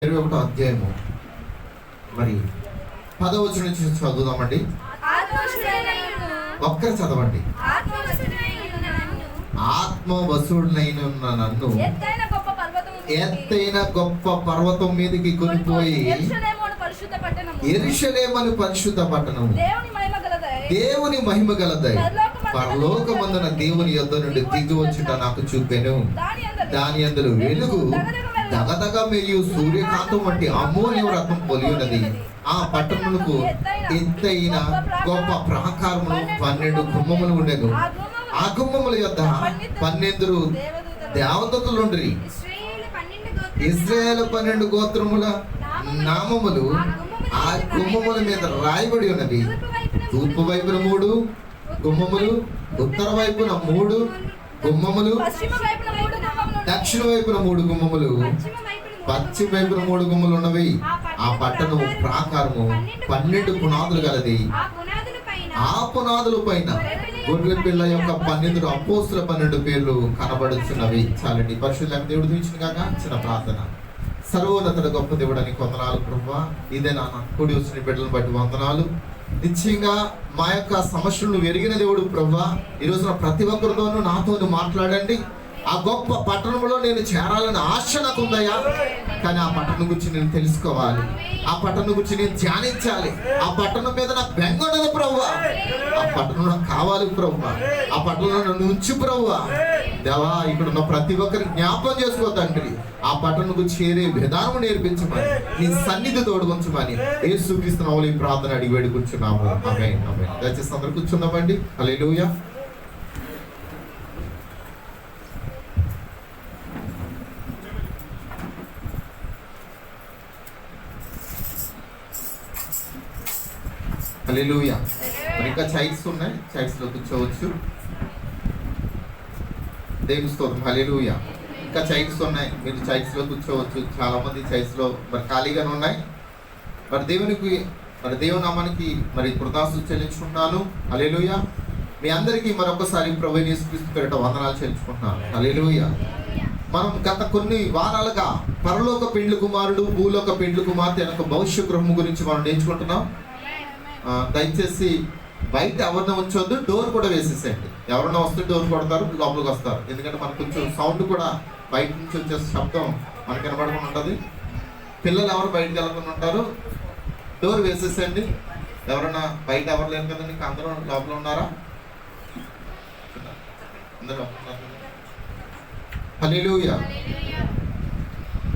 21వ అధ్యాయము మరి 10వ వచనం నుంచి చదువుదామండి. ఒక్కరు చదవండి. ఆత్మవశుడైన నన్ను ఎత్తైన గొప్ప పర్వతం మీదకి కొనిపోయి యెరూషలేము పరిశుద్ధ పట్టణము దేవుని మహిమ గలదై పరలోకమందున దేవుని యొద్ద నుండి దిగి వచ్చుట నాకు చూపెను. దాని అందులో వెలుగు దగదగ మేయు సూర్యకాంతం వంటి అమూల్య రత్నం పొలి ఉన్నది. ఆ పట్టణములకు ఎత్తైన గొప్ప ప్రాకారములు 12 గుమ్మములు ఉండెను. ఆ గుమ్మముల యొద్ద 12 దేవదూతలుండ్రి. ఇశ్రాయేలు 12 గోత్రముల నామములు ఆ గుమ్మముల మీద రాయబడి ఉన్నది. తూర్పు వైపున 3 గుమ్మములు, ఉత్తర వైపున 3 గుమ్మములు, దక్షిణ వైపున 3 గుమ్మములు, పశ్చిమ వైపున 3 గుమ్మలు ఉన్నవి. ఆ పట్టణము ప్రాకారము 12 పునాదులు గలది. ఆ పునాదుల పైన గొర్రెల పిల్ల యొక్క 12 అపోస్తుల 12 పేర్లు కనబడుచున్నవి. చాలండి. పరిశుద్ధ దేవుడు దీవించిన గాక. చిన్న ప్రార్థన. సర్వోన్నతుడ గొప్ప దేవుడని వందనాలు ప్రభువా. ఇదే నా కూడి వచ్చిన బిడ్డలను బట్టి వందనాలు. నిశ్చయంగా మా యొక్క సమస్యలను ఎరిగిన దేవుడు ప్రభువా. ఈ రోజున ప్రతి ఒక్కరితోనూ నాతోను మాట్లాడండి. ఆ గొప్ప పట్టణంలో నేను చేరాలని ఆశ నాకు ఉందయ్యా. కానీ ఆ పట్టణం గురించి నేను తెలుసుకోవాలి. ఆ పట్టణం గురించి నేను ధ్యానించాలి. ఆ పట్టణం మీద నాకు బెంగ ఉండదు ప్రభువా. ఆ పట్టణం నాకు కావాలి ప్రభువా. ఆ పట్టణంలో నన్ను ఉంచు ప్రభువా. దేవా, ఇక్కడ ఉన్న ప్రతి ఒక్కరిని జ్ఞాపకం చేసుకోతండి. ఆ పట్టణం గురించి చేరే విధానం నేర్పించమని, నీ సన్నిధి తోడుకొంచమని యేసుక్రీస్తు నామములో ఈ ప్రార్థన అడిగి వేడుకుంటున్నాము. ఆమేన్, ఆమేన్. దయచేసి అందరూ కూర్చున్నామండి. హల్లెలూయా. హల్లెలూయా. మరి ఇంకా చైర్స్ ఉన్నాయి, చైర్స్ లో కూర్చోవచ్చు. దేవుని స్తోత్రం. హల్లెలూయా. ఇంకా చైర్స్ ఉన్నాయి, మీరు చైర్స్ లో కూర్చోవచ్చు. చాలా మంది చైర్స్ లో మరి ఖాళీగానే ఉన్నాయి. మరి దేవుని నామానికి మరి కృతజ్ఞతలు చెల్లించుకుంటున్నాను. హల్లెలూయా. మీ అందరికీ మరొకసారి ప్రభువైన యేసుక్రీస్తు పేరిట వందనాలు చెల్లించుకుంటున్నాను. హల్లెలూయా. మనం గత కొన్ని వారాలుగా పరలోక పెండ్లి కుమారుడు, భూలోక పెండ్లి కుమార్తె యొక్క భవిష్య గృహం గురించి మనం నేర్చుకుంటున్నాం. దయచేసి బయట ఎవరిని ఉంచొద్దు, డోర్ కూడా వేసేసేయండి. ఎవరన్నా వస్తే డోర్ కొడతారు, లోపలికి వస్తారు. ఎందుకంటే మనకు కొంచెం సౌండ్ కూడా బయట నుంచి వచ్చే శబ్దం మనకు వినపడకుండా ఉంటుంది. పిల్లలు ఎవరు బయటకు వెళ్ళకుండా ఉంటారు. డోర్ వేసేసేయండి. ఎవరన్నా బయట ఎవరు లేరు కదండి, అందరూ లోపల ఉన్నారా? అందరూ. హల్లెలూయా.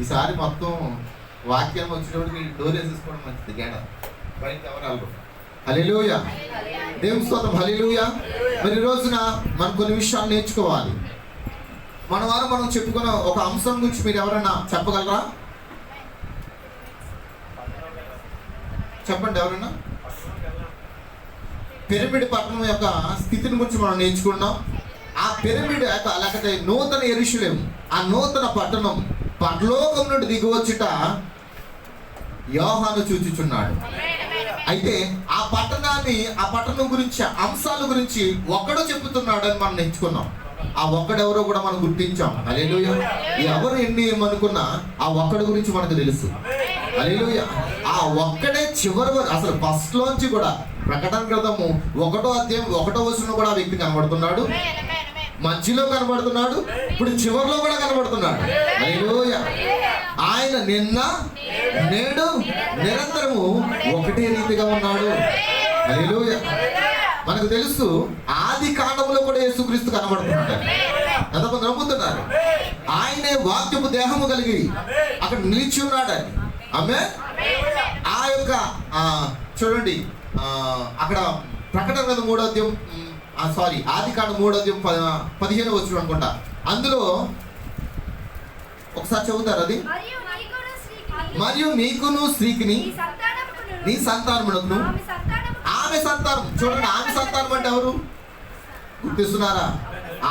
ఈసారి మొత్తం వాక్యం వచ్చినప్పటికి డోర్ వేసేసుకోవడం మంచిది. గేడ బయట ఎవరు వెళ్ళరు. హల్లెలూయా. దేవుని స్తోత్రం. హల్లెలూయా. మరి రోజున మనం కొన్ని విషయాలు నేర్చుకోవాలి. మనం చెప్పుకున్న ఒక అంశం గురించి మీరు ఎవరైనా చెప్పగలరా? చెప్పండి ఎవరైనా. పిరమిడ్ పట్టణం యొక్క స్థితిని గురించి మనం నేర్చుకున్నాం. ఆ పిరమిడ్ లేకపోతే నూతన యెరూషలేము, ఆ నూతన పట్టణం పరలోకం నుండి దిగివచ్చుట యోహాను చూచుచున్నాడు. అయితే ఆ పట్టణం గురించి, అంశాల గురించి ఒక్కడో చెప్తున్నాడు అని మనం నేర్చుకున్నాం. ఆ ఒక్కడెవరో కూడా మనం గుర్తించాం. హల్లెలూయా. ఎవరు ఎన్ని ఏమనుకున్నా ఆ ఒక్కడి గురించి మనకు తెలుసు. హల్లెలూయా. ఆ ఒక్కడే చివరి అసలు ఫస్ట్ లోంచి కూడా ప్రకటన గ్రంథము 1వ అధ్యాయం 1వ వచనంలో కూడా ఆ వ్యక్తి కనబడుతున్నాడు, మధ్యలో కనబడుతున్నాడు, ఇప్పుడు చివరిలో కూడా కనబడుతున్నాడు. హల్లెలూయా. ఆయన నిన్న నేడు నిరంతరము ఒకటే రీతిగా ఉన్నాడు. హల్లెలూయా. మనకు తెలుసు ఆది కాండంలో కూడా యేసుక్రీస్తు కనబడుతున్నాడు. ఎంతమంది నమ్ముతున్నారు? ఆయనే వాక్యపు దేహము కలిగి అక్కడ నిలిచి ఉన్నాడని. ఆమేన్. ఆ యొక్క చూడండి, అక్కడ ప్రకటన గ్రంథం 3వ అధ్యాయం ఆది కాండం 3వ అధ్యాయం 15వ వచనం అనుకుంటా. అందులో ఒకసారి చదువుతారు అది. మరియు నీకును స్త్రీకిని నీ సంతానమునకును ఆమె సంతానం. చూడండి, ఆమె సంతానం అంటే ఎవరు గుర్తిస్తున్నారా?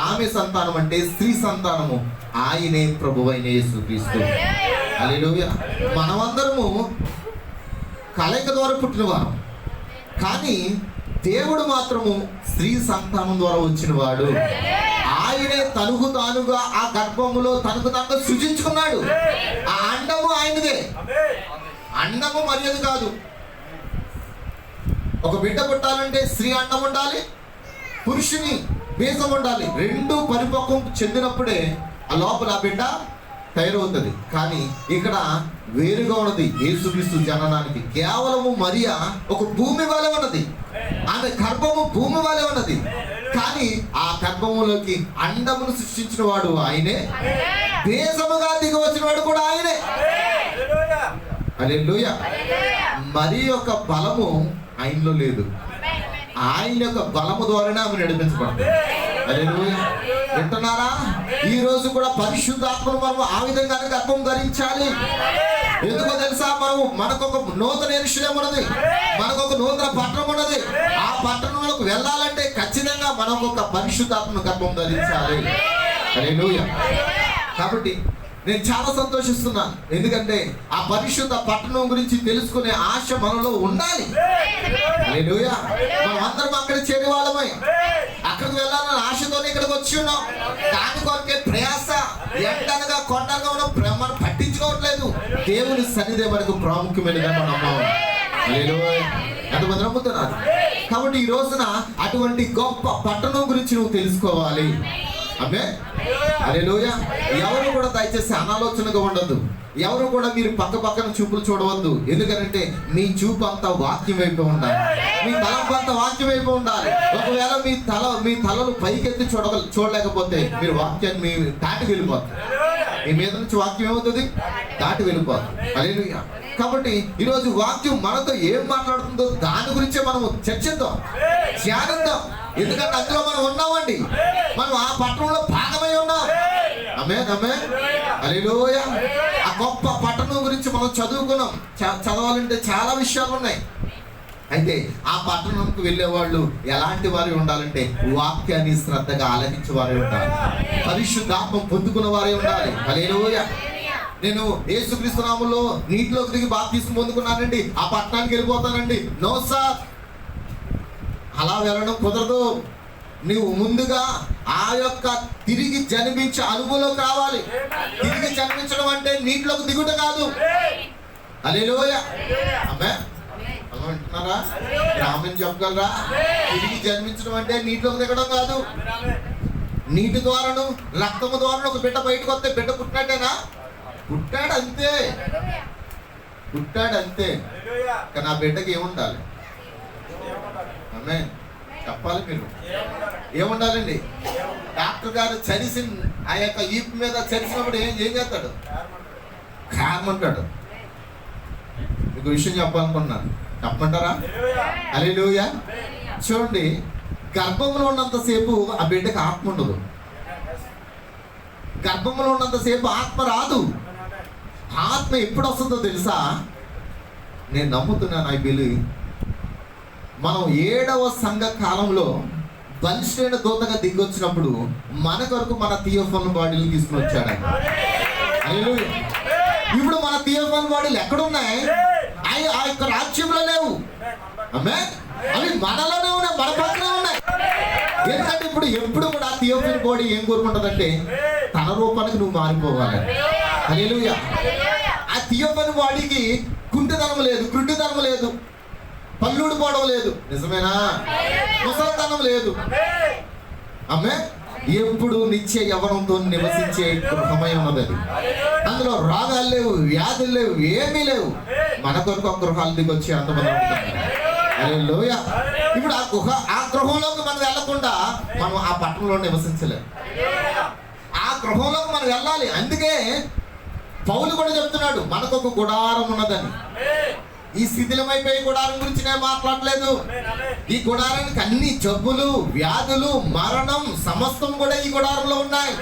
ఆమె సంతానం అంటే స్త్రీ సంతానము. ఆయనే ప్రభువైన యేసుక్రీస్తు. హల్లెలూయా. మనమందరము కలయిక ద్వారా పుట్టినవారు, కానీ దేవుడు మాత్రము స్త్రీ సంతానం ద్వారా వచ్చినవాడు. ఆయనే తనకు తానుగా ఆ గర్భములో తనకు తానుగా సృజించుకున్నాడు. ఆ అండము ఆయనదే. అండము మర్యాద కాదు. ఒక బిడ్డ పుట్టాలంటే స్త్రీ అండం ఉండాలి, పురుషుని బీజం ఉండాలి. రెండు పరిపక్వం చెందినప్పుడే ఆ లోపల ఆ బిడ్డ తయారవుతుంది. కానీ ఇక్కడ వేరుగా ఉన్నది యేసుక్రీస్తు జననానికి. కేవలము మరియా ఒక భూమి వలె ఉన్నది, ఆమె గర్భము భూమి వలె ఉన్నది. కానీ ఆ గర్భములోకి అండమును సృష్టించిన వాడు ఆయనే, బీజముగా దిగి వచ్చిన వాడు కూడా ఆయనే. హల్లెలూయా. మరి యొక్క బలము ఆయనలో లేదు, ఆయన యొక్క బలము ద్వారానే ఆమె నడిపించబడుతుంది. హల్లెలూయా. వింటున్నారా? ఈ రోజు కూడా పరిశుద్ధాత్మను మనం ఆ విధంగానే గర్భం ధరించాలి. ఎందుకో తెలుసా? మనకొక నూతన ఎరుషలేము ఉన్నది, మనకొక నూతన పట్టణం ఉన్నది. ఆ పట్టణంలోకి వెళ్ళాలంటే ఖచ్చితంగా మనం ఒక పరిశుద్ధాత్మను గర్భం ధరించాలి. హల్లెలూయా. కాబట్టి నేను చాలా సంతోషిస్తున్నాను, ఎందుకంటే ఆ పరిశుద్ధ పట్టణం గురించి తెలుసుకునే ఆశ మనలో ఉండాలి. హల్లెలూయా. మనం అందరం అక్కడ చేరే వాళ్ళమై అక్కడికి వెళ్ళాలని ఆశతోనే ఇక్కడికి వచ్చి ఉన్నాం. దాని కొరకే ప్రయాస ఎండనగా కొండగా ఉన్నాం, మనం పట్టించుకోవట్లేదు. దేవుని సన్నిధి మనకు ప్రాముఖ్యమైనది మనం నమ్మాము. హల్లెలూయా. ఎంతమంది నమ్ముతున్నారు? కాబట్టి ఈ రోజున అటువంటి గొప్ప పట్టణం గురించి నువ్వు తెలుసుకోవాలి. ఆమేన్. హల్లెలూయా. ఎవరు కూడా దయచేసి అనాలోచనగా ఉండదు. ఎవరు కూడా మీరు పక్కన చూపులు చూడవద్దు. ఎందుకంటే మీ చూపు అంతా వాక్యం వైపు ఉండాలి, మీ తలంపు అంతా వాక్యం వైపు ఉండాలి. ఒకవేళ మీ తలలు పైకెత్తి చూడలేకపోతే మీరు వాక్యాన్ని మీ దాటి వెళ్ళిపోతారు. మీ మీద నుంచి వాక్యం ఏమవుతుంది? దాటి వెళ్ళిపోతుంది. హల్లెలూయా. కాబట్టి ఈరోజు వాక్యం మనతో ఏం మాట్లాడుతుందో దాని గురించే మనము చర్చిద్దాం, ధ్యానిద్దాం. ఎందుకంటే అందులో మనం ఉన్నామండి, మనం ఆ పట్టణంలో భాగమై ఉన్నాం. ఆమేన్, ఆమేన్. హల్లెలూయా. ఆ గొప్ప పట్టణం గురించి మనం చదువుకున్నాం. చదవాలంటే చాలా విషయాలు ఉన్నాయి. అయితే ఆ పట్టణంకు వెళ్ళే వాళ్ళు ఎలాంటి వారు ఉండాలంటే వాక్యాన్ని శ్రద్ధగా ఆలకించే వారే ఉండాలి, పరిశుద్ధాత్మ పొందుకున్న వారే ఉండాలి. హల్లెలూయా. నేను యేసుక్రీస్తు నామములో నీటిలోకి దిగి బాప్తిస్మం పొందుకున్నానండి, ఆ పట్టణానికి వెళ్ళిపోతానండి. నో సార్, అలా వెళ్ళడం కుదరదు. నువ్వు ముందుగా ఆ యొక్క తిరిగి జన్మించే అనుభవంలోకి రావాలి. తిరిగి జన్మించడం అంటే నీటిలోకి దిగుట కాదు. హల్లెలూయా. ఆమేన్. వింటున్నారా? రామని చెప్పగలరా? తిరిగి జన్మించడం అంటే నీటిలోకి దిగడం కాదు. నీటి ద్వారాను రక్తము ద్వారా ఒక బిడ్డ బయటకు వస్తే బిడ్డ పుట్టినట్టేనా? పుట్టాడు అంతే, పుట్టాడు అంతే. కానీ ఆ బిడ్డకి ఏముండాలి? ఆమేన్. చెప్పాలి. మీరు ఏముండాలండి? డాక్టర్ గారు చరిసి ఆ యొక్క ఈపు మీద చరిసినప్పుడు ఏం చేస్తాడు? కామంటాడు. మీకు విషయం చెప్పాలనుకున్నాను, చెప్పమంటారా? హల్లెలూయా. చూడండి, గర్భంలో ఉన్నంతసేపు ఆ బిడ్డకి ఆత్మ ఉండదు. గర్భంలో ఉన్నంతసేపు ఆత్మ రాదు. ఆత్మ ఎప్పుడు వస్తుందో తెలుసా? నేను నమ్ముతున్నాను, ఐ బిలీవ్. మనం 7వ సంఘ కాలంలో బలిష్ఠైన దూతగా దిగొచ్చినప్పుడు మన కొరకు మన థియోఫాన్ బాడీలు తీసుకుని వచ్చాడు. హల్లెలూయా. ఇప్పుడు మన థియోఫాన్ బాడీలు ఎక్కడున్నాయి? ఆ యొక్క రాజ్యంలో లేవు. ఆమేన్. అవి మనలోనే ఉన్నాయి, మన పక్కనే ఉన్నాయి. ఎందుకంటే ఎప్పుడు కూడా థియోఫాన్ బాడీ ఏం కోరుకుంటుందంటే తన రూపానికి నువ్వు మారిపోవాలి. హల్లెలూయా. ఆ థియోఫాన్ బాడీకి కుంటితనం లేదు, కృటితనం లేదు, పల్లుడు పోవడం లేదు. నిజమేనా? ముసలితనం లేదు. ఆమేన్. ఎప్పుడు నిత్య యవ్వనంతో నివసించే గృహమై ఉన్నది అది. అందులో రోగాలు లేవు, వ్యాధులు లేవు, ఏమీ లేవు. మన కొరకు ఒక గృహాలు దిగొచ్చి అంతమంది ఉంటారు. హల్లెలూయా. ఇప్పుడు ఆ గృహంలోకి మనం వెళ్ళకుండా మనం ఆ పట్టణంలో నివసించలేము. ఆ గృహంలోకి మనం వెళ్ళాలి. అందుకే పౌలు కూడా చెప్తున్నాడు, మనకు ఒక గుడారం ఉన్నదని. ఈ శిథిలమైపోయే గుడారం గురించి నేను మాట్లాడలేదు. ఈ గుడారానికి అన్ని జబ్బులు, వ్యాధులు, మరణం సమస్తం కూడా ఈ గుడారంలో ఉన్నాయి.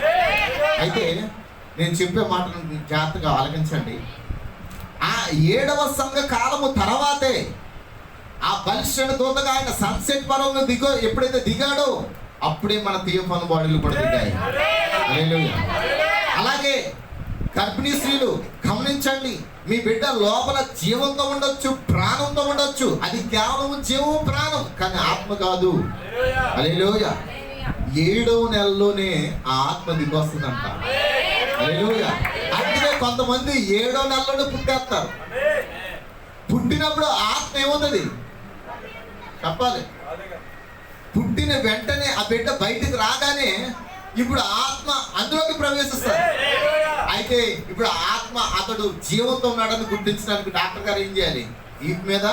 అయితే నేను చెప్పే మాటను జాగ్రత్తగా ఆలకించండి. ఆ 7వ సంఘ కాలము తర్వాతే ఆ బలిష్ఠైన దూతగా ఆయన సన్సెట్ పర్వం ఎప్పుడైతే దిగాడో అప్పుడే మన థియోఫాన్ బాడీలు కూడా దిగాయి. హల్లెలూయా. అలాగే గర్భిణీ స్త్రీలు గమనించండి, మీ బిడ్డ లోపల జీవంతో ఉండొచ్చు, ప్రాణంతో ఉండొచ్చు. అది కేవలం జీవం, ప్రాణం, కానీ ఆత్మ కాదు. హల్లెలూయా. 7వ నెలలోనే ఆ ఆత్మ దిగి వస్తుందంట. హల్లెలూయా. అందుకే కొంతమంది 7వ నెలలోనే పుట్టేస్తారు. పుట్టినప్పుడు ఆత్మ ఏమవుతుంది చెప్పాలి. పుట్టిన వెంటనే ఆ బిడ్డ బయటికి రాగానే ఇప్పుడు ఆత్మ అందులోకి ప్రవేశిస్తారు. అయితే ఇప్పుడు ఆత్మ అతడు జీవంతో ఉన్నాడని గుర్తించడానికి డాక్టర్ గారు ఏం చేయాలి? ఈ మీద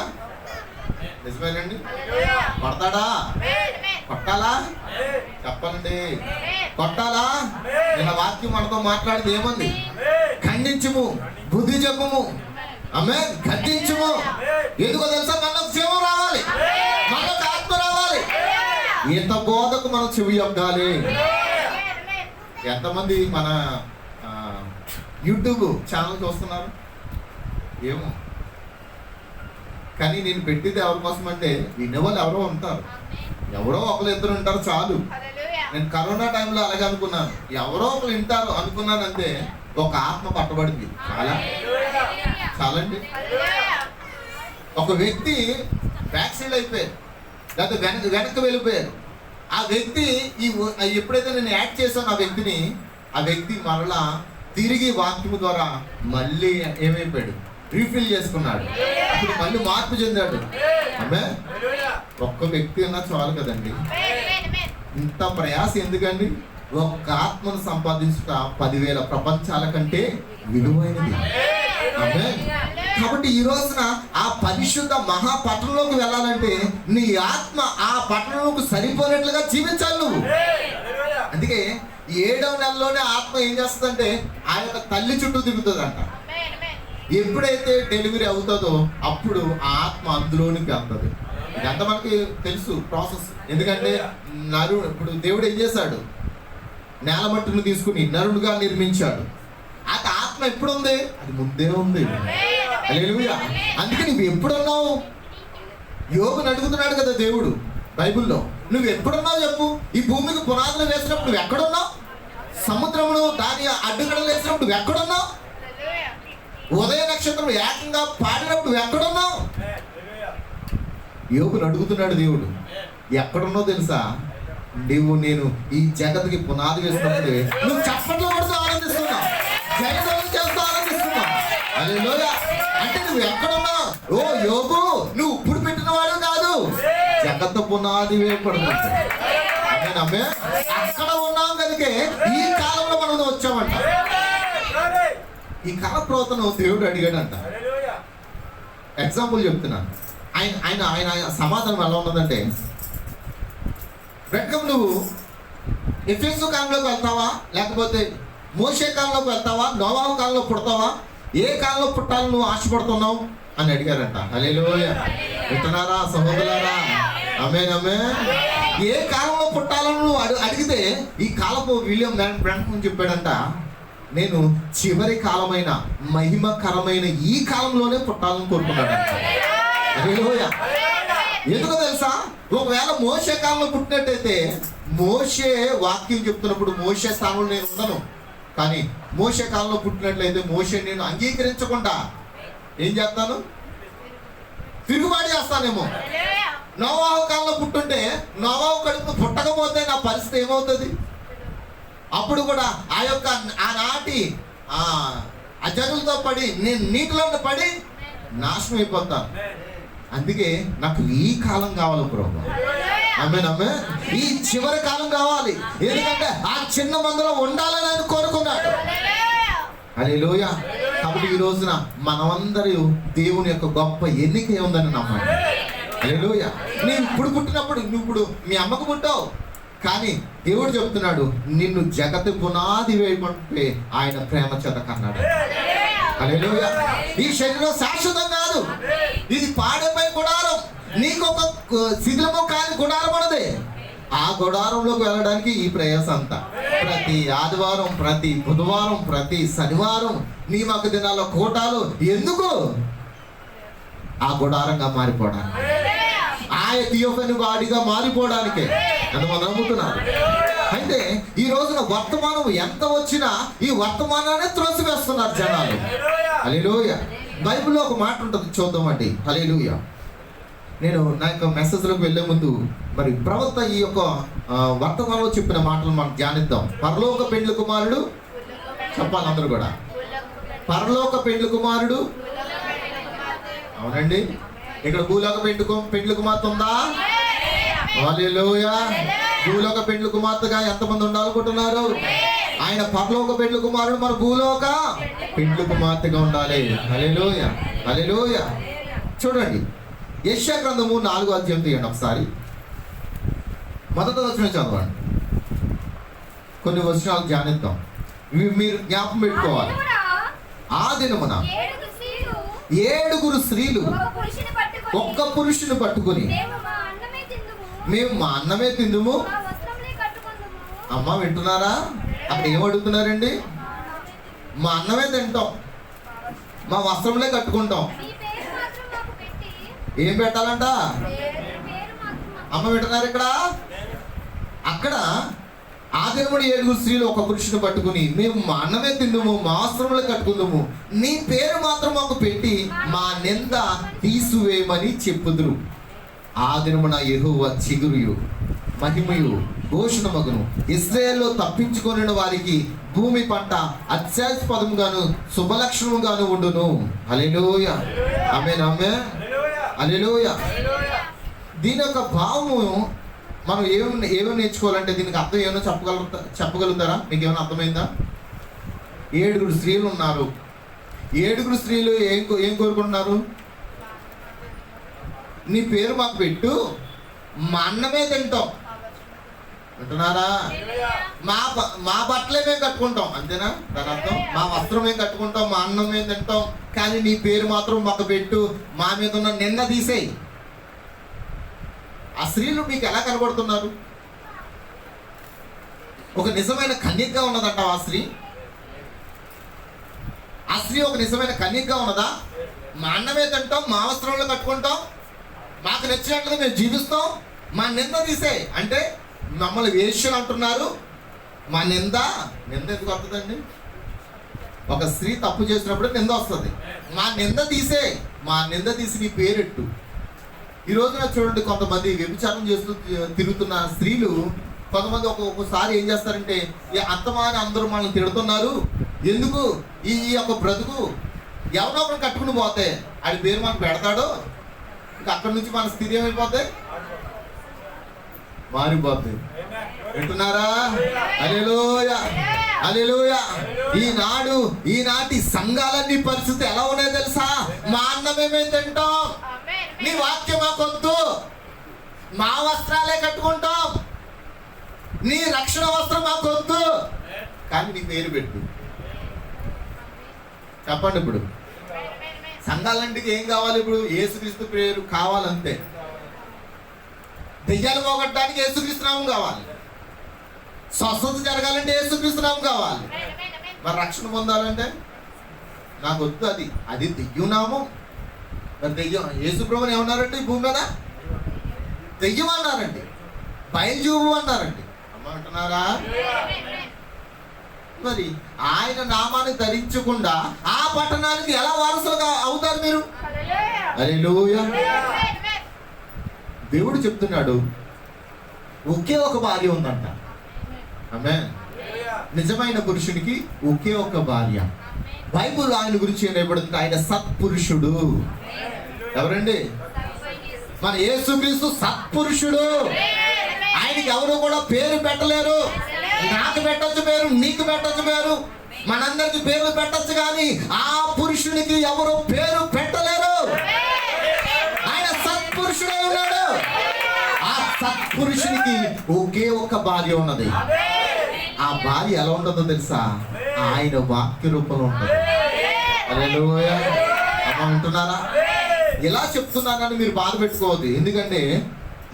నిజమేనండి, కొడతాడా? కొట్టాలా? చెప్పండి, కొట్టాలా? నిన్న వాక్యం మనతో మాట్లాడేది ఏమంది? ఖండించుము, బుద్ధి చెప్పుము, ఆమె గద్దించుము. ఎందుకో తెలుసా? మనకు జీవం రావాలి, మనకు ఆత్మ రావాలి. ఇంత బోధకు మనం చెవి యొక్కాలి. ఎంతమంది మన యూట్యూబ్ ఛానల్ చూస్తున్నారు ఏమో, కానీ నేను పెట్టింది ఎవరి కోసం అంటే వినేవాళ్ళు ఎవరో ఉంటారు, ఎవరో ఒకరు ఇద్దరు ఉంటారు చాలు. నేను కరోనా టైంలో అలాగే అనుకున్నాను, ఎవరో ఒకరు వింటారు అనుకున్నాను, అంతే ఒక ఆత్మ పట్టబడింది. చాలండి. ఒక వ్యక్తి వ్యాక్సిన్ అయిపోయారు, లేదా వెనక్కి వెళ్ళిపోయారు. ఆ వ్యక్తి ఎప్పుడైతే నేను యాడ్ చేశాను ఆ వ్యక్తి మరలా తిరిగి వాక్యము ద్వారా మళ్ళీ ఏమైపోయాడు? రీఫిల్ చేసుకున్నాడు. ఇప్పుడు మళ్ళీ మార్పు చెందాడు. ఆమె ఒక్క వ్యక్తి అన్నా చాలు కదండి. ఇంత ప్రయాస ఎందుకండి? ఒక్క ఆత్మను సంపాదించుట 10,000 ప్రపంచాల కంటే విలువైనది. ఆమె కాబట్టి ఈ రోజున ఆ పరిశుద్ధ మహాపట్టణంలోకి వెళ్ళాలంటే నీ ఆత్మ ఆ పట్టణంలోకి సరిపోయినట్లుగా జీవించాలి నువ్వు. అందుకే 7వ నెలలోనే ఆత్మ ఏం చేస్తుందంటే ఆ యొక్క తల్లి చుట్టూ తిరుగుతుందంట. ఎప్పుడైతే డెలివరీ అవుతుందో అప్పుడు ఆ ఆత్మ అందులోనికి వెళ్తుంది. ఇదంతా మనకి తెలుసు ప్రాసెస్. ఎందుకంటే ఇప్పుడు దేవుడు ఏం చేశాడు? నేల మట్టును తీసుకుని నరుడుగా నిర్మించాడు. ఆ ఆత్మ ఎప్పుడుంది? అది ముందే ఉంది. హల్లెలూయా. అందుకే నువ్వు ఎప్పుడున్నావు? యోగుని అడుగుతున్నాడు కదా దేవుడు బైబిల్లో, నువ్వు ఎప్పుడున్నావు చెప్పు. ఈ భూమికి పునాదులు వేసినప్పుడు నువ్వు ఎక్కడున్నావు? సముద్రమును దాని అడ్డుగడలు వేసినప్పుడు నువ్వు ఎక్కడున్నావు? ఉదయ నక్షత్రం ఏకంగా పాడినప్పుడు నువ్వు ఎక్కడున్నావు? యోగుని అడుగుతున్నాడు దేవుడు, ఎక్కడున్నావు తెలుసా? నేను ఈ జగత్తుకి పునాది వేసినప్పుడు నువ్వు చప్పట్లు కొడుతూ ఆనందిస్తున్నావు, జయదోలు చేస్తూ ఆనందిస్తున్నావు. హల్లెలూయా. అంటే నువ్వు ఎక్కడున్నావు? ఓ యోగు, నువ్వు ఇప్పుడు పెట్టిన వాడు కాదు, జగత్తు పునాది వేయబడుతుంది. అమ్మే అక్కడ ఉన్నాం కనుకే ఈ కాలంలో మనం వచ్చామంట. ఈ కాల ప్రవర్తన దేవుడు అడిగాడంట. ఎగ్జాంపుల్ చెప్తున్నాను. ఆయన సమాధానం ఎలా ఉన్నదంటే, వెంకం నువ్వు ఎఫెసు కాలంలోకి వెళ్తావా, లేకపోతే మోషే కాలంలోకి వెళ్తావా, నోవాహు కాలంలో పుడతావా, ఏ కాలంలో పుట్టాలని నువ్వు ఆశపడుతున్నావు అని అడిగారంట. హల్లెలూయా. వింటున్నారా సహోదరులారా? ఆమేన్ ఆమేన్. ఏ కాలంలో పుట్టాలని నువ్వు అడిగితే ఈ కాలపు విలియం బ్రాంటన్ చెప్పాడంట, నేను చివరి కాలమైన మహిమకరమైన ఈ కాలంలోనే పుట్టాలని కోరుకున్నాడంట. హల్లెలూయా. ఎందుకో తెలుసా? ఒకవేళ మోషే కాలంలో పుట్టినట్టయితే మోషే వాక్యం చెప్తున్నప్పుడు మోషే స్థానంలో నేను ఉండను. కానీ మోషే కాలంలో పుట్టినట్లయితే మోషే నేను అంగీకరించకుండా ఏం చేస్తాను? తిరుగుబాటు చేస్తానేమో. నోవాహు కాలంలో పుట్టుంటే నోవాహు కడుపు పుట్టకపోతే నా పరిస్థితి ఏమవుతుంది? అప్పుడు కూడా ఆ యొక్క ఆనాటి ఆ జనులతో పడి నేను నీటిలో పడి నాశనం అయిపోతాను. అందుకే నాకు ఈ కాలం కావాలి ప్రభు. ఆమేన్ ఆమేన్. ఈ చివరి కాలం కావాలి, ఎందుకంటే ఆ చిన్న మందులో ఉండాలని ఆయన కోరుకున్నాడు. హల్లెలూయా. కాబట్టి ఈ రోజున మనమందరూ దేవుని యొక్క గొప్ప ఎన్నిక ఉందని నమ్మండి. హల్లెలూయా. నీవు ఇప్పుడు పుట్టినప్పుడు నువ్వు ఇప్పుడు మీ అమ్మకు పుట్టావు, కానీ దేవుడు చెప్తున్నాడు నిన్ను జగత్తు పునాది వేయమంటే ఆయన ప్రేమ చేత కన్నాడు. హల్లెలూయా. ఈ శరీరం శాశ్వతం కాదు, ఇది పాడైపోయే గుడారం. నీకు ఒక శిథిలము కాని గుడారం ఉన్నది. ఆ గుడారంలోకి వెళ్ళడానికి ఈ ప్రయాస అంతా. ప్రతి ఆదివారం, ప్రతి బుధవారం, ప్రతి శనివారం నియామక దినాల కోటాలు ఎందుకు? ఆ గుడారంగా మారిపోవడానికి, ఆ థియోఫనీ బాడీగా మారిపోవడానికే అని మనం నమ్ముతున్నారు. అయితే ఈ రోజున వర్తమానం ఎంత వచ్చినా ఈ వర్తమానాన్ని త్రోసివేస్తున్నారు జనాలు. హల్లెలూయా. బైబిల్లో ఒక మాట ఉంటుంది, చూద్దామండి. హల్లెలూయా. నేను నా యొక్క మెసేజ్లోకి వెళ్ళే ముందు మరి ప్రవక్త ఈ యొక్క వర్తమానంలో చెప్పిన మాటలు మనం ధ్యానిద్దాం. పరలోక పెండ్లి కుమారుడు, చెప్పాలి అందరూ కూడా, పరలోక పెండ్లి కుమారుడు. అవునండి, ఇక్కడ భూలోక పెండ్లి కుమార్తె ఉందా? హల్లెలూయా. భూలోక పెండ్లి కుమార్తెగా ఎంతమంది ఉండాలనుకుంటున్నారు? ఆయన పరలోక పెండ్లి కుమారుడు, మన భూలోక పెండ్లి కుమార్తెగా ఉండాలి. హల్లెలూయా, హల్లెలూయా. చూడండి, యెషయా గ్రంథము 4వ అధ్యాయం తీయండి ఒకసారి. మొదటి వచనం చదవండి. కొన్ని వచనాలు ధ్యానిద్దాం. ఇవి మీరు జ్ఞాపకం పెట్టుకోవాలి. ఆ దినమున 7 స్త్రీలు ఒక్క పురుషుని పట్టుకుని, మేము మా అన్నమే తిందుము. అమ్మ వింటున్నారా? అక్కడ ఏం అడుగుతున్నారండి? మా అన్నమే తింటాం, మా వస్త్రంలే కట్టుకుంటాం. ఏం పెట్టాలంట? అమ్మ వింటున్నారు ఇక్కడ? అక్కడ ఆ దినమున 7 స్త్రీలు ఒక పురుషుని పట్టుకుని, మేము మా అన్నమే తిందుము, మా వస్త్రములే కట్టుకుందుము, నీ పేరు మాత్రం మాకు పెట్టి మా నింద తీసివేయమని చెప్పుదురు. ఆ దినమున యెహోవా చిగురియు మహిమయు ఘోషణమగును. ఇశ్రాయేలులో తప్పించుకొనిన వారికి భూమి పంట అత్యాస్పదముగాను శుభలక్షణముగాను ఉండును. హల్లెలూయా, ఆమేన్, ఆమేన్, హల్లెలూయా. దీని యొక్క భావము మనం ఏమేమి నేర్చుకోవాలంటే, దీనికి అర్థం ఏమైనా చెప్పగలుగుతారా? మీకు ఏమైనా అర్థమైందా? 7 స్త్రీలు ఉన్నారు. 7 స్త్రీలు ఏం కోరుకుంటున్నారు? నీ పేరు మాకు పెట్టు, మా అన్నమే తింటాం. వింటున్నారా? మా బట్టలే మేము కట్టుకుంటాం, అంతేనా దాని అర్థం? మా వస్త్రం మేము కట్టుకుంటాం, మా అన్నం మేము తింటాం, కానీ నీ పేరు మాత్రం మాకు పెట్టు, మా మీద ఉన్న నింద తీసేయి. ఆ స్త్రీలు మీకు ఎలా కనబడుతున్నారు? ఒక నిజమైన కన్యకగా ఉన్నదంట ఆ స్త్రీ. ఆ స్త్రీ ఒక నిజమైన కన్యకగా ఉన్నదా? మా అన్నమే తింటాం, మా వస్త్రంలో కట్టుకుంటాం, మాకు నచ్చినట్లుగా మేము జీవిస్తాం, మా నింద తీసే అంటే మమ్మల్ని వేశ్యలు అంటున్నారు. మా నింద ఎందుకు వస్తుందండి? ఒక స్త్రీ తప్పు చేసినప్పుడు నింద వస్తుంది. మా నింద తీసే, మా నింద తీసి నీ పేరెట్టు. ఈ రోజున చూడండి, కొంతమంది వ్యభిచారం చేస్తూ తిరుగుతున్న స్త్రీలు, కొంతమంది ఒక్కొక్కసారి ఏం చేస్తారంటే, అత్తమాని అందరూ మనల్ని తిడుతున్నారు, ఎందుకు ఈ యొక్క బ్రతుకు, ఎవరో ఒకరు కట్టుకుని పోతే ఆడి పేరు మనకు పెడతాడు, ఇంకా అక్కడి నుంచి మన స్థితి ఏమైపోతే మారిపోతుంది. వింటున్నారా? హల్లెలూయా, హల్లెలూయా. ఈనాటి సంఘాలన్నీ పరిస్థితి ఎలా ఉన్నాయో తెలుసా? మా అన్నమేమే తింటాం, నీ వాక్యం మాకొద్దు, మా వస్త్రాలే కట్టుకుంటాం, నీ రక్షణ వస్త్రం మాకొద్దు, కానీ నీ పేరు పెట్టు. చెప్పండి, ఇప్పుడు సంఘాలంటే ఏం కావాలి? ఇప్పుడు యేసుక్రీస్తు పేరు కావాలంతే. దెయ్యాలు పోగొట్టడానికి యేసుక్రీస్తు నామం కావాలి, స్వస్థత జరగాలంటే యేసుక్రీస్తు నామం కావాలి, మరి రక్షణ పొందాలంటే నాకు వద్దు, అది దెయ్యం నామం. మరి దెయ్యం యేసుప్రభుని ఏమన్నారండి? ఈ భూమి మీద దెయ్యం అన్నారండి, బయలుజూపు అన్నారండి. అమ్మ అంటున్నారా? మరి ఆయన నామాన్ని ధరించకుండా ఆ పట్టణానికి ఎలా వారసులుగా అవుతారు మీరు? హల్లెలూయా. దేవుడు చెప్తున్నాడు, ఒకే ఒక భార్య ఉందంట. ఆమేన్. నిజమైన పురుషునికి ఒకే ఒక భార్య. బైబుల్ ఆయన గురించి ఏమబడుతుంది? ఆయన సత్పురుషుడు. ఎవరండి? మన యేసుక్రీస్తు సత్పురుషుడు. ఆయనకి ఎవరు కూడా పేరు పెట్టలేరు. నాకు పెట్టచ్చు పేరు, నీకు పెట్టచ్చు పేరు, మనందరికి పేర్లు పెట్టచ్చు, కానీ ఆ పురుషునికి ఎవరు పేరు పెట్టలేరు. ఆయన సత్పురుషుడే ఉన్నాడు. ఆ సత్పురుషునికి ఒకే ఒక భార్య ఉన్నది. ఆ భార్య ఎలా ఉంటుందో తెలుసా? ఆయన వాక్య రూపంలో ఉంటుంది. హల్లెలూయా. అమ్మ ఉంటున్నారా? ఇలా చెప్తున్నానని మీరు బాధ పెట్టుకోవద్దు. ఎందుకంటే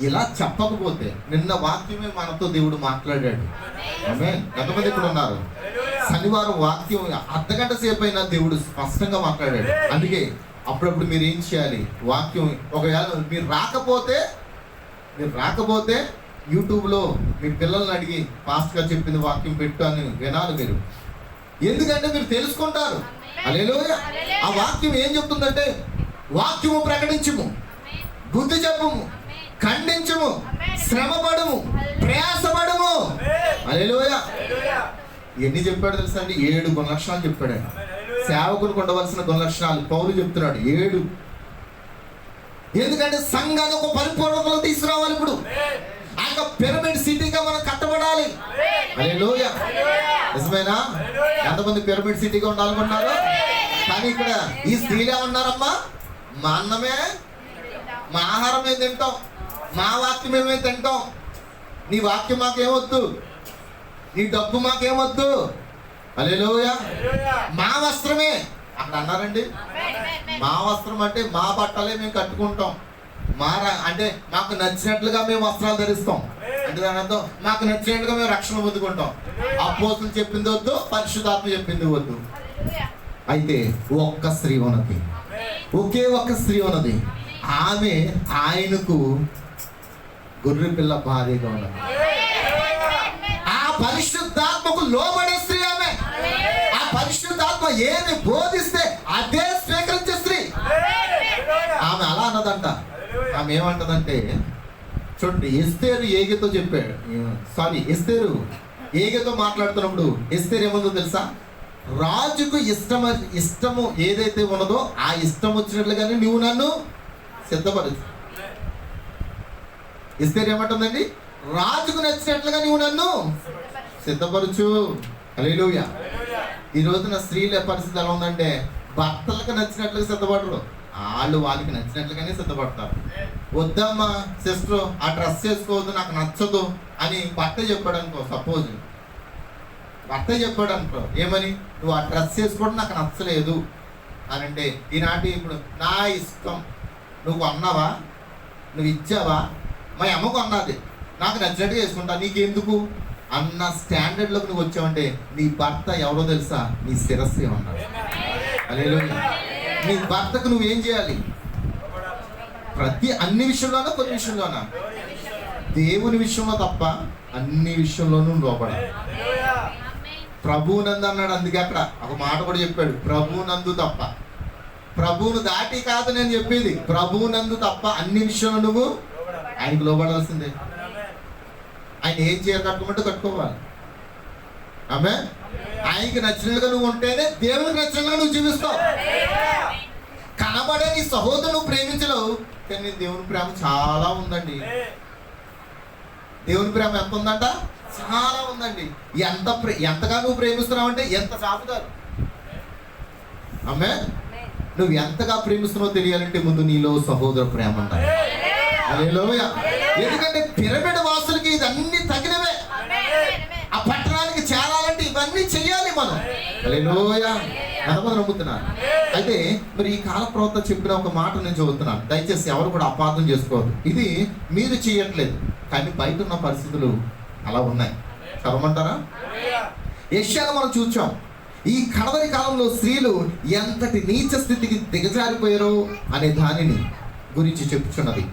ఇలా చెప్పకపోతే, నిన్న వాక్యమే మనతో దేవుడు మాట్లాడాడు. ఆమేన్. ఎంతమంది ఇక్కడ ఉన్నారు? శనివారం వాక్యం అర్ధగంట సేపు అయినా దేవుడు స్పష్టంగా మాట్లాడాడు. అందుకే అప్పుడప్పుడు మీరు ఏం చేయాలి? వాక్యం ఒకవేళ మీరు రాకపోతే యూట్యూబ్లో మీ పిల్లల్ని అడిగి పాస్ట్గా చెప్పింది వాక్యం పెట్టు అని వినాలి మీరు. ఎందుకంటే మీరు తెలుసుకుంటారు. హల్లెలూయా. ఆ వాక్యం ఏం చెప్తుందంటే, వాక్యము ప్రకటించుము, బుద్ధి చెప్పుము, ఖండించుము, శ్రమపడుము, ప్రయాసపడుము. హల్లెలూయా. ఎన్ని చెప్పాడు తెలుసా అండి? 7 గుణలక్షణాలు చెప్పాడు ఆయన. సేవకునికి ఉండవలసిన గుణలక్షణాలు పౌలు చెప్తున్నాడు 7. ఎందుకంటే సంఘాన్ని ఒక పరిపూర్ణతలో తీసుకురావాలి. ఇప్పుడు ఆ యొక్క పిరమిడ్ సిటీగా మనం కట్టబడాలి. హల్లెలూయా. నిజమేనా? ఎంతమంది పిరమిడ్ సిటీగా ఉండాలనుకుంటున్నారు? కానీ ఇక్కడ ఈ స్త్రీలు ఏమన్నారమ్మా? మా అన్నమే, మా ఆహారం మేము తింటాం, మా వాక్యం మేమే తింటాం, నీ వాక్యం మాకేమొద్దు, నీ డబ్బు మాకేమొద్దు. హల్లెలూయా. మా వస్త్రమే అక్కడ అన్నారండి. మా వస్త్రం అంటే మా బట్టలే మేము కట్టుకుంటాం, అంటే మాకు నచ్చినట్లుగా మేము వస్త్రాలు ధరిస్తాం. అంటే దాని అర్థం మాకు నచ్చినట్లుగా మేము రక్షణ పొందుకుంటాం. అపోస్తులు చెప్పింది వద్దు, పరిశుద్ధాత్మ చెప్పింది వద్దు. అయితే ఒక్క స్త్రీ ఉన్నది, ఒకే ఒక్క స్త్రీ ఉన్నది. ఆమె ఆయనకు గొర్రె పిల్ల భార్యగా ఉన్నది. ఆ పరిశుద్ధాత్మకు లోబడే స్త్రీ ఆమె. ఆ పరిశుద్ధాత్మ ఏది బోధిస్తే అదే స్వీకరించే స్త్రీ ఆమె. అలా అన్నదంట. ఆమె ఏమంటదంటే, చూడండి, ఎస్తేరు ఏగేతో చెప్పాడు, ఎస్తేరు ఏగేతో మాట్లాడుతున్నప్పుడు ఎస్తేరు ఏముందో తెలుసా? రాజుకు ఇష్టము ఏదైతే ఉన్నదో ఆ ఇష్టం వచ్చినట్లుగానే నువ్వు నన్ను సిద్ధపరచు. ఎస్తేరు ఏమంటుందండి? రాజుకు నచ్చినట్లుగా నువ్వు నన్ను సిద్ధపరచు. హల్లెలూయా. ఈ రోజున స్త్రీల పరిస్థితి ఎలా ఉందంటే, భర్తలకు నచ్చినట్లుగా సిద్ధపడరు, వాళ్ళు వాళ్ళకి నచ్చినట్లుగానే సిద్ధపడతారు. వద్దమ్మా సిస్టర్, ఆ డ్రెస్ చేసుకోవద్దు, నాకు నచ్చదు అని భర్త చెప్పాడు అనుకో. సపోజ్ భర్త చెప్పాడు అనుకో, ఏమని? నువ్వు ఆ డ్రెస్ చేసుకోవడం నాకు నచ్చలేదు అని అంటే, ఈనాటి ఇప్పుడు నా ఇష్టం, నువ్వు అన్నావా, నువ్వు ఇచ్చావా, మా అమ్మకు అన్నది, నాకు నచ్చినట్టుగా వేసుకుంటా, నీకెందుకు అన్న స్టాండర్డ్లోకి నువ్వు వచ్చావంటే నీ భర్త ఎవరో తెలుసా? నీ శిరస్సు ఏమన్నాడు. హల్లెలూయా. నీ భర్తకు నువ్వేం చేయాలి? అన్ని విషయంలోనూ, కొన్ని విషయంలోనా? దేవుని విషయంలో తప్ప అన్ని విషయంలోనూ లోపడాలి. ప్రభువునందు అన్నాడు. అందుకే అక్కడ ఒక మాట కూడా చెప్పాడు, ప్రభువునందు తప్ప. ప్రభువును దాటి కాదు నేను చెప్పేది, ప్రభువునందు తప్ప అన్ని విషయంలో నువ్వు ఆయనకు లోబడాల్సిందే. ఆయన ఏం చీర కట్టుకుంటే కట్టుకోవాలి. ఆమె ఆయనకి నచ్చినట్లుగా నువ్వు ఉంటేనే దేవునికి నచ్చినట్లుగా నువ్వు జీవిస్తావు. కనబడే నీ సహోదరుని నువ్వు ప్రేమించలేవు, కానీ దేవుని ప్రేమ చాలా ఉందండి. దేవుని ప్రేమ ఎంత ఉందంట? చాలా ఉందండి. ఎంతగా నువ్వు ప్రేమిస్తున్నావు అంటే ఎంత చాపుతారు. ఆమె నువ్వు ఎంతగా ప్రేమిస్తున్నావో తెలియాలంటే ముందు నీలో సహోదర ప్రేమ ఉండాలి. హల్లెలూయా. ఎందుకంటే పిరమిడ్ వాసులకి ఇదన్నీ తగినవే. ఆ పట్టణానికి చేరాలంటే ఇవన్నీ చెయ్యాలి మనం. హల్లెలూయా. ఎంతమంది నమ్ముతున్నారు? అయితే మరి ఈ కాల ప్రవక్త చెప్పిన ఒక మాట నేను చదువుతున్నాను, దయచేసి ఎవరు కూడా అపార్థం చేసుకోవద్దు. ఇది మీరు చేయట్లేదు, కానీ బయట ఉన్న పరిస్థితులు అలా ఉన్నాయి. చదవమంటారా? యెషయాలో మనం చూచాం, ఈ కడవరి కాలంలో స్త్రీలు ఎంతటి నీచ స్థితికి దిగజారిపోయారో అనే దానిని గురించి చెప్పుచున్నది.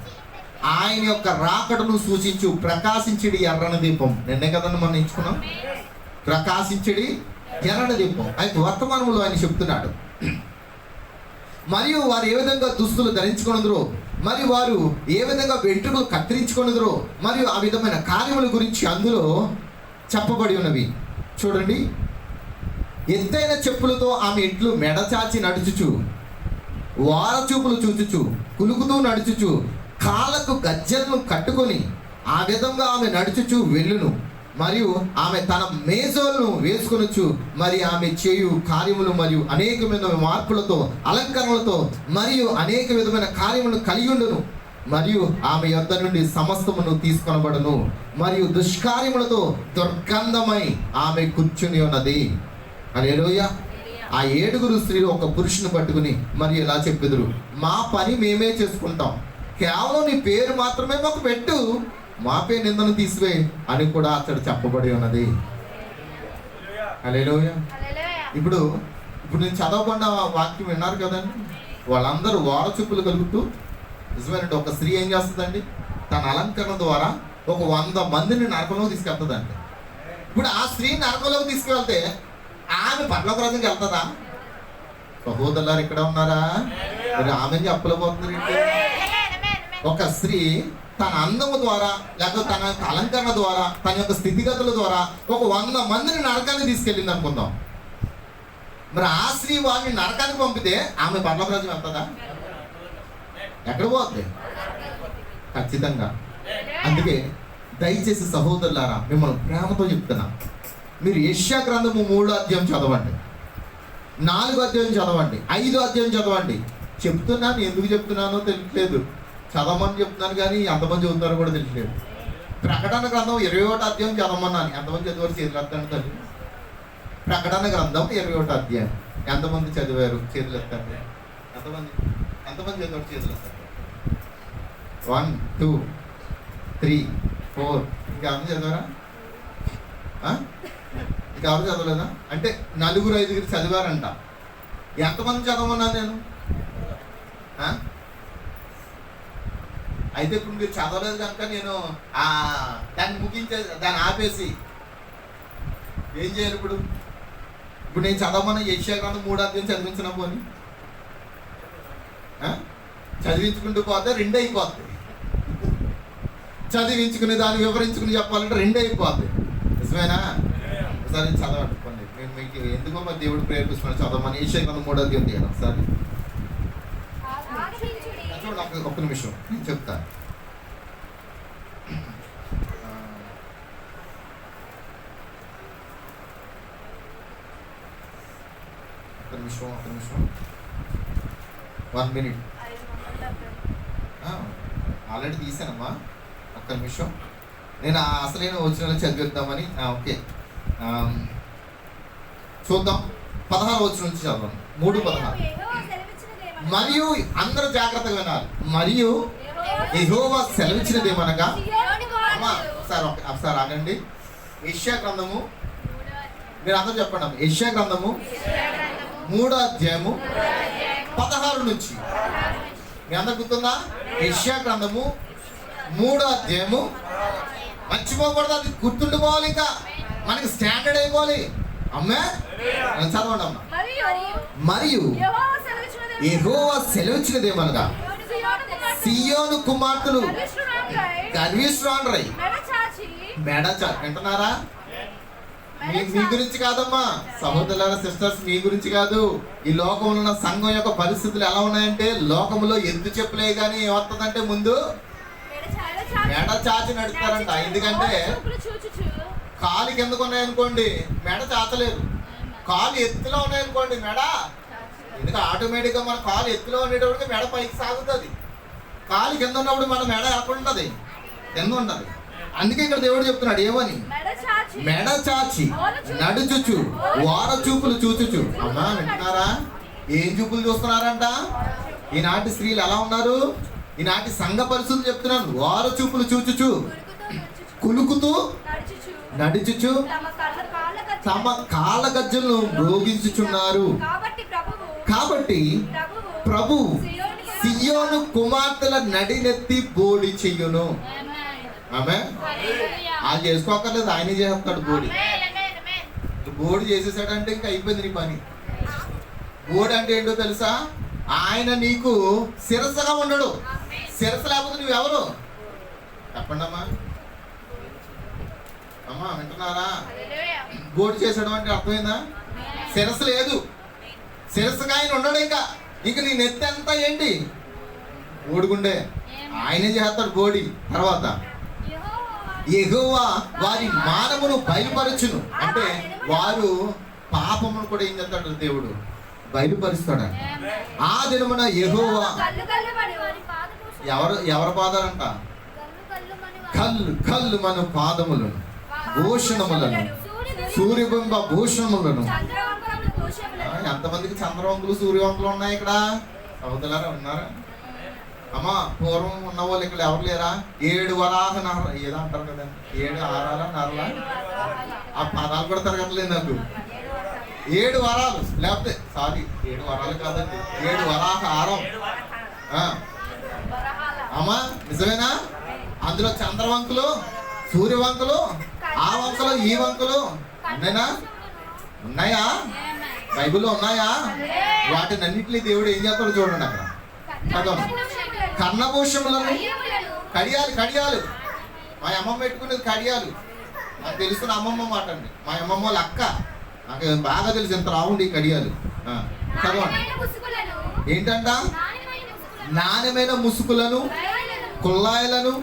ఆయన యొక్క రాకడను సూచించు ప్రకాశించడి ఎర్రని దీపం. నిన్నే కదండి మనం ఎంచుకున్నాం, ప్రకాశించడి ఎర్రని దీపం. అయితే వర్తమానంలో ఆయన చెప్తున్నాడు, మరియు వారు ఏ విధంగా దుస్తులు ధరించుకున్నదో, మరియు వారు ఏ విధంగా వెంట్రుకలు కత్తిరించుకున్నదో, మరియు ఆ విధమైన కార్యముల గురించి అందులో చెప్పబడి ఉన్నవి. చూడండి, ఎత్తైన చెప్పులతో ఆమె ఎట్లు మెడచాచి నడుచుచు, వారచూపులు చూచుచు, కులుకుతూ నడుచుచు, కాళ్ళకు గజ్జలను కట్టుకొని ఆ విధంగా ఆమె నడుచుచు వెళ్ళును. మరియు ఆమె తన మేజోలను వేసుకొనొచ్చు. మరి ఆమె చేయు కార్యములు మరియు అనేక విధమైన మార్పులతో, అలంకరణలతో మరియు అనేక విధమైన కార్యములను కలిగి ఉండును. మరియు ఆమె యొద్ద నుండి సమస్తమును తీసుకొనబడును. మరియు దుష్కార్యములతో దుర్గంధమై ఆమె కూర్చుని ఉన్నది. హల్లెలూయా. ఆ 7 స్త్రీలు ఒక పురుషుని పట్టుకుని మరి ఇలా చెప్పెదరు, మా పని మేమే చేసుకుంటాం, కేవలం నీ పేరు మాత్రమే మాకు పెట్టు, మా పేరు నిందను తీసివే అని కూడా అక్కడ చెప్పబడి ఉన్నది. హల్లెలూయా. ఇప్పుడు నేను చదవకుండా వాక్యం విన్నారు కదండి. వాళ్ళందరూ వారచూపులు కలుగుతూ, నిజమేనండి, ఒక స్త్రీ ఏం చేస్తుందండి? తన అలంకరణ ద్వారా ఒక 100 మందిని నరకంలోకి తీసుకెళ్తుందండి. ఇప్పుడు ఆ స్త్రీని నరకంలోకి తీసుకువెళ్తే ఆమె పరలోక రాజ్యానికి వెళ్తుందా? సహోదరులారు ఇక్కడ ఉన్నారా? మరి ఆమె చెప్పలేకపోతున్నారు ఏంటి? ఒక స్త్రీ తన అందము ద్వారా లేకపోతే తన యొక్క అలంకరణ ద్వారా తన యొక్క స్థితిగతుల ద్వారా ఒక 100 మందిని నరకానికి తీసుకెళ్ళింది అనుకుందాం. మరి ఆ స్త్రీ వారిని నరకానికి పంపితే ఆమె పరలోక రాజ్యం వెళ్తుందా? ఎక్కడ పోతుంది? ఖచ్చితంగా. అందుకే దయచేసి సహోదరులారా, మిమ్మల్ని ప్రేమతో చెప్తున్నా, మీరు యెషయా గ్రంథము 3వ అధ్యాయం చదవండి, 4వ అధ్యాయం చదవండి, 5వ అధ్యాయం చదవండి. చెప్తున్నాను, ఎందుకు చెప్తున్నానో తెలియట్లేదు, చదవమని చెప్తున్నాను కానీ ఎంతమంది చదువుతారో కూడా తెలియట్లేదు. ప్రకటన గ్రంథం 21వ అధ్యాయం చదవమన్నాను, ఎంతమంది చదివారు? చేతులు ఎత్తండి తల్లి. ప్రకటన గ్రంథం 21వ అధ్యాయం ఎంతమంది చదివారు? చేతులు ఎత్తండి. ఎంతమంది చదివారు? చేతులు ఎత్తండి. 1 2 3 4. ఇంకెవరు చదివారా? ఇంకెవరు చదవలేదా? అంటే 4 5 చదివారంట. ఎంతమంది చదవమన్నాను నేను? అయితే ఇప్పుడు మీరు చదవలేదు కనుక నేను దాన్ని దాన్ని ఆపేసి ఏం చేయాలి? ఇప్పుడు నేను చదవమన్న యెషయా గ్రంథం 3వ అధ్యాయం చదివించిన పోని చదివించుకుంటూ పోతే 2 అయిపోద్ది. చదివించుకుని దాన్ని వివరించుకుని చెప్పాలంటే 2 అయిపోద్ది. నిజమేనా? ఒకసారి చదవండి. నేను మీకు ఎందుకో మరి దేవుడు ప్రేరేపిస్తున్నాడు చదవమని. యెషయా గ్రంథం 3వ అధ్యాయం తీయండి ఒకసారి. ఒక్క నిమిషం నేను చెప్తాను. ఒక్క నిమిషం 1 minute. ఆల్రెడీ తీసానమ్మా. ఒక్క నిమిషం, నేను అసలైన వచనాలు చదివిద్దామని. ఓకే, చూద్దాం. 16వ వచనం నుంచి చదవండి. 3:16. మరియు అందరూ జాగ్రత్తగా వినాలి. మరియు యెహోవా సెలవిచ్చినదేమనగా, ఒకసారి ఆగండి. యెషయా గ్రంథము, మీరు అందరూ చెప్పండి. యెషయా గ్రంథము 3వ అధ్యాయము 16 నుంచి. మీ అందరు గుర్తుందా? యెషయా గ్రంథము 3వ అధ్యాయము. మర్చిపోకూడదు, అది గుర్తుండిపోవాలి, ఇంకా మనకి స్టాండర్డ్ అయిపోవాలి. అమ్మే చదవండి అమ్మ. మరియు యెహోవా సెలవిచ్చినదేమనగా, సియోను కుమార్తెలు గర్విష్ఠురాండ్రై మెడ చాచి. వింటున్నారా? మీ గురించి కాదమ్మా సహోదరులారా, సిస్టర్స్, మీ గురించి కాదు. ఈ లోకంలో ఉన్న సంఘం యొక్క పరిస్థితులు ఎలా ఉన్నాయంటే, లోకంలో ఎద్దు చెప్పులే కానీ ఏమవుతుందంటే ముందు మెడ చాచి నడుస్తారంట. ఎందుకంటే కాలు కిందకు ఉన్నాయనుకోండి మెడ చాచలేదు, కాలు ఎత్తులో ఉన్నాయనుకోండి మెడ. ఎందుకంటే ఆటోమేటిక్గా మన కాలు ఎత్తులో ఉండేటప్పుడు మెడ పైకి సాగుతుంది. కాలు కింద ఉన్నప్పుడు మన మెడ ఎక్కడ ఉంటుంది? కింద ఉంటుంది. అందుకే ఇక్కడ దేవుడు చెప్తున్నాడు ఏమని? మెడ చాచి నడుచుచు వార చూపులు చూచుచు. అమ్మా వింటున్నారా? ఏం చూపులు చూస్తున్నారంట? ఈనాటి స్త్రీలు ఎలా ఉన్నారు? ఈనాటి సంఘ పరిస్థితులు చెప్తున్నాను. వార చూపులు చూచుచు, కులుకుతూ నడుచుచు, తమ కాళ్ళ గజ్జలను మ్రోగించుచున్నారు. కాబట్టి ప్రభు సియోను కుమార్తెల నడినెత్తి బోడి చెయ్యును. ఆమె ఆయన చేసుకోకర్లేదు, ఆయనే చేస్తాడు బోడి. బోడి చేసేసాడంటే ఇంకా అయిపోయింది నీ పని. బోడి అంటే ఏంటో తెలుసా? ఆయన నీకు శిరస్సుగా ఉండడు. శిరస్సు లేకపోతే నువ్వెవరు? చెప్పండి అమ్మా. అమ్మా వింటున్నారా? బోడి చేసాడు అంటే అర్థమైందా? శిరస్సు లేదు, శిరస్సుగా ఆయన ఉండడు. ఇంకా నీ నెత్తి అంతా ఏంటి? బోడిగుండే. ఆయనే చేస్తాడు బోడి. తర్వాత యెహోవా వారి మానమును బయలుపరచును. అంటే వారు పాపమును కూడా ఏం చేస్తాడు? దేవుడు బయలుపరుస్తాడు. ఆ దినమున యెహోవా ఎవరి పాదాలంట? కళ్ళు మన పాదములను, భూషణములను, సూర్యబింబ భూషణములను. ఎంతమందికి చంద్రవంకులు సూర్యవంకులు ఉన్నాయి ఇక్కడ? సహోదరులారా ఉన్నారా? అమ్మా పూర్వం ఉన్న వాళ్ళు ఇక్కడ ఎవరు లేరా? 7 వరాహ నర ఏదో అంటారు కదా, 7 ఆరాల నరలా, ఆ పదాలు కూడా తిరగట్లేదు నాకు. 7 వరాలు, లేకపోతే 7 వరాలు కాదండి, 7 వరాహ హారం. అమ్మా నిజమేనా? అందులో చంద్రవంకులు, సూర్యవంకులు, ఆ వంకలు, ఈ వంకలు ఉన్నాయా? బైబిల్లో ఉన్నాయా? వాటిని అన్నింటినీ దేవుడు ఏం చేస్తాడో చూడండి అక్కడ. కన్నభూషములను, కడియాలు. మా అమ్మమ్మ పెట్టుకునేది కడియాలు. నాకు తెలుసుకున్న అమ్మమ్మ మాట అండి. మా అమ్మమ్మ వాళ్ళ అక్క, నాకు బాగా తెలుసు ఎంత రావుండి కడియాలు. చదవండి. ఏంటంట? నాణ్యమైన ముసుగులను, కుల్లాయలను,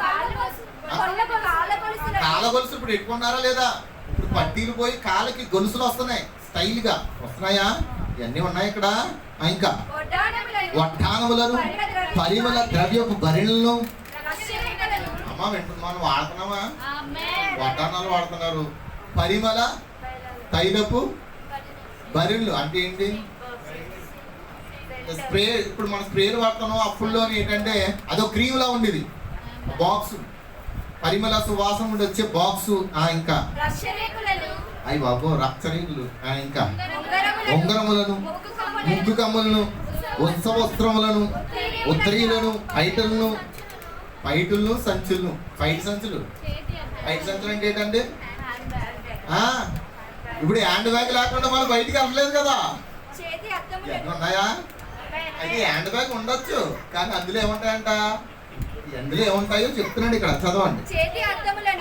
కాళ్ళ గొలుసులు ఇప్పుడు పెట్టుకున్నారా లేదా? ఇప్పుడు పట్టీలు పోయి కాళ్ళకి గొలుసులు వస్తున్నాయి, స్టైల్ గా వస్తున్నాయా? ఇవన్నీ ఉన్నాయి ఇక్కడ. ఇంకా వడ్డానములను, పరిమళ ద్రవ్యపు భరిణులను. అమ్మా వింటున్నాను, వాడుతున్నావా? వడ్డానాలు వాడుతున్నారు. పరిమళ తైలపు భరిణులు అంటే ఏంటి? స్ప్రే. ఇప్పుడు మనం స్ప్రేలు వాడుతున్నాం. అప్పుల్లో ఏంటంటే అదో క్రీమ్ లా ఉండేది బాక్స్, పరిమళ సువాసన ఉండి వచ్చే బాక్స్. ఇంకా అయ్యి బాబు రక్తరేకులు. ఇంకా ఉంగరములను, ముగ్గు కమ్ములను, ఉత్సవస్త్రములను, ఉత్తరీలను, పైటులను, సంచులను. పైటి సంచులు అంటే ఏంటంటే ఇప్పుడు హ్యాండ్ బ్యాగ్ లేకుండా మనం బయటికి వెళ్ళలేదు కదా. ఉన్నాయా? అయితే హ్యాండ్ బ్యాగ్ ఉండొచ్చు, కానీ అందులో ఏముంటాయంట? అందులో ఏముంటాయో చెప్తున్నాడు ఇక్కడ, చదవండి.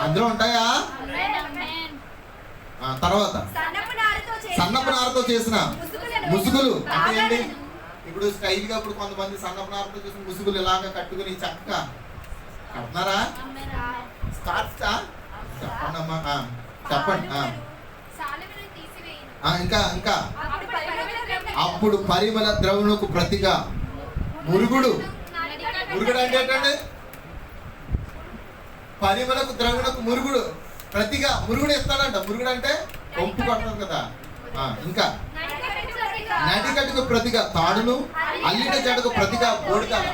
అందులో ఉంటాయా? తర్వాత సన్నపు నారతో చేసిన ముసుగులు అంటే ఏంటి? ఇప్పుడు స్టైల్ గా ఇప్పుడు కొంతమంది సన్నపు నారతో చేసిన ముసుగులు ఇలాగా కట్టుకుని చక్కగా కడుతున్నారా? స్కార్ఫ్సా? చెప్పండి అమ్మా, చెప్పండి. ఇంకా అప్పుడు పరిమళ ద్రవ్యములకు ప్రతిగా మురుగుడు అంటే ఏంటండి? పరిమళకు ద్రవ్యములకు మురుగుడు ప్రతిగా మురుగుడు ఇస్తాడంట. మురుగుడు అంటే కొంపు కొట్టదు కదా. ఇంకా నడికట్టుకు ప్రతిగా తాడును, అల్లిన జడకు ప్రతిగా బోడికాల.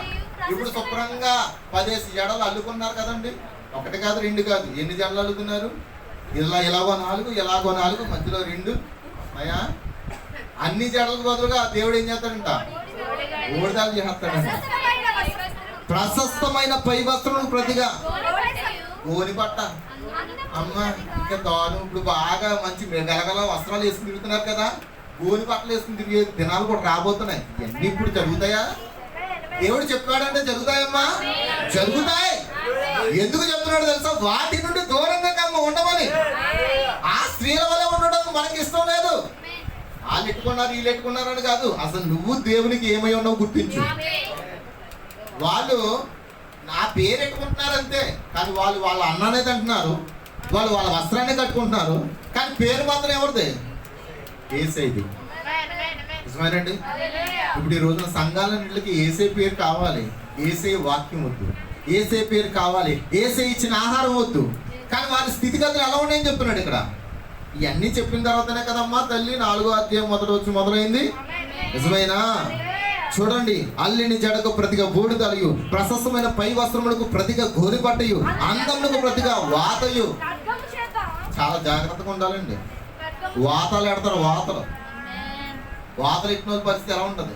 ఇప్పుడు శుభ్రంగా 10 జడలు అల్లుకున్నారు కదండి. 1 కాదు 2 కాదు. ఎన్ని జడలు అల్లుకున్నారు? ఇలాగో 4, ఎలాగో 4, మధ్యలో 2. అయ్యా అన్ని జడలకు బదులుగా దేవుడు ఏం చేస్తాడంట? బోడిదాలు చేస్తాడంట. ప్రశస్తమైన పై వస్త్రం ప్రతిగా గోని పట్ట. అమ్మ ఇంకా దాను ఇప్పుడు బాగా మంచి గలగల వస్త్రాలు వేసుకుని తిరుగుతున్నారు కదా. గోని బట్టలు వేసుకుని తిరిగే దినాలు కూడా రాబోతున్నాయి. ఇవన్నీ ఇప్పుడు జరుగుతాయా? దేవుడు చెప్పాడంటే జరుగుతాయమ్మా, జరుగుతాయి. ఎందుకు చెప్తున్నాడు తెలుసా? వాటి నుండి దూరంగా ఉండమని. ఆ స్త్రీల వల్ల ఉండడం మనకి ఇష్టం లేదు. వాళ్ళు ఎట్టుకున్నారు, వీళ్ళు ఎట్టుకున్నారు అని కాదు. అసలు నువ్వు దేవునికి ఏమై ఉన్నావు గుర్తించు. వాళ్ళు నా పేరు ఎట్టుకుంటున్నారు అంతే, కానీ వాళ్ళు వాళ్ళ అన్నానే తింటున్నారు, వాళ్ళు వాళ్ళ వస్త్రాన్ని కట్టుకుంటున్నారు, కానీ పేరు మాత్రం ఎవరిది? యేసయ్యది. నిజమేనండి. ఇప్పుడు ఈ రోజున సంఘాలన్నింటికి యేసయ్య పేరు కావాలి, యేసయ్య వాక్యం వద్దు. యేసయ్య పేరు కావాలి, యేసయ్య ఇచ్చిన ఆహారం వద్దు. కానీ వాళ్ళ స్థితిగతులు ఎలా ఉన్నాయని చెప్తున్నాడు ఇక్కడ. ఇవన్నీ చెప్పిన తర్వాతనే కదమ్మా తల్లి 4వ అధ్యాయం మొదలైంది. నిజమేనా? చూడండి. అల్లిని జడకు ప్రతిగా బూడిదలయు, ప్రశస్తమైన పై వస్త్రములకు ప్రతిగా గోరిపట్టయు, అందములకు ప్రతిగా వాతయు. చాలా జాగ్రత్తగా ఉండాలండి. వాతలు ఎడతారు. వాతలు ఎట్టిన పరిస్థితి ఎలా ఉంటుంది?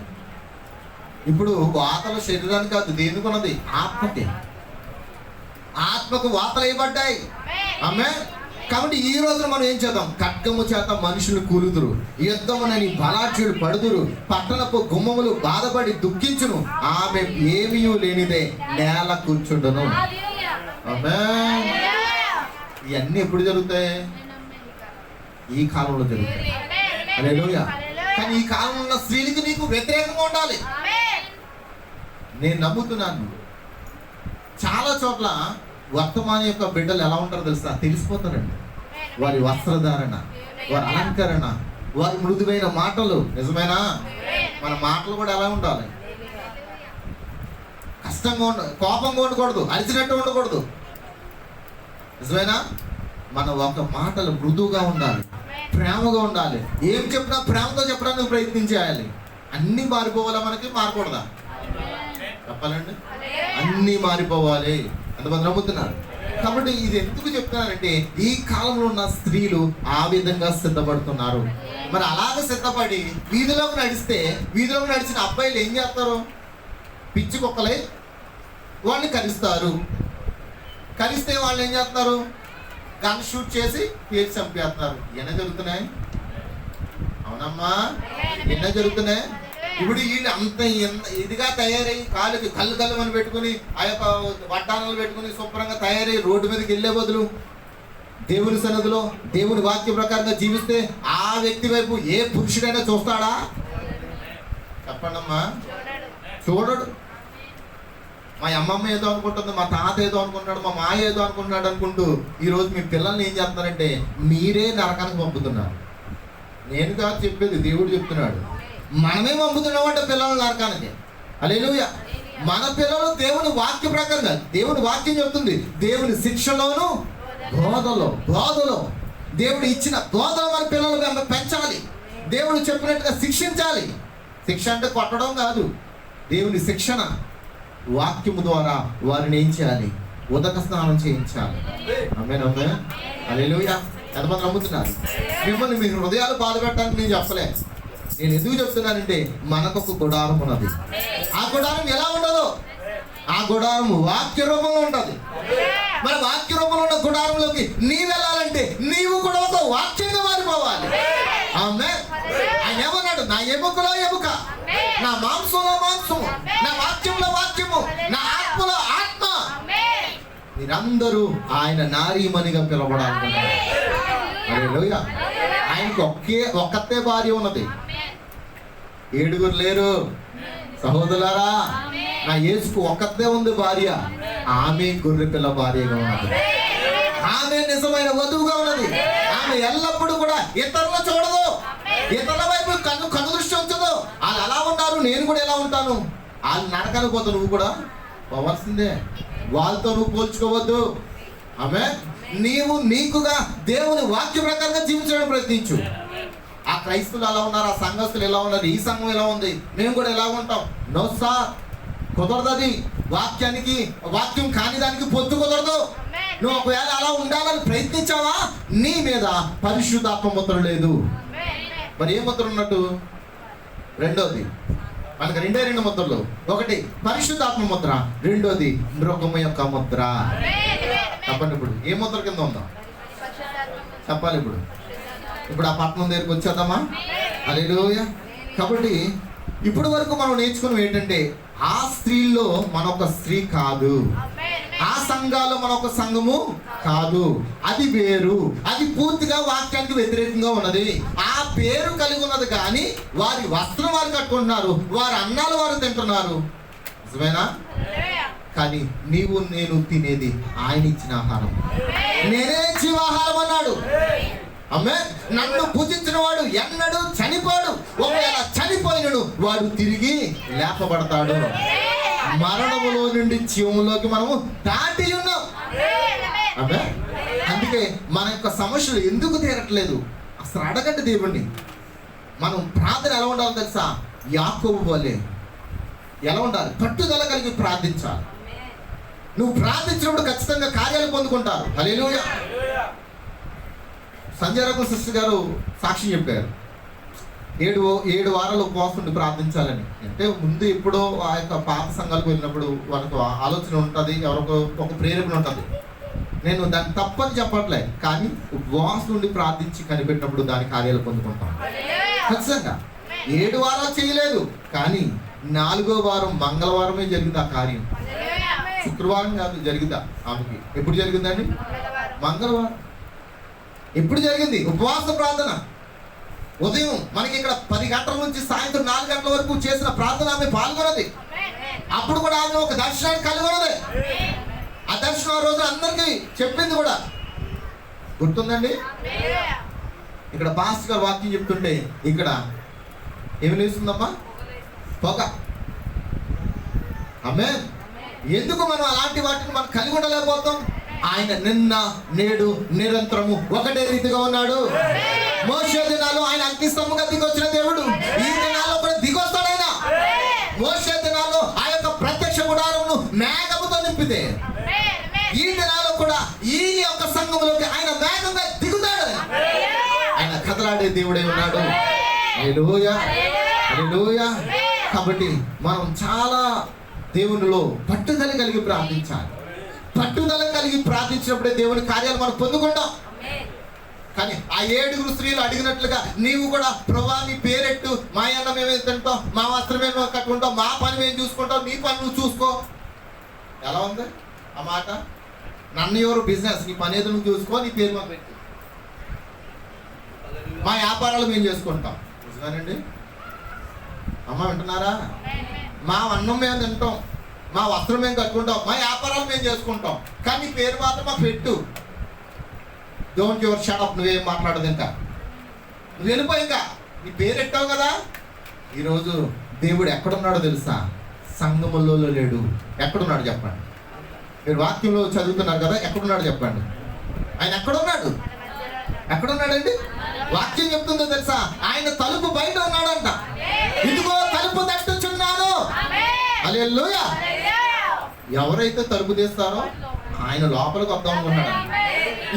ఇప్పుడు వాతలు శరీరానికి కాదు, దేనికి ఉన్నది? ఆత్మకు వాతలు వేయబడ్డాయి. ఆమె కాబట్టి ఈ రోజున మనం ఏం చేద్దాం? ఖడ్గము చేత మనుషులు కూలుదురు, యుద్ధమునని బలాఢ్యులు పడుదురు, పట్టణపు గుమ్మములు బాధపడి దుఃఖించును, ఆమె ఏమీ లేనిదే నేల కూర్చుండును. ఇవన్నీ ఎప్పుడు జరుగుతాయి? ఈ కాలంలో జరుగుతాయి. హల్లెలూయా. కానీ ఈ కాలంలో ఉన్న స్త్రీలకి నీకు వ్యతిరేకంగా ఉండాలి. నేను నమ్ముతున్నాను చాలా చోట్ల వర్తమాన యొక్క బిడ్డలు ఎలా ఉంటారో తెలుసా? తెలిసిపోతారండి. వారి వస్త్రధారణ, వారి అలంకరణ, వారి మృదువైన మాటలు. నిజమేనా? మన మాటలు కూడా ఎలా ఉండాలి? కష్టంగా కోపంగా ఉండకూడదు, అరిచినట్టు ఉండకూడదు. నిజమేనా? మన ఒక మాటలు మృదువుగా ఉండాలి, ప్రేమగా ఉండాలి. ఏం చెప్పినా ప్రేమతో చెప్పడానికి ప్రయత్నించాలి. అన్నీ మారిపోవాలా? మనకి మారకూడదా? చెప్పాలండి, అన్నీ మారిపోవాలి. ఎంతమంది నమ్ముతున్నారు? కాబట్టి ఇది ఎందుకు చెప్తున్నానంటే ఈ కాలంలో ఉన్న స్త్రీలు ఆ విధంగా సిద్ధపడుతున్నారు. మరి అలాగే సిద్ధపడి వీధిలోకి నడిచిన అబ్బాయిలు ఏం చేస్తారు? పిచ్చి కుక్కలే వాళ్ళని కలుస్తారు. కలిస్తే వాళ్ళు ఏం చేస్తారు? గన్ షూట్ చేసి పేరు చంపేస్తారు. ఎన్న జరుగుతున్నాయి? అవునమ్మా, ఎన్న జరుగుతున్నాయి? ఇప్పుడు ఈ అంత ఇదిగా తయారై కాలుకి కళ్ళు అని పెట్టుకుని ఆ యొక్క వడ్డానాలు పెట్టుకుని శుభ్రంగా తయారై రోడ్డు మీదకి వెళ్ళే బదులు దేవుని సన్నిధిలో దేవుని వాక్య ప్రకారంగా జీవిస్తే ఆ వ్యక్తి వైపు ఏ పురుషుడైనా చూస్తాడా? చెప్పండమ్మా, చూడడు. మా అమ్మమ్మ ఏదో అనుకుంటుంది, మా తాత ఏదో అనుకుంటాడు, మా మాయ ఏదో అనుకుంటున్నాడు అనుకుంటూ ఈరోజు మీ పిల్లల్ని ఏం చేస్తున్నారంటే మీరే నరకానికి పంపుతున్నారు. నేను కాదు చెప్పేది, దేవుడు చెప్తున్నాడు. మనమే పంపుతున్నామంటే పిల్లలు నరకానికి. హల్లెలూయా. మన పిల్లలు దేవుని వాక్య ప్రకారంగా, దేవుని వాక్యం చెప్తుంది, దేవుని శిక్షలోను బోధలో దేవుడు ఇచ్చిన బోధలు మన పిల్లలు పెంచాలి. దేవుడు చెప్పినట్టుగా శిక్షించాలి. శిక్ష అంటే కొట్టడం కాదు, దేవుని శిక్షణ వాక్యము ద్వారా వారిని ఏం చేయాలి? ఉదక స్నానం చేయించాలి. ఆమేన్. హల్లెలూయా. ఎంతమంది నమ్ముతున్నారు? మిమ్మల్ని మీ హృదయాలు బాధ పెట్టడానికి నేను చెప్పలే. నేను ఎందుకు చెప్తున్నానంటే మనకొక గుడారం ఉన్నది. ఆ గుడారం ఎలా ఉండదు? ఆ గుడారం వాక్య రూపంలో ఉంటుంది. మన వాక్య రూపంలో ఉన్న గుడారంలోకి నీవు వెళ్ళాలంటే నీవు కూడా ఒక వాక్యంగా మారిపోవాలి. ఆమేన్. ఆయన ఏమన్నాడు? నా ఎముకలో ఎముక, నా మాంసంలో మాంసము, నా వాక్యంలో వాక్యము, నా ఆత్మలో ఆత్మ. మీరందరూ ఆయన నారీమణిగా పిలవడానికి. హల్లెలూయా. ఆయనకు ఒక్కతే భార్య ఉన్నది, 7 లేరు. సహోదరులారా, నా యేసుకు ఒక్కతే ఉంది భార్య. ఆమె గొర్రె పిల్ల భార్యగా ఉన్నది. ఆమె నిజమైన వధువుగా ఉన్నది. ఆమె ఎల్లప్పుడూ కూడా ఇతరులను చూడదు, ఇతరుల వైపు కన్ను దృష్టి ఉంచదు. వాళ్ళు అలా ఉన్నారు, నేను కూడా ఎలా ఉంటాను. వాళ్ళు నరకానికి పోతావు, నువ్వు కూడా పోవాల్సిందే. వాళ్ళతో నువ్వు పోల్చుకోవద్దు. ఆమె నీవు నీకుగా దేవుని వాక్య ప్రకారంగా జీవించడానికి ప్రయత్నించు. ఆ క్రైస్తవులు అలా ఉన్నారు, ఆ సంఘస్థులు ఎలా ఉన్నారు, ఈ సంఘం ఎలా ఉంది, మేము కూడా ఎలా ఉంటాం. నో సార్, కుదరదు. వాక్యం కాని దానికి పొత్తు కుదరదు. నువ్వు ఒకవేళ అలా ఉండాలని ప్రయత్నించావా, నీ మీద పరిశుద్ధాత్మ ముద్ర లేదు. మరి ఏ ముద్ర ఉన్నట్టు? రెండోది, మనకు 2 ముద్రలు. ఒకటి పరిశుద్ధాత్మ ముద్ర, రెండోది మృగము యొక్క ముద్ర. చెప్పండి, ఇప్పుడు ఏ ముద్ర కింద ఉందా చెప్పాలి. ఇప్పుడు ఆ పట్టణం దగ్గరికి వచ్చేద్దామా? హల్లెలూయా. కాబట్టి ఇప్పటి వరకు మనం నేర్చుకున్నాం ఏంటంటే, ఆ స్త్రీల్లో మనొక స్త్రీ కాదు, ఆ సంఘాల్లో మనొక సంఘము కాదు. అది వేరు, అది పూర్తిగా వాక్యానికి వ్యతిరేకంగా ఉన్నది. ఆ పేరు కలిగి ఉన్నది కానీ వారి వస్త్రం వారు కట్టుకుంటున్నారు, వారి అన్నాలు వారు తింటున్నారు. నిజమేనా? కానీ నీవు నేను తినేది ఆయన ఇచ్చిన ఆహారం. నేనే జీవాహారం అన్నాడు. ఆమె నన్ను పూజించిన వాడు ఎన్నడూ చనిపోడు. ఒకవేళ చనిపోయినడు వాడు తిరిగి లేపబడతాడు. మరణములో నుండి జీవంలోకి మనము దాటి ఉన్నాం. ఆమె అందుకే మన యొక్క సమస్యలు ఎందుకు తీరట్లేదు అసలు అడగండి దేవుణ్ణి. మనం ప్రార్థన ఎలా ఉండాలో తెలుసా? యాకోబు వలె ఎలా ఉండాలి? పట్టుదల కలిగి ప్రార్థించాలి. నువ్వు ప్రార్థించినప్పుడు ఖచ్చితంగా కార్యాలు పొందుకుంటారు. హల్లెలూయా. సంజయ్ రఘు సిస్టర్ గారు సాక్ష్యం చెప్పారు, 7 వారాలు ఉపవాసం ఉండి ప్రార్థించాలని. అంటే ముందు ఎప్పుడో ఆ యొక్క పాత సంఘాలకు వెళ్ళినప్పుడు వాళ్ళకు ఆలోచన ఉంటుంది, ఎవరికో ఒక ప్రేరేపణ ఉంటుంది. నేను దాన్ని తప్పని చెప్పట్లే, కానీ ఉపవాసం నుండి ప్రార్థించి కనిపెట్టినప్పుడు దాని కార్యాలు పొందుకుంటాం ఖచ్చితంగా. 7 వారాలు చేయలేదు, కానీ 4వ వారం మంగళవారమే జరిగింది ఆ కార్యం. శుక్రవారం కాదు జరిగిందా ఆమెకి. ఎప్పుడు జరిగిందండి? మంగళవారం. ఎప్పుడు జరిగింది? ఉపవాస ప్రార్థన. ఉదయం మనకి ఇక్కడ 10 గంటల నుంచి సాయంత్రం 4 గంటల వరకు చేసిన ప్రార్థన ఆమె పాల్గొన్నది. అప్పుడు కూడా ఆమె ఒక దర్శనాన్ని కలిగి ఉన్నది. ఆ దర్శనం ఆ రోజు అందరికీ చెప్పింది కూడా. గుర్తుందండి? ఇక్కడ పాస్టర్ గారు వాక్యం చెప్తుంటే ఇక్కడ ఏమి లేస్తుందమ్మా? పొగ. ఆమేన్. ఎందుకు మనం అలాంటి వాటిని మనం కలిగి ఉండలేకపోతాం? ఆయన నిన్న నేడు నిరంతరము ఒకటే రీతిగా ఉన్నాడు. మోషే దినాలు ఆయన అగ్నిస్తంభంగా దిగొచ్చిన దేవుడు ఈ దినాల్లో కూడా దిగొస్తాడు. ఆయన మోషే దినాల్లో ఆ యొక్క ప్రత్యక్ష గుడారమును మేఘముతో నింపితే, ఈ దినాల్లో కూడా ఈ యొక్క సంఘములోకి ఆయన మేఘంగా దిగుతాడు. ఆయన కదలాడే దేవుడే ఉన్నాడు. హల్లెలూయా, హల్లెలూయా. కాబట్టి మనం చాలా దేవునిలో పట్టుదల కలిగి ప్రార్థించాలి. పట్టుదల కలిగి ప్రార్థించినప్పుడే దేవుని కార్యాలు మనం పొందుకుంటాం. కానీ ఆ 7 స్త్రీలు అడిగినట్లుగా నీవు కూడా ప్రభువా నీ పేరెట్టు, మా అన్నం మేమే తింటాం, మా వస్త్రం మేము కట్టుకుంటాం, మా పని మేము చూసుకుంటాం, నీ పని నువ్వు చూసుకో. ఎలా ఉంది ఆ మాట? నన్ను ఎవరు బిజినెస్, నీ పని ఏదో నువ్వు చూసుకో, నీ పేరు మాకు పెట్టు, మా వ్యాపారాలు మేము చేసుకుంటాం. నిజమేనండి అమ్మ, వింటున్నారా? మా అన్నం మేము తింటాం, మా వస్త్రం మేము కట్టుకుంటాం, మా వ్యాపారాలు మేము చేసుకుంటాం, కానీ నీ పేరు మాత్రం మాకు పెట్టు. డోంట్ యువర్ షట్ అప్, నువ్వేం మాట్లాడదు, ఇంకా నువ్వు వెళ్ళిపోయి, ఇంకా నీ పేరు ఎట్టావు కదా. ఈరోజు దేవుడు ఎక్కడున్నాడో తెలుసా? సంఘములో లేడు. ఎక్కడున్నాడు చెప్పండి? మీరు వాక్యంలో చదువుతున్నారు కదా, ఎక్కడున్నాడు చెప్పండి? ఆయన ఎక్కడున్నాడు? ఎక్కడున్నాడండి? వాక్యం చెప్తుందో తెలుసా? ఆయన తలుపు బయట ఉన్నాడంట. ఇదిగో తలుపు తట్టుచున్నాను. హల్లెలూయా. ఎవరైతే తలుపు తీస్తారో ఆయన లోపలికి వద్దాం అనుకున్నాడు.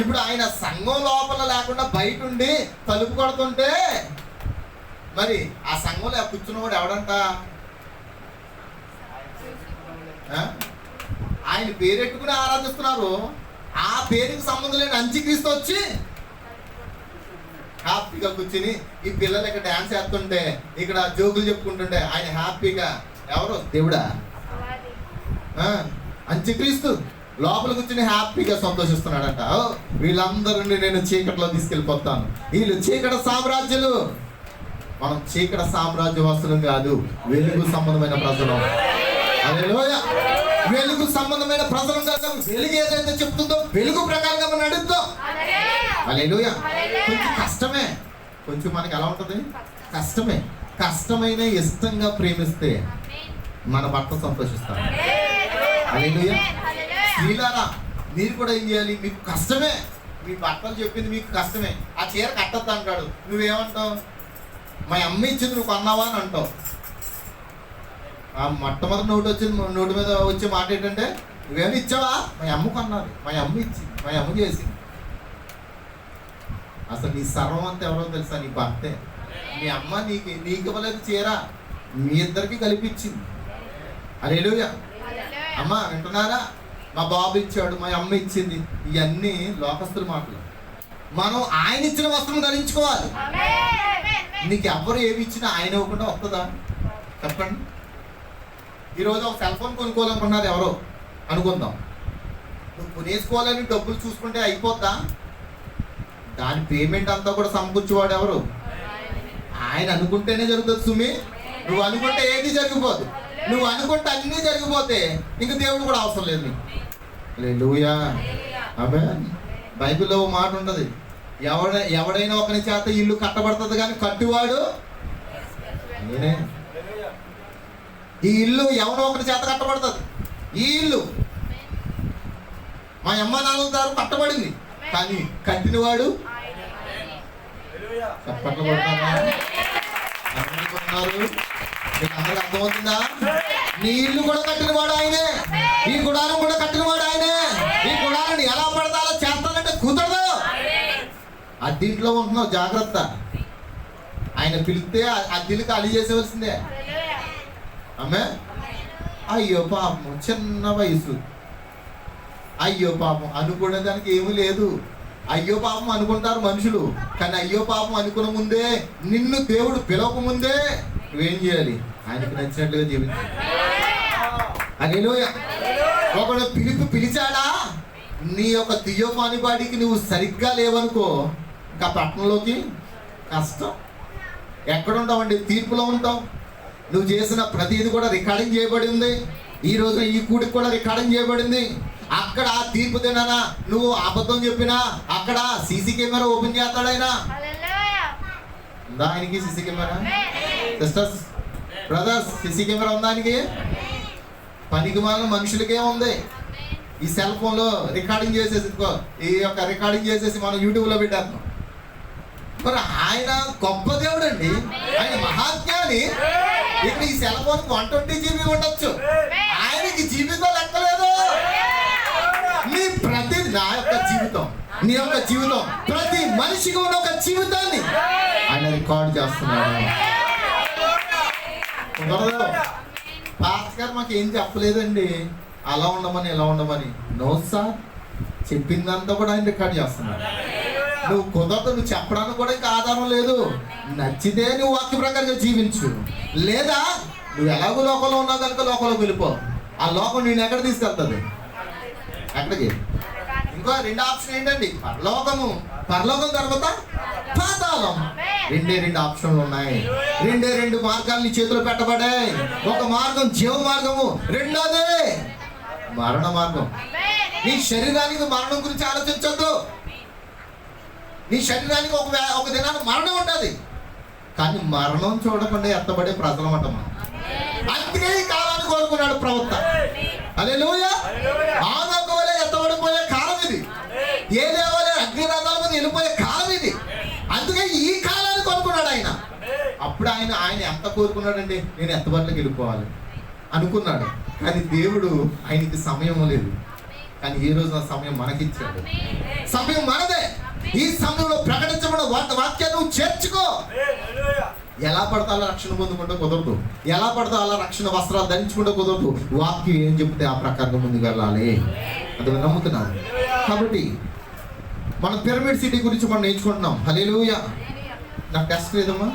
ఇప్పుడు ఆయన సంఘం లోపల లేకుండా బయట ఉండి తలుపు కొడుతుంటే మరి ఆ సంఘంలో కూర్చున్నవాడు ఎవడంట? ఆయన పేరెట్టుకుని ఆరాధిస్తున్నారు. ఆ పేరుకి సంబంధం లేని అంత్యక్రీస్తు వచ్చి హ్యాపీగా కూర్చుని ఈ పిల్లలు ఇక్కడ డాన్స్ చేస్తుంటే, ఇక్కడ జోకులు చెప్పుకుంటుంటే ఆయన హ్యాపీగా, ఎవరు? దేవుడా? అంత్యక్రీస్తు లోపల కూర్చుని హ్యాపీగా సంతోషిస్తున్నాడంట. వీళ్ళందరినీ నేను చీకటిలో తీసుకెళ్ళిపోతాను, వీళ్ళు చీకటి సామ్రాజ్యులు. మనం చీకటి సామ్రాజ్యవస్తులం కాదు, వెలుగు సంబంధమైన ప్రజలు. హల్లెలూయా. వెలుగు సంబంధమైన ప్రజలు కాదు. వెలుగు ఏదైతే చెప్తుందో వెలుగు ప్రకారంగా మనం నడుద్దాం. హల్లెలూయా. కొంచెం కష్టమే, కొంచెం మనకి ఎలా ఉంటుంది? కష్టమే. కష్టమైన ఇష్టంగా ప్రేమిస్తే మన భర్త సంతోషిస్తాం. హల్లెలూయా. స్త్రీలారా, మీరు కూడా ఏం చేయాలి? మీకు కష్టమే, మీ భర్తలు చెప్పింది మీకు కష్టమే. ఆ చీర కట్టద్దు అంటాడు, నువ్వేమంటావు? మా అమ్మ ఇచ్చింది నువ్వు కొన్నావా అని అంటావు. ఆ మొట్టమొదటి నోటి మీద వచ్చే మాట ఏంటంటే, నువ్వేమి ఇచ్చావా? మా అమ్మ కొన్నది, మా అమ్మ ఇచ్చింది, మా అమ్మ చేసింది. అసలు నీ సర్వం అంతా ఎవరో తెలుసా? నీ భర్తే. మీ అమ్మ నీకు ఇవ్వలేదు చీర, మీ ఇద్దరికి కలిపిచ్చింది. హల్లెలూయా. అమ్మ వింటున్నారా? మా బాబు ఇచ్చాడు, మా అమ్మ ఇచ్చింది. ఇవన్నీ లోకస్తుల మాటలు. మనం ఆయన ఇచ్చిన వస్త్రం ధరించుకోవాలి. నీకు ఎవరు ఏమి ఇచ్చినా ఆయన ఇవ్వకుండా వస్తుందా చెప్పండి? ఈరోజు ఒక సెల్ ఫోన్ కొనుక్కోవాలనుకున్నారు ఎవరో అనుకుందాం. నువ్వు కొనేసుకోవాలని డబ్బులు చూసుకుంటే అయిపోద్దా? దాని పేమెంట్ అంతా కూడా సమకూర్చేవాడు ఎవరు? ఆయన అనుకుంటేనే జరుగుతుంది సుమి. నువ్వు అనుకుంటే ఏది జరిగిపోదు. నువ్వు అనుకుంటే అన్నీ జరిగిపోతే ఇంక దేవుడు కూడా అవసరం లేదు నీకు. హల్లెలూయా. ఆమేన్. బైబిల్లో మాట ఉంటుంది, ఎవడైనా ఒకరి చేత ఇల్లు కట్టబడుతుంది కానీ కట్టువాడు నేనే. ఈ ఇల్లు ఎవడో ఒకరి చేత కట్టబడుతుంది. ఈ ఇల్లు మా అమ్మ నాన్నల ద్వారా కట్టబడింది, కానీ కట్టినవాడు చప్పట్లు కొడతారు. మీకు అందరికి అర్థమవుతుందా? నీ ఇల్లు కూడా కట్టినవాడు ఆయనే, ఈ గుడారం కూడా కట్టినవాడు ఆయనే. ఈ గుడారాన్ని ఎలా పడతా అలా చేస్తానంటే కుదరదు. అద్దీంట్లో ఉంటున్నావు, జాగ్రత్త. ఆయన పిలిస్తే అద్దీలు ఖాళీ చేసేవలసిందే. ఆమె అయ్యో పాపం, చిన్న వయసు, అయ్యో పాపం అనుకునే దానికి ఏమీ లేదు. అయ్యో పాపం అనుకుంటారు మనుషులు, కానీ అయ్యో పాపం అనుకున్న ముందే, నిన్ను దేవుడు పిలవక ముందే నువ్వేం చేయాలి? ఆయనకు నచ్చినట్లుగా జీవించాలి. హల్లెలూయా. ఒకడు పిలిచాడా, నీ యొక్క థియోఫాని బాడీకి నువ్వు సరిగ్గా లేవనుకో, ఇంకా పట్టణంలోకి కష్టం. ఎక్కడుంటావండి? తీర్పులో ఉంటావు. నువ్వు చేసిన ప్రతిది కూడా రికార్డింగ్ చేయబడి ఉంది. ఈ రోజు ఈ కూడికి కూడా రికార్డింగ్ చేయబడింది. అక్కడ తీర్పు తిననా నువ్వు అబద్ధం చెప్పినా అక్కడ సీసీ కెమెరా ఓపెన్ చేస్తాడైనా. ఉందా ఆయనకి CC camera? Sisters, brothers, CC camera ఉందా ఆయనకి? పనికి మాలిన మనుషులకే ఉంది. ఈ సెల్ ఫోన్లో రికార్డింగ్ చేసేసి, ఈ యొక్క రికార్డింగ్ చేసేసి మనం యూట్యూబ్లో పెట్టేస్తాం. మరి ఆయన గొప్ప దేవుడు అండి, ఆయన మహాజ్ఞాని. ఇక్కడ ఈ సెల్ ఫోన్ 120 GB ఉండొచ్చు, ఆయనకి జీవితం లెక్కలేదు. నీ ప్రతి నా యొక్క జీవితం, నీ యొక్క జీవితం, ప్రతి మనిషికి ఉన్న ఒక జీవితాన్ని ఆయన రికార్డ్ చేస్తున్నాడు. పాస్టర్ గారు మాకు ఏం చెప్పలేదండి, అలా ఉండమని ఇలా ఉండమని. నో సార్, చెప్పిందంతా కూడా ఆయన రికార్డ్ చేస్తున్నాడు. నువ్వు కుదరదు, నువ్వు చెప్పడానికి కూడా ఇంకా ఆధారం లేదు. నచ్చితే నువ్వు వాక్య ప్రకారంగా జీవించు, లేదా నువ్వు ఎలాగో లోకంలో ఉన్నావు కనుక లోకంలోకి వెళ్ళిపో. ఆ లోకం నేను ఎక్కడ తీసుకెళ్తుంది? ఎక్కడికి? ఇంకో 2 ఆప్షన్ ఏంటండి? పరలోకం తర్వాత పాతాళం. 2 ఆప్షన్లు ఉన్నాయి. 2 మార్గాలు నీ చేతిలో పెట్టబడాయి. ఒక మార్గం జీవ మార్గము, రెండోది మరణ మార్గం. నీ శరీరానికి మరణం గురించి ఆలోచించొద్దు. నీ శరీరానికి ఒక దినాన మరణం ఉంటుంది, కానీ మరణం చూడకుండా ఎత్తబడే ప్రజలం అంట మనం. అందుకే ఈ కాలాన్ని కోరుకున్నాడు ప్రవక్త. హల్లెలూయా. ఆనొక వలె ఎత్తబడిపోయే కాలం ఇది. ఏ దేవాలయ అగ్నిరథాల మీద వెళ్ళిపోయే కాలం ఇది. అందుకే ఈ కాలాన్ని కోరుకున్నాడు ఆయన. అప్పుడు ఆయన ఎంత కోరుకున్నాడండి? నేను ఎత్తబడికి వెళ్ళిపోవాలి అనుకున్నాడు, కానీ దేవుడు ఆయనకి సమయం లేదు. కానీ ఈ రోజు సమయం మనకిచ్చాడు. సమయం మనదే. ఈ సమయంలో ప్రకటించబడిన వాక్యాన్ని నువ్వు చేర్చుకో. ఎలా పడతా అలా రక్షణ పొందుకుంటే కుదరదు, ఎలా పడతా అలా రక్షణ వస్త్రాలు ధరించుకుంటే కుదరదు. వాక్యం ఏం చెప్తే ఆ ప్రకారంగా ముందుకు వెళ్ళాలి. అది నమ్ముతున్నాను. కాబట్టి మన పిరమిడ్ సిటీ గురించి మనం నేర్చుకుంటున్నాం. హల్లెలూయా. నాకు టెస్ట్ లేదమ్మా.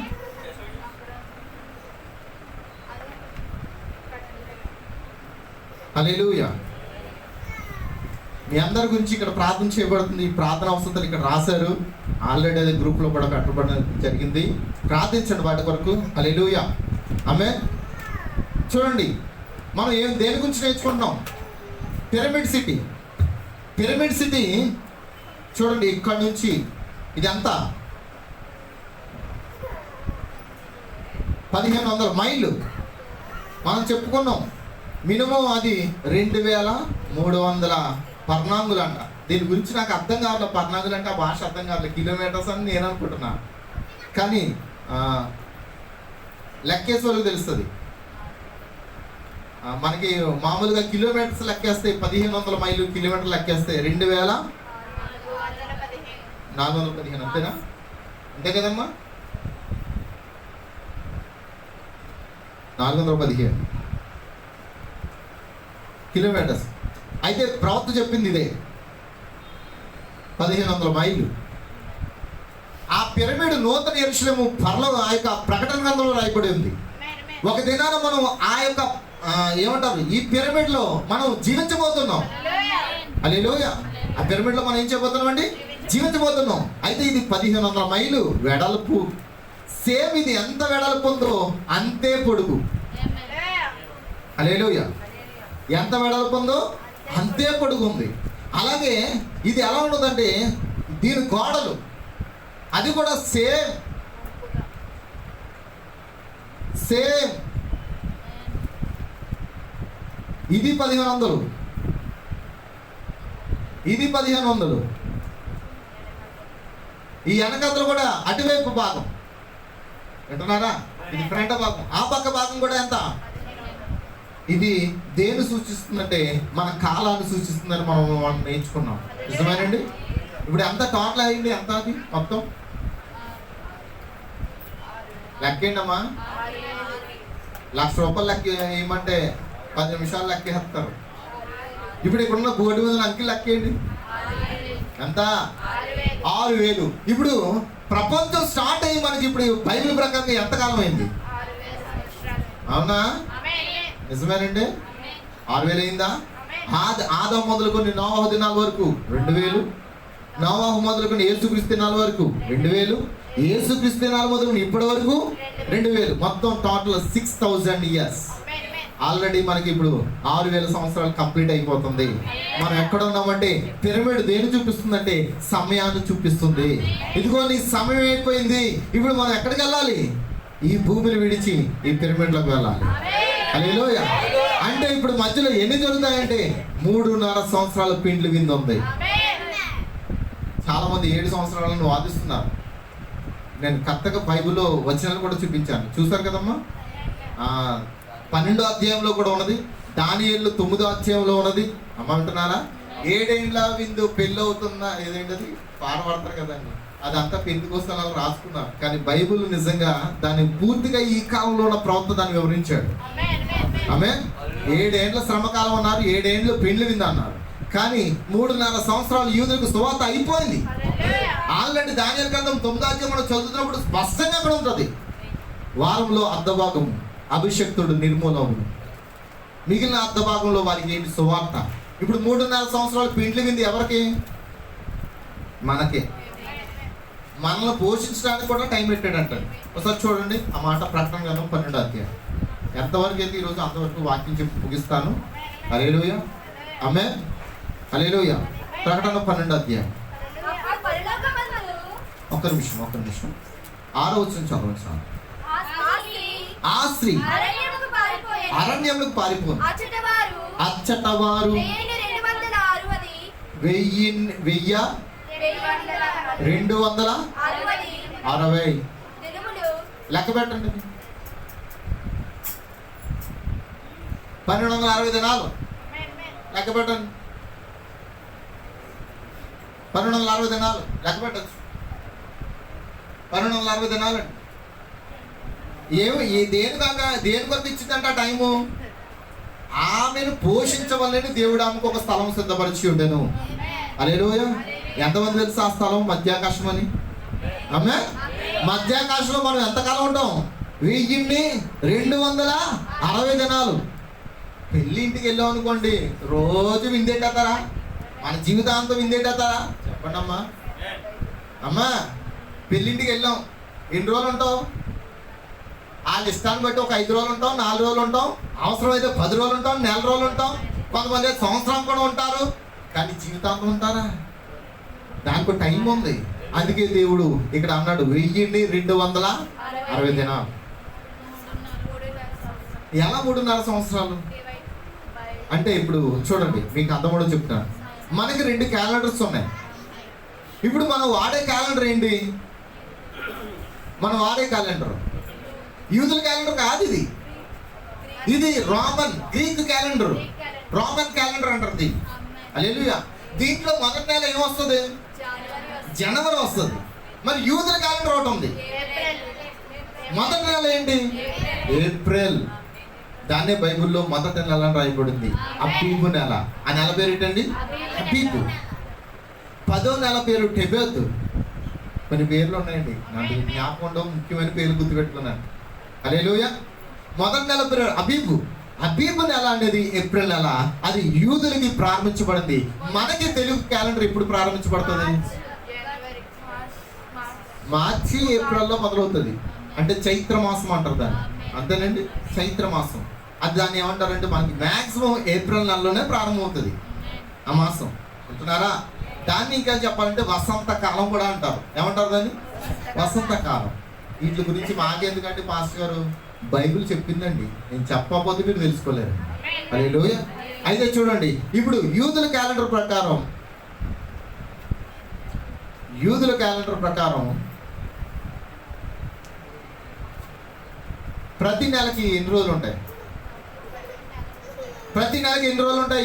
హల్లెలూయా. మీ అందరి గురించి ఇక్కడ ప్రార్థన చేయబడుతుంది. ఈ ప్రార్థన అవసరం ఇక్కడ రాశారు. ఆల్రెడీ అది గ్రూప్లో కూడా పెట్టబడడం జరిగింది. ప్రార్థించండి వాటి కొరకు. హల్లెలూయా. ఆమేన్. చూడండి, మనం దేని గురించి నేర్చుకుంటున్నాం? Pyramid city. పిరమిడ్ సిటీ చూడండి, ఇక్కడ నుంచి ఇది అంతా 1500 మైళ్ళు మనం చెప్పుకున్నాం. మినిమం అది 2300 పర్నాంగులు అంట. దీని గురించి నాకు అర్థం కావాలి. పర్నాంగులు అంటే ఆ భాష అర్థం కావాలి. కిలోమీటర్స్ అని నేను అనుకుంటున్నా, కానీ లెక్కేసే వాళ్ళకి తెలుస్తుంది. మనకి మామూలుగా కిలోమీటర్స్ లెక్కేస్తే 1500 మైళ్ళు కిలోమీటర్లు లెక్కేస్తే 2415. అంతేనా? అంతే కదమ్మా? 415 కిలోమీటర్స్. అయితే ప్రవక్త చెప్పింది ఇదే, 1500 మైళ్ళు. ఆ పిరమిడ్ నూతన యెరూషలేము పరలోకం ఆ యొక్క ప్రకటన గ్రంథంలో రాయబడి ఉంది. ఒక దినాన మనం ఆ యొక్క ఏమంటారు, ఈ పిరమిడ్లో మనం జీవించబోతున్నాం. హల్లెలూయా. ఆ పిరమిడ్లో మనం ఏం చేయబోతున్నాం అండి? జీవించబోతున్నాం. అయితే ఇది 1500 మైళ్ళు వెడల్పు. సేమ్ ఇది ఎంత వెడల్పు ఉందో అంతే పొడుగు. హల్లెలూయా. ఎంత వెడల్పు ఉందో అంతే పొడుగు ఉంది. అలాగే ఇది ఎలా ఉండదంటే, దీని గోడలు అది కూడా సేమ్ ఇది 1500, ఇది 1500. ఈ వెనకత్తలు కూడా అటువైపు భాగం వింటున్నారా? ఇది ఫ్రంట్ భాగం. ఆ పక్క భాగం కూడా ఎంత? ఇది దేన్ని సూచిస్తుందంటే మన కాలాన్ని సూచిస్తుందని మనం నేర్చుకున్నాం. నిజమేనండి? ఇప్పుడు ఎంత టోటల్ అయింది? ఎంత అది మొత్తం లెక్కేయండి అమ్మా. 1,00,000 రూపాయలు లెక్క ఏమంటే 10 నిమిషాలు లెక్కేస్తారు. ఇప్పుడు ఇక్కడున్న బోర్డు మీద అంకెలు లెక్కేయండి. ఎంత? 6,000. ఇప్పుడు ప్రపంచం స్టార్ట్ అయ్యి మనకి ఇప్పుడు బైబిల్ ప్రకారంగా ఎంతకాలం అయింది? అవునా? నిజమేనండి? 6,000 అయిందా? ఆదాము మొదలుకొని నోవాహు దినాల వరకు 2,000. నోవాహు మొదలుకొని యేసుక్రీస్తు దినాల వరకు 2,000. యేసుక్రీస్తు దినాల మొదలుకొని ఇప్పటి వరకు 2,000. మొత్తం టోటల్ 6,000 ఇయర్స్. ఆల్రెడీ మనకి ఇప్పుడు 6,000 సంవత్సరాలు కంప్లీట్ అయిపోతుంది. మనం ఎక్కడ ఉన్నామంటే, పిరమిడ్ దేని చూపిస్తుందంటే సమయాన్ని చూపిస్తుంది. ఇదిగో నీ సమయం అయిపోయింది, ఇప్పుడు మనం ఎక్కడికి వెళ్ళాలి? ఈ భూమిని విడిచి ఈ పిరమిడ్లోకి వెళ్ళాలి. హల్లెలూయా. అంటే ఇప్పుడు మధ్యలో ఎన్ని జరుగుతాయంటే 3.5 సంవత్సరాల పిండ్లు విందు ఉంది. చాలా మంది 7 సంవత్సరాలను వాదిస్తున్నారు. నేను కొత్తగా బైబిల్లో వచనాలు కూడా చూపించాను, చూసారు కదమ్మా. 12వ అధ్యాయంలో కూడా ఉన్నది, దానియేలు 9వ అధ్యాయంలో ఉన్నది. అమ్మ వింటున్నారా? 7 ఏళ్ళ విందు పెళ్ళి అవుతుందా, ఏదేంటది పాడబడతారు కదండి, అదంతా పెందుకోసం రాసుకున్నారు. కానీ బైబిల్ నిజంగా దాన్ని పూర్తిగా ఈ కాలంలో ఉన్న ప్రవక్త దాన్ని వివరించాడు. ఆమె 7 ఏళ్ళ శ్రమకాలం అన్నారు, 7 ఏళ్ళు పెళ్లి విందు అన్నారు. కానీ 3.5 సంవత్సరాలు యూదులకు సువార్త అయిపోయింది. ఆల్రెడీ దానియేలు గ్రంథం 9వ అధ్యాయం మనం చదువుతున్నప్పుడు స్పష్టంగా అక్కడ ఉంటుంది. వారంలో అర్ధభాగము అభిషక్తుడు నిర్మూలములు, మిగిలిన అర్ధభాగంలో వారికి ఏంటి? సువార్త. ఇప్పుడు 3.5 సంవత్సరాలు పిండ్లు వింది ఎవరికి? మనకే. మనల్ని పోషించడానికి కూడా టైం పెట్టాడంటాడు. ఒకసారి చూడండి ఆ మాట, ప్రకటన గ్రంథం 12వ అధ్యాయం. ఎంతవరకు అయితే ఈరోజు అంతవరకు వాక్యం చెప్పి ముగిస్తాను. హల్లెలూయా, ఆమేన్, హల్లెలూయా. ప్రకటన 12వ అధ్యాయం. ఒక్క నిమిషం 6వ వచనం చదవండి సార్. ఆ స్త్రీ అరణ్యములకు పారిపోను, అచ్చట వారు 1260 లెక్క పెట్టండి. 1260 దినాలు లెక్క పెట్టండి. 1260 దినాలు లెక్క పెట్టచ్చు. 1260 దినాలు అండి. దేని కొరకు ఇచ్చిందంట టైము? ఆమెను పోషించవలని దేవుడు ఆమెకు ఒక స్థలం సిద్ధపరిచి ఉండెను. హల్లెలూయా. ఎంతమంది తెలుసు ఆ స్థలం? మధ్యాకాశం అని. ఆమె మధ్యాకాశంలో మనం ఎంతకాలం ఉంటాం? 1260 దినాలు. పెళ్ళి ఇంటికి వెళ్ళాం అనుకోండి, రోజు విందేటారా? మన జీవితాంతం విందేటారా? చెప్పండి అమ్మా. అమ్మా, పెళ్ళింటికి వెళ్ళాం, ఎన్ని రోజులు ఉంటావు? వాళ్ళ ఇష్టాన్ని బట్టి ఒక 5 రోజులు ఉంటాం, 4 రోజులు ఉంటాం, అవసరమైతే 10 రోజులు ఉంటాం, నెల రోజులు ఉంటాం, కొంతమంది సంవత్సరం కూడా ఉంటారు. కానీ జీవితాంతం ఉంటారా? దానికి టైం ఉంది. అందుకే దేవుడు ఇక్కడ అన్నాడు 1260 దినాలు. ఎలా 3.5 సంవత్సరాలు అంటే? ఇప్పుడు చూడండి, మీకు అర్థమవుడో చెప్తాను. మనకి 2 క్యాలెండర్స్ ఉన్నాయి. ఇప్పుడు మనం వాడే క్యాలెండర్ ఏంటి? మనం వాడే క్యాలెండర్ యూదుల క్యాలెండర్ కాదు. ఇది గ్రీక్ క్యాలెండర్, రోమన్ క్యాలెండర్ అంటారు దీన్ని. హల్లెలూయా. దీంట్లో మొదటి నెల ఏమొస్తుంది? జనవరి వస్తుంది. మరి యూదుల క్యాలెండర్ ఒకటి ఉంది. మొదటి నెల ఏంటి? ఏప్రిల్. దాన్నే బైబిల్లో మొదటి నెల అని రాయబడింది. అబీబు నెల. ఆ నెల పేరు ఏంటండి? అబీబు. 10వ నెల పేరు టెబెత్. కొన్ని పేర్లు ఉన్నాయండి, నాకు జ్ఞాపకంలో ముఖ్యమైన పేర్లు గుర్తుపెట్టుకున్నాను. హల్లెలూయా. మొదటి నెల పేరు అబీబు. అబీబు నెల అనేది ఏప్రిల్ నెల. అది యూదులకి ప్రారంభించబడింది. మనకి తెలుగు క్యాలెండర్ ఎప్పుడు ప్రారంభించబడుతుంది? మార్చి ఏప్రిల్లో మొదలవుతుంది. అంటే చైత్ర మాసం అంటారు దాన్ని. అంతేనండి, చైత్ర మాసం. అది దాన్ని ఏమంటారంటే మనకి మ్యాక్సిమం ఏప్రిల్ నెలలోనే ప్రారంభమవుతుంది ఆ మాసం. అంటున్నారా? దాన్ని ఇంకా చెప్పాలంటే వసంత కాలం కూడా అంటారు. ఏమంటారు దాన్ని? వసంత కాలం. వీటి గురించి మాకెందుకంటే పాస్టర్ గారు బైబిల్ చెప్పిందండి, నేను చెప్పకపోతే మీరు తెలుసుకోలేరు. హల్లెలూయా. అయితే చూడండి, ఇప్పుడు యూదుల క్యాలెండర్ ప్రకారం ప్రతి నెలకి ఎన్ని రోజులు ఉంటాయి?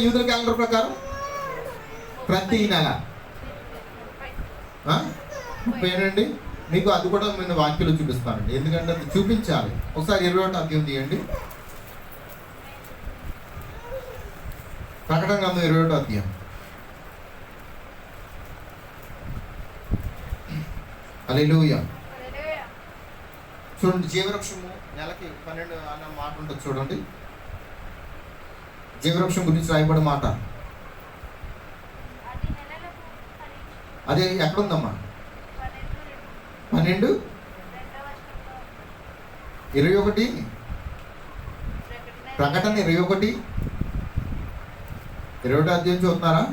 యూదుల క్యాలెండర్ ప్రకారం ప్రతి నెల 30 మీకు అది కూడా నేను వాక్యంలో చూపిస్తానండి, ఎందుకంటే అది చూపించాలి. ఒకసారి 21వ అధ్యాయం తీయండి. ప్రకటన గ్రంథం 21వ అధ్యాయం. హల్లెలూయా. చూడండి, జీవవృక్షము నెలకి 12 అన్న మాట ఉంటుంది. చూడండి, జీవవృక్షం గురించి రాయబడే మాట. అదే ఎక్కడుందమ్మా? 12, 21. ప్రకటన 21, 21వ అధ్యాయం చూస్తున్నారా?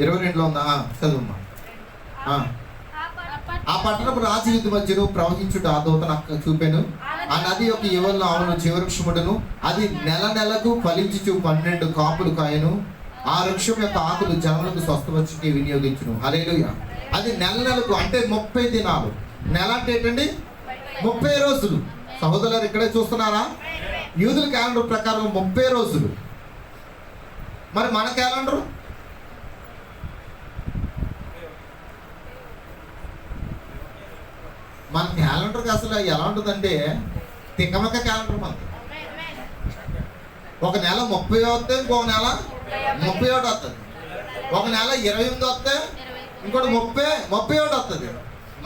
22లో ఉందా? చదువుమ్మా. ఆ పట్టణపు రాజవీధి మధ్యను ప్రవహించుట ఆ దూత నాకు చూపాను. ఆ నది యొక్క యువలను ఆవును జీవవృక్షముడును. అది నెలకు ఫలించుచు 12 కాపులు కాయను. ఆ వృక్షం యొక్క ఆకులు జనములకు స్వస్థపరిచి వినియోగించును. హల్లెలూయా. అది నెలకు అంటే 30 దినాలు. నెల అంటే ఏంటండి? 30 రోజులు. సహోదరులు ఇక్కడే చూస్తున్నారా? యూదుల క్యాలెండర్ ప్రకారం 30 రోజులు. మరి మన క్యాలెండర్ అసలు ఎలా ఉంటుందంటే తిక్కమక్క క్యాలెండర్ మనకి. ఒక నెల 30 వస్తే ఇంకొక నెల 31 వస్తుంది. ఒక నెల 28 వస్తే ఇంకోటి 31 వస్తుంది.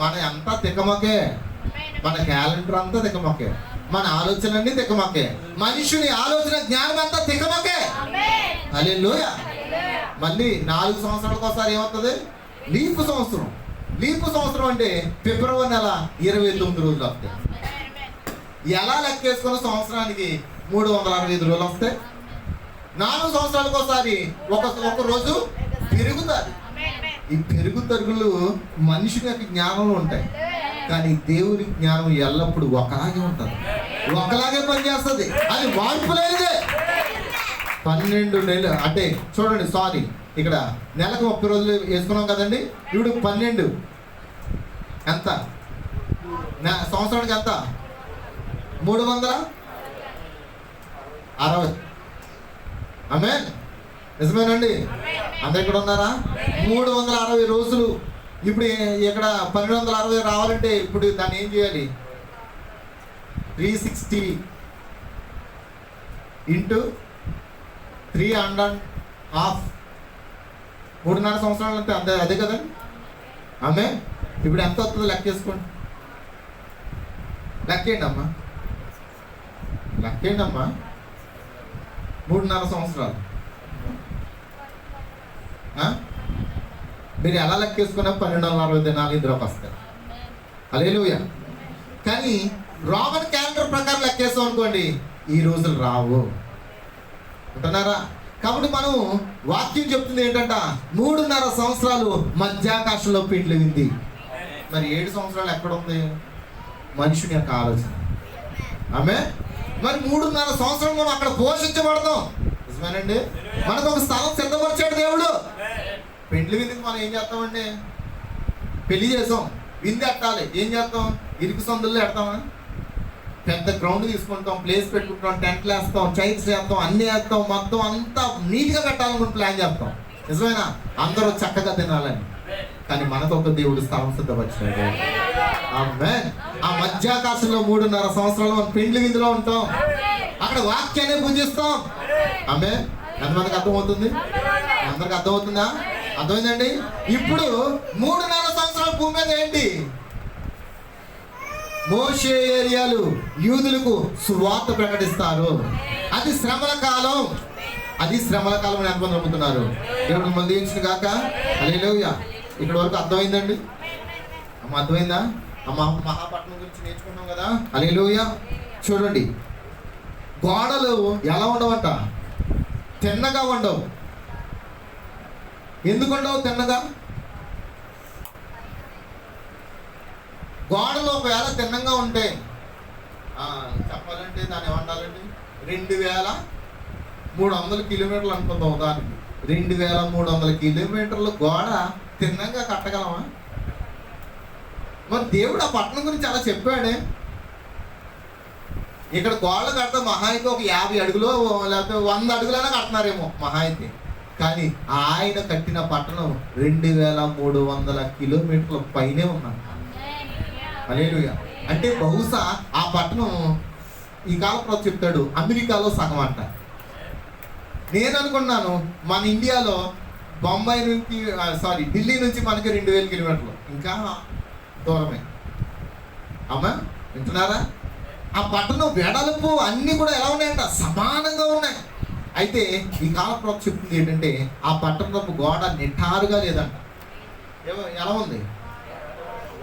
మన అంతా తిక్కమకే, మన క్యాలెండర్ అంతా తిక్కమకే, మన ఆలోచనలన్నీ తిక్కమకే, మనుషుని ఆలోచన జ్ఞానం అంతా తిక్కమకే. హల్లెలూయా. మళ్ళీ 4 సంవత్సరాలకు ఒకసారి ఏమవుతుంది? లీపు సంవత్సరం. లీపు సంవత్సరం అంటే ఫిబ్రవరి నెల 29 రోజులు వస్తాయి. ఎలా లెక్కేసుకున్న సంవత్సరానికి 365 రోజులు వస్తాయి. 4 సంవత్సరాలకు ఒకసారి ఒక రోజు పెరుగుతుంది. ఈ పెరుగు తరుగులు మనిషి యొక్క జ్ఞానంలో ఉంటాయి, కానీ దేవుని జ్ఞానం ఎల్లప్పుడూ ఒకలాగే ఉంటుంది, ఒకలాగే పనిచేస్తుంది. అది మార్పు లేనిదే. 12 నెలలు అంటే చూడండి, సారీ, ఇక్కడ నెలకు 30 రోజులు వేసుకున్నాం కదండి. ఇప్పుడు 12 ఎంత? సంవత్సరానికి ఎంత? 360. ఆమేన్. నిజమేనండి? అందరు ఇక్కడ ఉన్నారా? 360 రోజులు. ఇప్పుడు ఇక్కడ 1260 రావాలంటే ఇప్పుడు దాన్ని ఏం చేయాలి? 360 ఇంటూ 3.5 3.5 సంవత్సరాలు అంటే అంతే, అదే కదండి. ఆమేన్. ఇప్పుడు ఎంత వస్తుందో లెక్కేసుకోండి. లెక్కేయండి అమ్మా, లెక్కేయండి అమ్మా. 3.5 సంవత్సరాలు మీరు ఎలా లెక్కేసుకున్నా 1260 దినాలు ఇందులోకి వస్తాయి. హల్లెలూయా. కానీ రోమన్ క్యాలెండర్ ప్రకారం లెక్కేస్తాం అనుకోండి, ఈ రోజులు రావు. ఉంటున్నారా? కాబట్టి మనం వాక్యం చెప్తుంది ఏంటంట, 3.5 సంవత్సరాలు మధ్యాకాశంలో పిండ్లింది. మరి 7 సంవత్సరాలు ఎక్కడ ఉంది? మనుషుని యొక్క ఆలోచన. ఆమె మరి 3.5 సంవత్సరం మనం అక్కడ పోషించబడతాం. నిజమేనండి? మనకు ఒక స్థలం సిద్ధపరిచాడు దేవుడు. పెండ్లి విందుకి మనం ఏం చేస్తామండి? పెళ్లి చేసాం, విందు ఎట్టాలి, ఏం చేస్తాం? ఇరుకు సందుల్లో ఎడతామా? పెద్ద గ్రౌండ్ తీసుకుంటాం, ప్లేస్ పెట్టుకుంటాం, టెంట్లు వేస్తాం, చైర్స్ వేస్తాం, అన్నీ వేస్తాం, మొత్తం అంతా నీట్గా కట్టాలనుకుని ప్లాన్ చేస్తాం. నిజమేనా? అందరూ చక్కగా తినాలని. కానీ మనకు ఒక దేవుడు స్థలం సిద్ధపరిచాడు. ఆమేన్. ఆ మధ్యాకాశంలో 3.5 సంవత్సరాలు మనం పెండ్లి విందులో ఉంటాం, అక్కడ వాక్యాన్ని పూజిస్తాం. ఆమేన్. ఎంతమందికి అర్థమవుతుంది? అందరికి అర్థమవుతుందా? అర్థమైందండి? ఇప్పుడు 3.5 సంవత్సరాల భూమి మీద ఏంటి? మోషే ఏరియాలు యూదులకు సువార్త ప్రకటిస్తారు. అది శ్రమల కాలం, అది శ్రమల కాలం అని ఎంతమంది నమ్ముతున్నారు? దేవుడు మళ్ళీ దీవించిన గాక. హల్లెలూయా. ఇక్కడ వరకు అర్థమైందండి? అమ్మ అర్థమైందా? అమ్మ మహాపట్నం గురించి నేర్చుకున్నాం కదా. హల్లెలూయా. చూడండి, గోడలు ఎలా ఉండవంట? తిన్నగా ఉండవు. ఎందుకు ఉండవు తిన్నగా? గోడలు ఒకవేళ తిన్నంగా ఉంటే చెప్పాలంటే దాన్ని ఏమంటారండి, 2300 కిలోమీటర్లు అనుకుందాం. దానికి 2300 కిలోమీటర్లు గోడ తిన్నంగా కట్టగలమా? మరి దేవుడు ఆ పట్టణం గురించి అలా చెప్పాడే. ఇక్కడ గోడలు కడితే మహా అయితే ఒక 50 అడుగులు లేకపోతే 100 అడుగులైనా కడుతున్నారేమో మహా అయితే. కానీ ఆయన కట్టిన పట్టణం 2300 కిలోమీటర్ల పైనే ఉన్నాడు. హల్లెలూయా. అంటే బహుశా ఆ పట్టణం ఈ కాలంలో చెప్తాడు అమెరికాలో సగం అంట. నేను అనుకున్నాను మన ఇండియాలో బొంబాయి నుంచి ఢిల్లీ నుంచి మనకి 2000 కిలోమీటర్లు, ఇంకా దూరమే. అమ్మా వింటున్నారా? ఆ పట్టణం వెడల్పు అన్నీ కూడా ఎలా ఉన్నాయంట? సమానంగా ఉన్నాయి. అయితే ఈ కాలంలో చెప్తుంది ఏంటంటే ఆ పట్టణపు గోడ నిఠారుగా లేదంట. ఎలా ఉంది?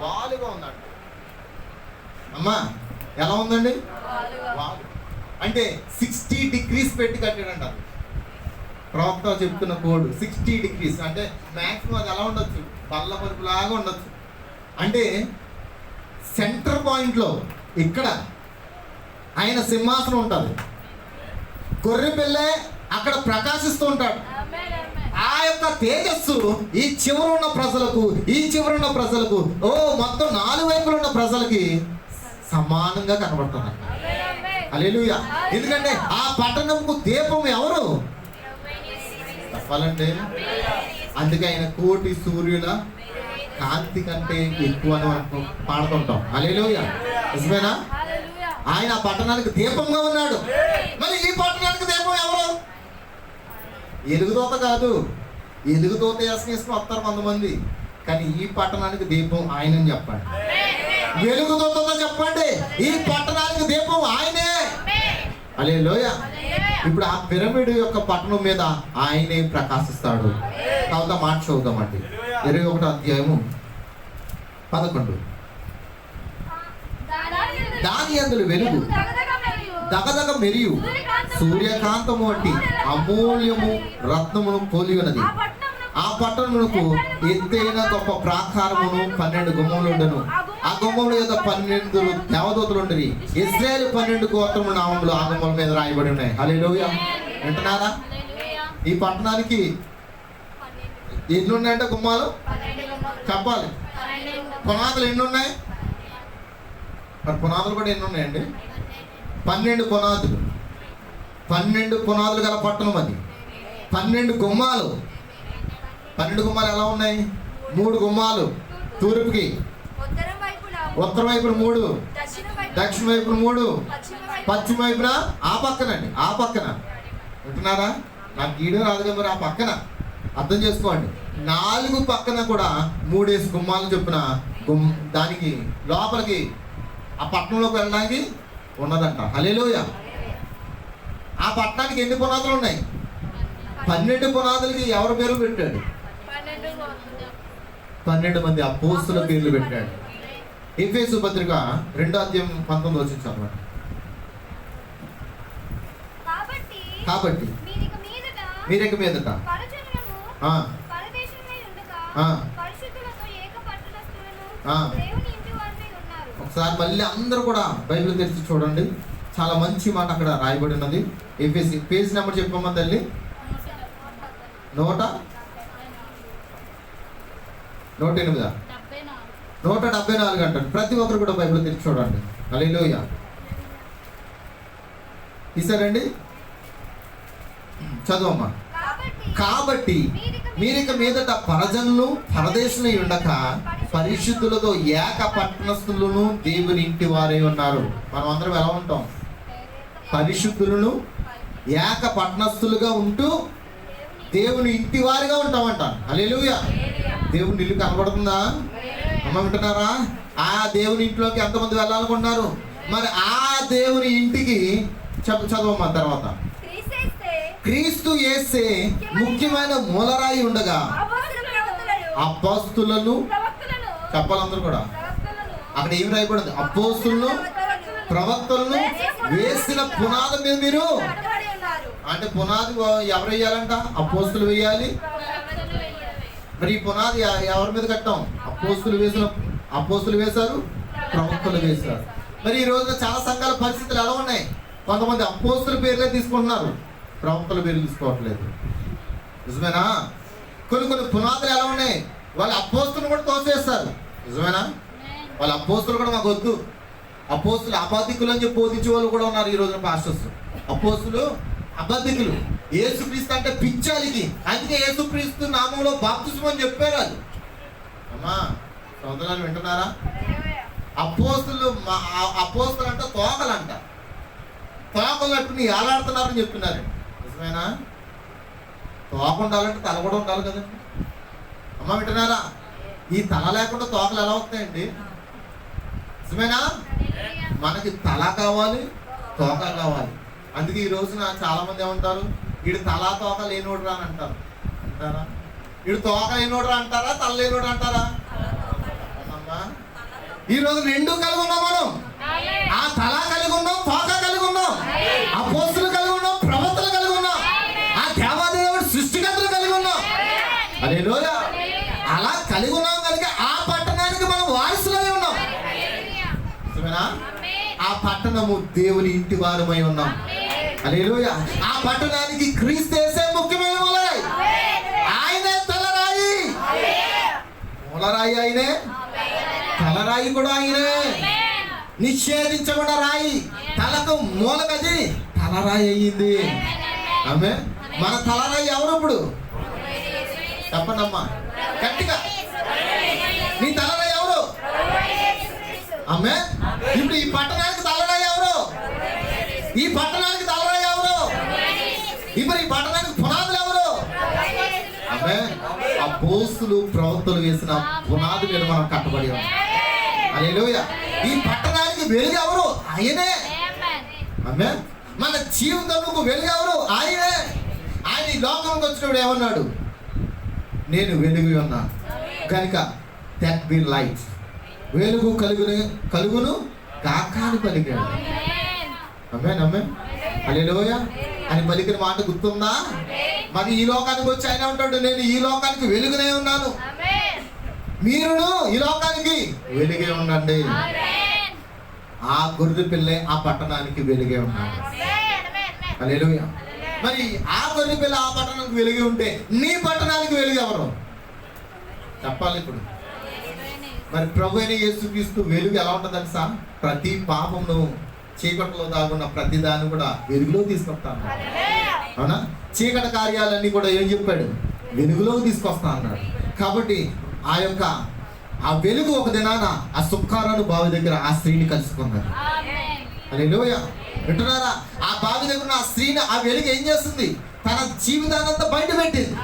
వాలుగా ఉందంట. అమ్మా ఎలా ఉందండి? వాలు అంటే 60 degrees పెట్టి కట్టాడంట. ప్రవక్త చెప్తున్న కోడ్ 60 degrees అంటే మ్యాక్సిమం అది ఎలా ఉండొచ్చు? బల్ల పరుపులాగా ఉండొచ్చు. అంటే సెంటర్ పాయింట్లో ఇక్కడ ఆయన సింహాసనం ఉంటుంది, గొర్రె పిల్లే అక్కడ ప్రకాశిస్తూ ఉంటాడు. ఆ యొక్క తేజస్సు ఈ చివరున్న ప్రజలకు, ఈ చివరున్న ప్రజలకు, మొత్తం 4 వైపులు ఉన్న ప్రజలకి సమానంగా కనబడుతున్నారు. హల్లెలూయా. ఎందుకంటే ఆ పట్టణంకు దీపం ఎవరు? చెప్పాలంటే అందుకే ఆయన కోటి సూర్యుల కాంతి కంటే ఎక్కువ అని పాడుతుంటాం. హల్లెలూయా. నిజమేనా? ఆయన ఆ పట్టణానికి దీపంగా ఉన్నాడు. మరి ఈ పట్టణానికి దీపం ఎవరు? ఎలుగుదోత కాదు. ఎలుగుదోత వేసుకుని వస్తారు కొంతమంది, కానీ ఈ పట్టణానికి దీపం ఆయనని చెప్పండి. వెలుగుతో చెప్పండి, ఈ పట్టణానికి దీపం ఆయనే. హల్లెలూయా. ఇప్పుడు ఆ పిరమిడ్ యొక్క పట్టణం మీద ఆయనే ప్రకాశిస్తాడు. తర్వాత మాట చదువుతామండి. 21వ అధ్యాయము 11. దాని యందు వెలుగు దగదగ మెరియు సూర్యకాంతము వంటి అమూల్యము రత్నమును పోలి ఉన్నది. ఆ పట్టణమునకు ఎత్తైన గొప్ప ప్రాకారమును 12 గుమ్మములు ఉండెను. ఆ గుమ్మముల యొక్క 12 దేవదూతలు ఉండేవి. ఇశ్రాయేలు 12 గోత్రముల నామములు ఆ గుమ్మల మీద రాయబడి ఉన్నాయి. హల్లెలూయా. వింటున్నారా? ఈ పట్టణానికి ఎన్ని ఉన్నాయంటే గుమ్మాలు చెప్పాలి. పునాదులు ఎన్ని ఉన్నాయి? మరి పునాదులు కూడా ఎన్ని ఉన్నాయండి? 12 పునాదులు. 12 పునాదులు గల పట్టణం అది. 12 గుమ్మాలు. 12 గుమ్మాలు ఎలా ఉన్నాయి? 3 గుమ్మాలు తూర్పుకి, ఉత్తర వైపున 3, దక్షిణ వైపున 3, పశ్చిమ వైపున ఆ పక్కనండి, ఆ పక్కన. వింటున్నారా? నాకు గీయడం రాదు కదా, మరి ఆ పక్కన అర్థం చేసుకోండి. 4 పక్కన కూడా 3 గుమ్మాలు చొప్పున దానికి లోపలికి ఆ పట్టణంలోకి వెళ్ళడానికి ఉన్నదంట. హల్లెలూయా. ఆ పట్టణానికి ఎన్ని పునాదులు ఉన్నాయి? 12 పునాదులకి ఎవరి పేర్లు పెట్టాడు? 12 మంది అపోస్తుల పేర్లు పెట్టాడు. ఎఫెసు పత్రిక 2వ అధ్యాయం 19 వచ్చింది అన్నమాట. కాబట్టి మీరిక మీదట ఒకసారి మళ్ళీ అందరూ కూడా బైబిల్ తెరిచి చూడండి. చాలా మంచి మాట అక్కడ రాయబడి ఉన్నది. ఎఫెసీ పేజ్ నెంబర్ చెప్పమ్మా తల్లి. 108 174 అంటారు. ప్రతి ఒక్కరు కూడా బైబిల్ తెరిచి చూడండి. హల్లెలూయా. తీసారండి? చదువమ్మా. కాబట్టి మీరిక మీదట పరజనులు పరదేశులై ఉండక పరిశుద్ధులతో ఏక పట్టణస్థులను దేవుని ఇంటి వారై ఉన్నారు. మనం అందరం ఎలా ఉంటాం? పరిశుద్ధులను ఏక పట్టణస్థులుగా ఉంటూ దేవుని ఇంటి వారిగా ఉంటామంట. హల్లెలూయా. దేవుని ఇల్లు కనబడుతుందా? అమ్మ వింటున్నారా? ఆ దేవుని ఇంట్లోకి ఎంతమంది వెళ్ళాలనుకుంటున్నారు? మరి ఆ దేవుని ఇంటికి చదవమ్మా. తర్వాత క్రీస్తు యేసే ముఖ్యమైన మూలరాయి ఉండగా అపోస్తులను చెప్పాలందరూ కూడా అక్కడ ఏమి రాయబడింది? అపోస్తులను ప్రవక్తలను వేసిన పునాది మీద మీరు, అంటే పునాది ఎవరు వేయాలంట? అపోస్తులు వేయాలి. మరి ఈ పునాది ఎవరి మీద కట్టాం? అపోస్తులు వేశారు, ప్రవక్తలు వేశారు. మరి ఈ రోజున చాలా సంఘాల పరిస్థితులు ఎలా ఉన్నాయి? కొంతమంది అపోస్తుల పేర్లే తీసుకుంటున్నారు, ప్రవక్తల పేర్లు తీసుకోవట్లేదు. నిజమేనా? కొన్ని పునాదులు ఎలా ఉన్నాయి? వాళ్ళ అపోస్తులు కూడా తోసేస్తారు. నిజమేనా? వాళ్ళ అపోస్తులు కూడా మాకు వద్దు, అపోస్తులు అబద్ధికులు అని చెప్పి బోధించే వాళ్ళు కూడా ఉన్నారు ఈ రోజున పాస్టర్స్. అపోస్తులు అబద్ధికులు. యేసుక్రీస్తు అంటే పిచ్చాలికి, అందుకే యేసుక్రీస్తు నామంలో బాప్తిస్మం అని చెప్పారు. అది అమ్మా సోదరులు వింటున్నారా? అపోస్తులు అంటే తోకలంట, తోకలు కట్టుకుని ఏలాడుతున్నారని చెప్తున్నారు. నిజమేనా? తోక ఉండాలంటే తల కూడా ఉండాలి కదండి. అమ్మ వింటున్నారా? ఈ తల లేకుండా తోకలు ఎలా వస్తాయండి? నిజమేనా? మనకి తల కావాలి, తోక కావాలి. అందుకే ఈ రోజున చాలా మంది ఏమంటారు? వీడు తలా తోక లేనోడురా అని అంటారా? వీడు తోక లేనోడురా అంటారా, తల లేనోడు అంటారా? అమ్మా ఈ రోజు 2 కలిగి ఉన్నాం మనం. ఆ తల కలిగి ఉన్నాం, తోక కలిగి ఉన్నాం, అపోస్తులు కలిగి ఉన్నాం, ప్రవక్తలు కలిగి ఉన్నాం, ఆ దేవాదేవుడు సృష్టికర్తలు కలిగి ఉన్నాం. హల్లెలూయా. అలా కలిగి ఉన్నాం కనుక ఆ పట్టణానికి మనం వారసులై ఉన్నాం. ఆ పట్టణము దేవుని ఇంటి వారమై ఉన్నాం. హల్లెలూయా. ఆ పట్టణానికి క్రీస్తు యేసే ముఖ్యమైన మూలరాయి. ఆయనే తలరాయి. మూలరాయి ఆయనే, తలరాయి కూడా ఆయనే. నిషేధించబడిన రాయి, తలకు మూలకది తలరాయి అయ్యింది. ఆమె మన తలరాయి ఎవరు? ఇప్పుడు చెప్పండి అమ్మా గట్టిగా. నీ తలరాయి ఎవరు? ఆమె ఇప్పుడు ఈ పట్టణానికి తలరాయి ఎవరు? ఈ పట్టణానికి తలరాయి ఎవరు? ఇప్పుడు ఈ పట్టణానికి పునాదులు ఎవరు? ఆమె అపోస్తులు ప్రవక్తలు వేసిన పునాది మీద మనం కట్టబడి ఉన్నాం. హల్లెలూయా. ఈ పట్టణానికి వెలుగు ఎవరు? ఆయనే. ఆమేన్. మన జీవితంలో వెలుగు ఎవరు? ఆయనే. ఆయన ఈ లోకంలోకి వచ్చినప్పుడు ఏమన్నాడు? నేను వెలుగు ఉన్నాను కనుక దట్ బి లైట్, వెలుగు కలుగును కాకాని పలికాడు. ఆమేన్ ఆమేన్ హల్లెలూయా అని పలికిన మాట గుర్తుందా? మరి ఈ లోకానికి వచ్చి ఆయన ఉంటాడు, నేను ఈ లోకానికి వెలుగునే ఉన్నాను, మీరును ఈ లోకానికి వెలుగే ఉండండి. ఆ గొర్రె పిల్లే ఆ పట్టణానికి వెలుగే ఉన్నాడు. హల్లెలూయా. మరి ఆ గొర్రె పిల్ల ఆ పట్టణానికి వెలుగే ఉంటే నీ పట్టణానికి వెలుగు ఎవరు చెప్పాలి ఇప్పుడు? మరి ప్రభు అయిన యేసుక్రీస్తు వెలుగు ఎలా ఉంటుందని సార్? ప్రతి పాపమును చీకటిలో దాగున్న ప్రతి దాన్ని కూడా వెలుగులో తీసుకొస్తాను. అవునా? చీకటి కార్యాలన్నీ కూడా ఏం చెప్పాడు? వెలుగులోకి తీసుకొస్తా అన్నాడు. కాబట్టి ఆ వెలుగు ఒక దినాన ఆ సుక్కారాను బావి దగ్గర ఆ స్త్రీని కలుసుకున్నారు. హల్లెలూయా. వింటున్నారా? ఆ బావి దగ్గర ఆ స్త్రీని ఆ వెలుగు ఏం చేస్తుంది? తన జీవితానంతా బయట పెట్టింది.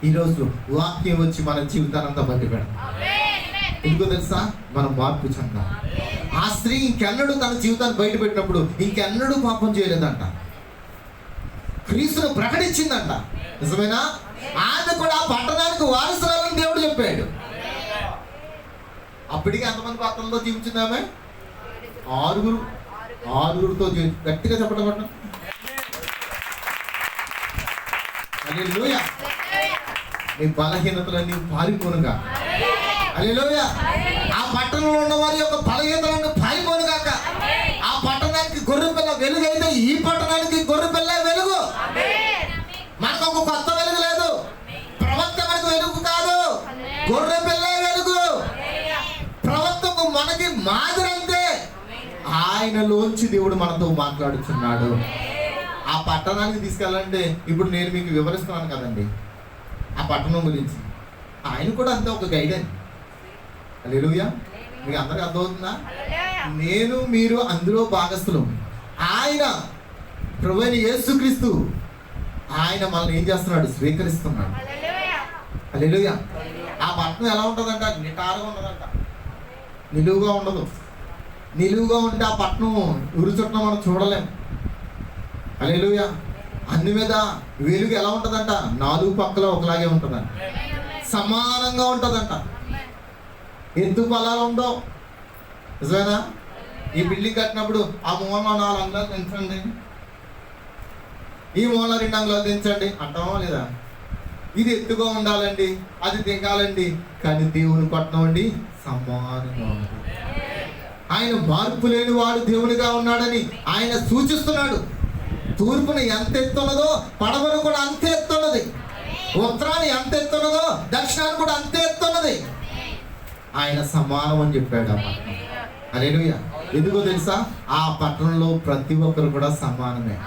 ఈరోజు వాక్యం వచ్చి మన జీవితానంతా బయట పెడతాం. ఎందుకో తెలుసా? మనం మార్పు చెందాం. ఆ స్త్రీ ఇంకెన్నడూ తన జీవితాన్ని బయట పెట్టినప్పుడు ఇంకెన్నడూ పాపం చేయలేదంట, క్రీస్తును ప్రకటించిందంట. నిజమేనా? ఆమె కూడా ఆ పట్టణానికి వారసురాలని దేవుడు చెప్పాడు. అప్పటికి ఎంతమంది పట్టణంలో జీవించింది ఆమె? ఆరుగురితో గట్టిగా చెప్పడం పట్టణం. హల్లెలూయా. నీ బలహీనతలన్నీ పారిపోనుగా. హల్లెలూయా. ఆ పట్టణంలో ఉన్న వారి యొక్క బలహీనతలన్నీ పారిపోనుగాక. ఆ పట్టణానికి గొర్రె పిల్ల వెలుగు అయితే ఈ పట్టణానికి గొర్రె పిల్ల వెలుగు. మనకు ఒక కొత్త వెలుగు లేదు. ప్రవక్త మనకు వెలుగు కాదు, గొర్రె పిల్ల వెలుగు. ప్రవక్తకు మనకి మాదిరంతే. ఆయనలోంచి దేవుడు మనతో మాట్లాడుతున్నాడు. ఆ పట్టణానికి తీసుకెళ్ళాలంటే ఇప్పుడు నేను మీకు వివరిస్తున్నాను కదండి ఆ పట్టణం గురించి. ఆయన కూడా అంతే ఒక గైడెన్స్. హల్లెలూయా. మీకు అందరికీ అర్థమవుతుందా? నేను మీరు అందులో భాగస్థులు. ఆయన ప్రభువైన యేసుక్రీస్తు ఆయన మనల్ని ఏం చేస్తున్నాడు? స్వీకరిస్తున్నాడు. హల్లెలూయా. ఆ పట్టణం ఎలా ఉంటుందంట? నిటారుగా ఉండదంట, నిలువుగా ఉండదు. నిలువుగా ఉంటే ఆ పట్టణం ఊరు చుట్టూ మనం చూడలేము. హల్లెలూయా. అన్ని మీద వెలుగు ఎలా ఉంటుందంట? నాలుగు పక్కల ఒకలాగే ఉంటుందంట, సమానంగా ఉంటుందంట. ఎత్తు పొలాలు ఉండవు. నిజమేనా? ఈ బిల్డింగ్ కట్టినప్పుడు ఆ మూల 4 అంగుళాలు తెంచండి, ఈ మూల 2 అంగుళాలు తెంచండి అంటామా లేదా? ఇది ఎత్తుగా ఉండాలండి, అది దిగాలండి. కానీ దేవుని పట్టణం అండి సమానంగా ఉంటుంది. ఆయన మార్పు లేని వాడు దేవునిగా ఉన్నాడని ఆయన సూచిస్తున్నాడు. తూర్పున ఎంత ఎత్తున్నదో పడవను కూడా అంతే ఎత్తున్నది, ఉత్తరాన్ని ఎంత ఎత్తున్నదో దక్షిణాన్ని కూడా అంతే ఎత్తున్నది. ఆయన సమానం అని చెప్పాడు ఆ పట్టణం. హల్లెలూయా. ఎందుకో తెలుసా? ఆ పట్టణంలో ప్రతి ఒక్కరు కూడా సమానమే.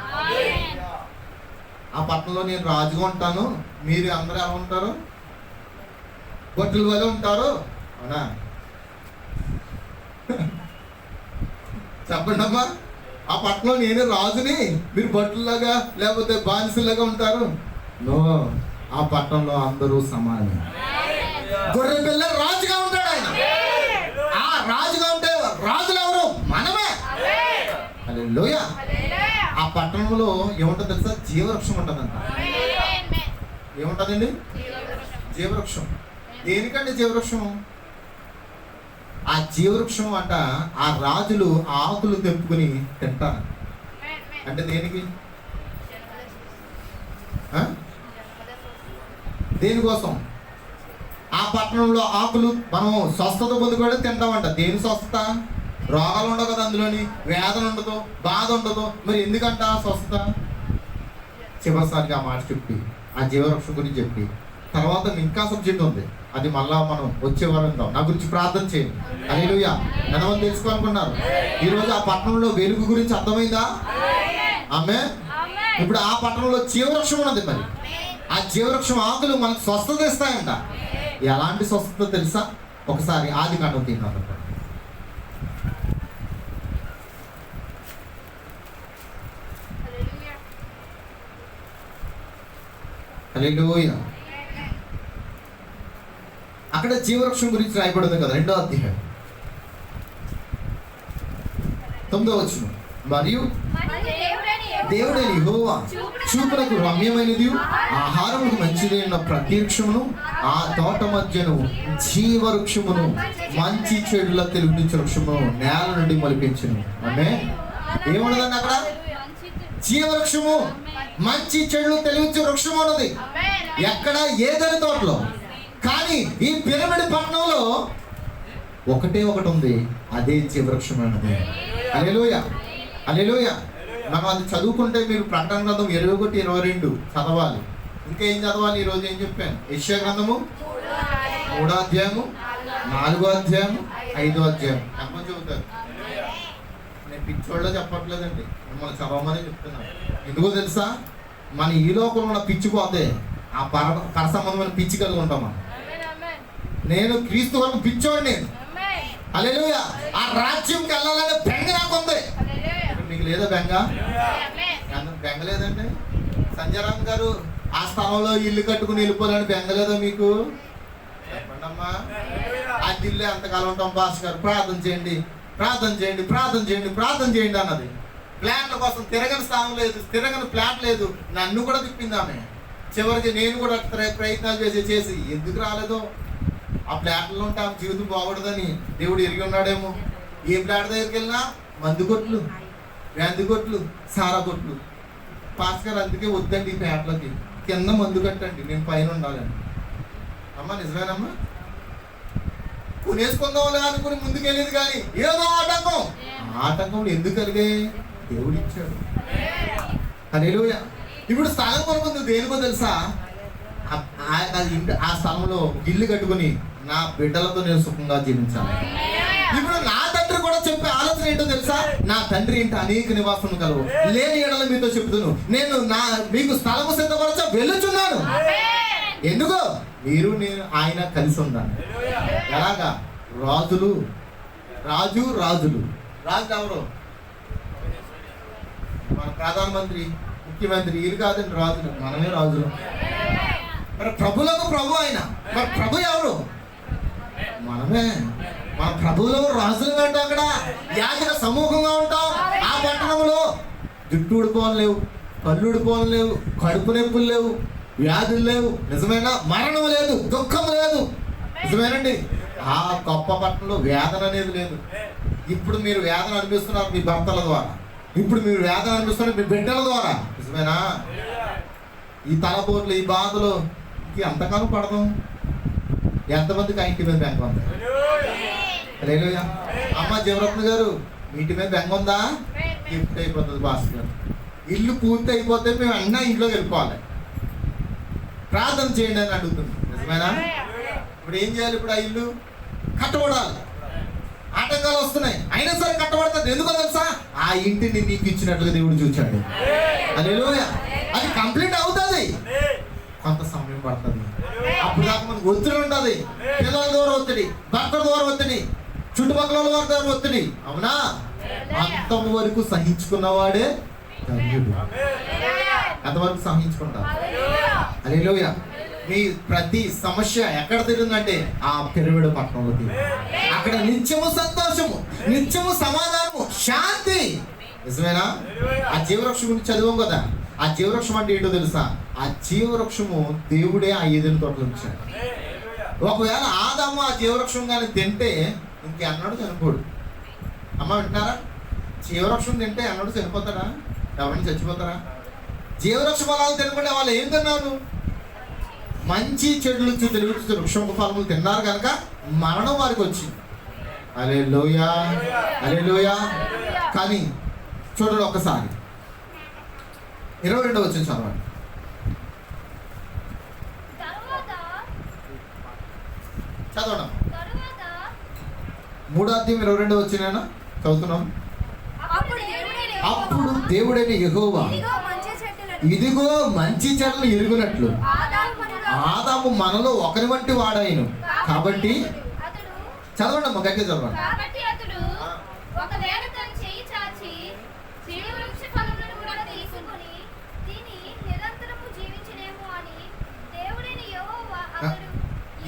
ఆ పట్టణంలో నేను రాజుగా ఉంటాను, మీరు అందరూ ఎలా ఉంటారు? బొట్టుల వల్ల ఉంటారు. అవునా? చెప్పండి అమ్మా. ఆ పట్టణంలో నేనే రాజుని, మీరు బొట్టులాగా లేకపోతే బానిసలాగా ఉంటారు. నో, ఆ పట్టణంలో అందరూ సమానమే. గొర్రె పిల్ల రాజుగా ఉంటాడు. ఆయన ఆ రాజుగా ఉంటే రాజులు ఎవరు? మనమే. హల్లెలూయా. ఆ పట్టణంలో ఏముంటుంది తెలుసా? జీవవృక్షం ఉంటుందంట. ఏముంటుందండి? జీవవృక్షం. దేనికంటే జీవవృక్షం? ఆ జీవవృక్షం అంట ఆ రాజులు ఆకులు తెంపుకుని తింటారు. అంటే దేనికి? దేనికోసం? ఆ పట్టణంలో ఆకులు మనం స్వస్థత పొందుకోవడం తింటామంట. దేని స్వస్థత? రోగాలు ఉండవు కదా అందులోని, వేదన ఉండదు, బాధ ఉండదు. మరి ఎందుకంట స్వస్థత? చివరిసారిగా ఆ మాట చెప్పి ఆ జీవవృక్షం గురించి చెప్పి తర్వాత ఇంకా సబ్జెక్ట్ ఉంది, అది మళ్ళా మనం వచ్చే వారం నా గురించి ప్రార్థన చేయండి. హల్లెలూయా. ఎంతమంది తెలుసుకోవాలనుకున్నారు? ఈరోజు ఆ పట్టణంలో వెలుగు గురించి అర్థమైందా? ఆమేన్. ఇప్పుడు ఆ పట్టణంలో జీవవృక్షం ఉన్నది. మరి ఆ జీవవృక్షం ఆకులు మనకు స్వస్థత ఇస్తాయంట. ఎలాంటి స్వస్థత తెలుసా? ఒకసారి ఆదికాండం తీద్దాం. హల్లెలూయా. అక్కడ జీవవృక్షం గురించి రాయబడింది కదా, 2వ అధ్యాయం 9వ వచనం. మరియు దేవుడైన యెహోవా చూపునకు రమ్యమైనది, ఆహారముకు మంచిదైన ప్రతి వృక్షమును, ఆ తోట మధ్యను జీవవృక్షమును, మంచి చెడుల తెలివించే వృక్షమును నేల నుండి మొలిపించును. ఆమేన్. ఏమున్నదండి అక్కడ? జీవవృక్షము, మంచి చెడులు తెలివించే వృక్షం ఉన్నది. ఎక్కడ? ఏదైనా తోటలో. కానీ ఈ పిరమిడ్ పట్టణంలో ఒకటే ఒకటి ఉంది, అదే జీవవృక్షం అన్నది. హల్లెలూయా, హల్లెలూయా. మనం అది చదువుకుంటే మీరు ప్రకటన గ్రంథం 21-22 చదవాలి. ఇంకా ఏం చదవాలి? ఈరోజు ఏం చెప్పాను? యెషయా గ్రంథము 3వ అధ్యాయము, 4వ అధ్యాయము, 5వ అధ్యాయం. అమ్మ చెబుతారు. నేను పిచ్చోళ్ళ చెప్పట్లేదండి, మిమ్మల్ని చదవమని చెప్తున్నాను. ఎందుకో తెలుసా? మన ఈ లోకంలో ఉన్న పిచ్చి పోతే ఆ పర సంబంధమైన పిచ్చి కలిగి ఉంటాం మనం. నేను క్రీస్తు వరకు పిచ్చోడిని. హల్లెలూయా. ఆ రాజ్యంకి వెళ్ళాలనే బెంగ నాకు ఉంది. మీకు లేదా బెంగ? బెంగ లేదండి. సంజయ్ రామ్ గారు ఆ స్థలంలో ఇల్లు కట్టుకుని వెళ్ళిపోవాలని బెంగ లేదా మీకు? చెప్పండి అమ్మా. ఆ ఇల్లు ఎంతకాలం ఉంటాం? పాస్ గారు ప్రార్థన చేయండి, ప్రార్థన చేయండి, ప్రార్థన చేయండి, ప్రార్థన చేయండి అన్నది. ప్లాట్ల కోసం తిరగని స్థానం లేదు, తిరగని ప్లాట్ లేదు. నన్ను కూడా తిప్పింది ఆమె. చివరికి నేను కూడా ప్రయత్నాలు చేసి ఎందుకు రాలేదో. ఆ ప్లాట్లలో ఉంటే ఆమె జీవితం బాగుండదని దేవుడు ఎరిగి ఉన్నాడేమో. ఏ ప్లాట్ దగ్గరికి వెళ్ళినా మందు కొట్లు, వ్యాంది కొట్లు, సారా కొట్లు. పాస్ గారు అందుకే వద్దండి ఈ ప్లాట్లకి, కింద మందు కట్టండి, నేను పైన ఉండాలని. అమ్మ నిజమేనమ్మా? కొనేసుకుందాంలే అనుకుని ముందుకెళ్ళేది, కానీ ఏదో ఆటంకం. ఆటంకం ఎందుకు కలిగాయి? దేవుడు ఇచ్చాడు. హల్లెలూయా. ఇప్పుడు స్థలం కొనుక్కుంది దేనికో తెలుసా? ఆ స్థలంలో ఇల్లు కట్టుకుని నా బిడ్డలతో నేను సుఖంగా జీవించాలి. ఇప్పుడు నా తండ్రి కూడా చెప్పే ఆలోచన ఏంటో తెలుసా? నా తండ్రి ఇంటి అనేక నివాసం కలవు, లేని ఏడల మీతో చెప్తున్నాను, నేను మీకు స్థలము సిద్ధపరచ వెళ్ళుచున్నాను. ఎందుకో? మీరు నేను ఆయన కలిసి ఉండాలి. ఎలాగా? రాజులు రాజులు ఎవరు? మన ప్రధానమంత్రి, ముఖ్యమంత్రి, వీరు కాదండి రాజులు, మనమే రాజులు. మరి ప్రభులకు ప్రభు ఆయన. మరి ప్రభు ఎవరు? మనమే. మన ప్రభువులో రాజులు అంటాం. అక్కడ యాజక సమూహంగా ఉంటాం. ఆ పట్టణంలో జుట్టు ఊడిపోవడం లేవు, కళ్ళు ఊడిపోవడం లేవు, కడుపు నొప్పులు లేవు, వ్యాధులు లేవు. నిజమేనా? మరణం లేదు, దుఃఖం లేదు. నిజమేనండి. ఆ గొప్ప పట్టణంలో వేదన అనేది లేదు. ఇప్పుడు మీరు వేదన అనిపిస్తున్నారు మీ భర్తల ద్వారా, ఇప్పుడు మీరు వేదన అనిపిస్తున్నారు మీ బిడ్డల ద్వారా. నిజమేనా? ఈ తలపోట్లు, ఈ బాధలు ఎంతకాలం పడదాం? ఎంతమందికి ఆ ఇంటి మీద బెంగ ఉంది? హల్లెలూయా. అమ్మ జీవరత్న గారు, ఇంటి మీద బెంగ ఉందా? గిఫ్ట్ అయిపోతుంది భాస్కర్ గారు. ఇల్లు పూర్తి అయిపోతే మేము అన్నా ఇంట్లోకి వెళ్ళిపోవాలి. ప్రార్థన చేయండి అని అడుగుతుంది. నిజమేనా? ఇప్పుడు ఏం చేయాలి? ఇప్పుడు ఆ ఇల్లు కట్టబడాలి. ఆటంకాలు వస్తున్నాయి, అయినా సరే కట్టబడుతుంది. ఎందుకో తెలుసా? ఆ ఇంటిని నీకు ఇచ్చినట్లుగా దేవుడు చూచాడు. హల్లెలూయా. అది కంప్లీట్ అవుతుంది, కొంత సమయం పడుతుంది. అప్పుడు దాకా మనకు ఒత్తిడి ఉంటుంది. పిల్లల ద్వారా ఒత్తిడి, భర్తల ద్వారా ఒత్తిడి, చుట్టుపక్కల వారి ద్వారా ఒత్తిడి. అవునా? అంతం వరకు సహించుకున్నవాడే ధన్యుడు. అంతవరకు సహించుకుంటారు. హల్లెలూయా. మీ ప్రతి సమస్య ఎక్కడ తిరిగిందంటే ఆ పిరమిడ్ పట్టణంలో తిరిగి. అక్కడ నిత్యము సంతోషము, నిత్యము సమాధానము, శాంతి. నిజమేనా? ఆ జీవవృక్షం గురించి చదివాం కదా. ఆ జీవవృక్షం అంటే ఏంటో తెలుసా? ఆ జీవవృక్షము దేవుడే ఆ ఏదైనా తోటలో ఉంచాడు. ఒకవేళ ఆదాము ఆ జీవవృక్షం కానీ తింటే ఇంకెన్నడూ చనిపోడు. అమ్మ వింటారా? జీవవృక్షం తింటే ఎన్నడూ చనిపోతాడా? ఎవరైనా చచ్చిపోతారా? జీవవృక్ష ఫలాలు తినకుండా వాళ్ళు ఏం తిన్నారు? మంచి చెడులు తెలుగుతూ వృక్షం ఫలములు తిన్నారు కనుక మరణం వారికి వచ్చింది. హల్లెలూయా, హల్లెలూయా. కానీ చూడండి ఒక్కసారి 22వ వచనం చదవండి. చదవడం 3వ అధ్యాయం 22వ వచనం చదువుతున్నాం. అప్పుడు దేవుడైన యెహోవా ఇదిగో మంచి చెడులు ఎరుగునట్లు ఆదాము మనలో ఒకరి వంటి వాడాయను. కాబట్టి చదవండి అమ్మ, గట్టిగా చదవండి.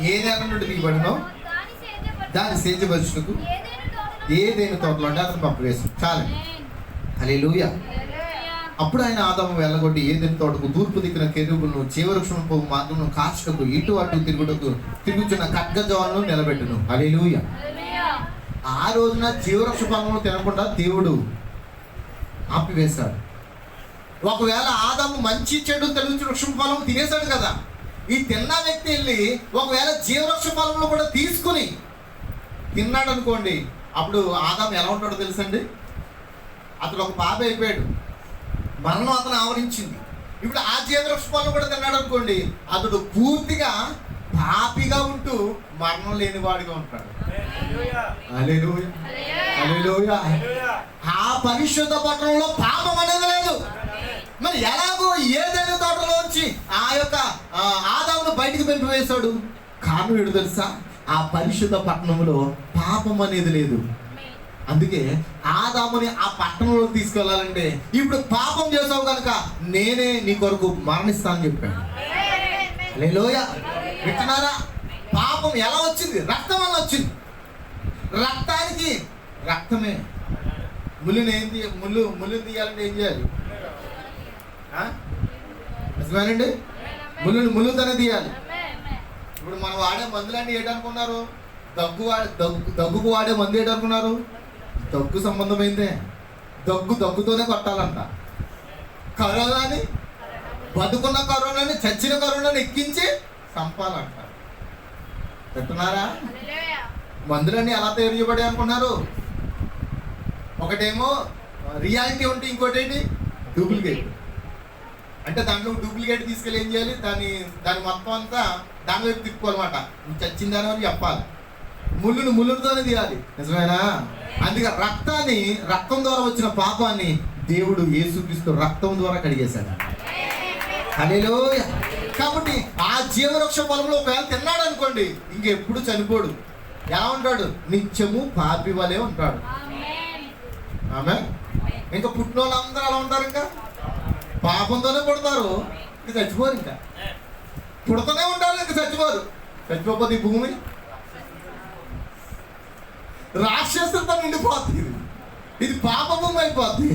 ఏ నేల నుండి తీయబడినో దాని సేద్యపరచుటకు ఏదైనా తోటలో అంటే అతను పప్పు వేసు చాలు. హల్లెలూయా. అప్పుడు ఆయన ఆదాము వెళ్ళగొట్టి ఏదైనా తోటకు తూర్పు దిక్కున కెరూబులను జీవవృక్షం పోవు మార్గమును కాచుటకు ఇటు అటు తిరుగుచున్న ఖడ్గజాలను నిలబెట్టును. హల్లెలూయా. ఆ రోజున జీవవృక్ష ఫలమును తినకుండా దేవుడు ఆపివేశాడు. ఒకవేళ ఆదాము మంచి చెడు తెలుగు వృక్షం ఫలం తినేశాడు కదా, ఈ తిన్న వ్యక్తి వెళ్ళి ఒకవేళ జీవవృక్ష ఫలంలో కూడా తీసుకుని తిన్నాడు అనుకోండి, అప్పుడు ఆదాము ఎలా ఉంటాడో తెలుసండి? అతడు ఒక పాప అయిపోయాడు, మరణం అతను ఆవరించింది. ఇప్పుడు ఆ జీవవృక్ష ఫలం కూడా తిన్నాడు అనుకోండి, అతడు పూర్తిగా పాపిగా ఉంటూ మరణం లేనివాడిగా ఉంటాడు. హల్లెలూయా. హల్లెలూయా. ఆ పరిశుద్ధ పట్టణంలో పాపం అనేది లేదు. మరి ఎలాగో ఏదైనా తోటలోంచి ఆ యొక్క ఆదామును బయటికి పంపివేశాడు? కారణం ఏంటో తెలుసా? ఆ పరిశుద్ధ పట్టణంలో పాపం అనేది లేదు. అందుకే ఆదాముని ఆ పట్టణంలో తీసుకెళ్లాలంటే, ఇప్పుడు పాపం చేసావు కనుక నేనే నీ కొరకు మరణిస్తానని చెప్పాడు. హల్లెలూయా. వింటున్నారా? పాపం ఎలా వచ్చింది? రక్తం వల్ల వచ్చింది. రక్తానికి రక్తమే. ముళ్ళు తీయాలంటే ఏం చేయాలి? నిజమేనండి, ముళ్ళుతోనే తీయాలి. ఇప్పుడు మనం వాడే మందులన్నీ ఏంటనుకున్నారు? దగ్గుకు వాడే మందు ఏంటనుకున్నారు? దగ్గు సంబంధమైందే. దగ్గుతోనే కొట్టాలంట. కరోనాని, బతుకున్న కరోనాని, చచ్చిన కరోనాని ఎక్కించి చంపాలంట. పెట్టున్నారా? మందులన్నీ ఎలా తయారు చేయబడి అనుకున్నారు? ఒకటేమో రియాలిటీ ఉంటే, ఇంకోటి ఏంటి? డూప్లికేట్. అంటే దాంట్లో డూప్లికేట్ తీసుకెళ్ళి ఏం చేయాలి? దాని మొత్తం అంతా దాని వైపు తిప్పుకోవాలన్నమాట. నువ్వు చచ్చిన దాని వరకు చెప్పాలి. ముళ్ళుతోనే తీయాలి. నిజమేనా? అందుకే రక్తం ద్వారా వచ్చిన పాపాన్ని దేవుడు యేసుక్రీస్తు రక్తం ద్వారా కడిగేశాడు. హల్లెలూయా. కాబట్టి ఆ జీవవృక్ష ఫలంలో ఒకవేళ తిన్నాడు అనుకోండి, ఇంకెప్పుడు చనిపోడు. ఎలా ఉంటాడు? నిత్యము పాపి వలే ఉంటాడు. ఆమె ఇంకా పుట్టిన వాళ్ళందరూ అలా ఉంటారు. ఇంకా పాపంతోనే పుడతారు, ఇంకా చచ్చిపోరు. ఇంకా పుడుతూనే ఉంటారు, ఇంకా చచ్చిపోరు. చచ్చిపోతే ఈ భూమి రాక్షసులతో నిండిపోతుంది. ఇది పాప భూమి అయిపోద్ది.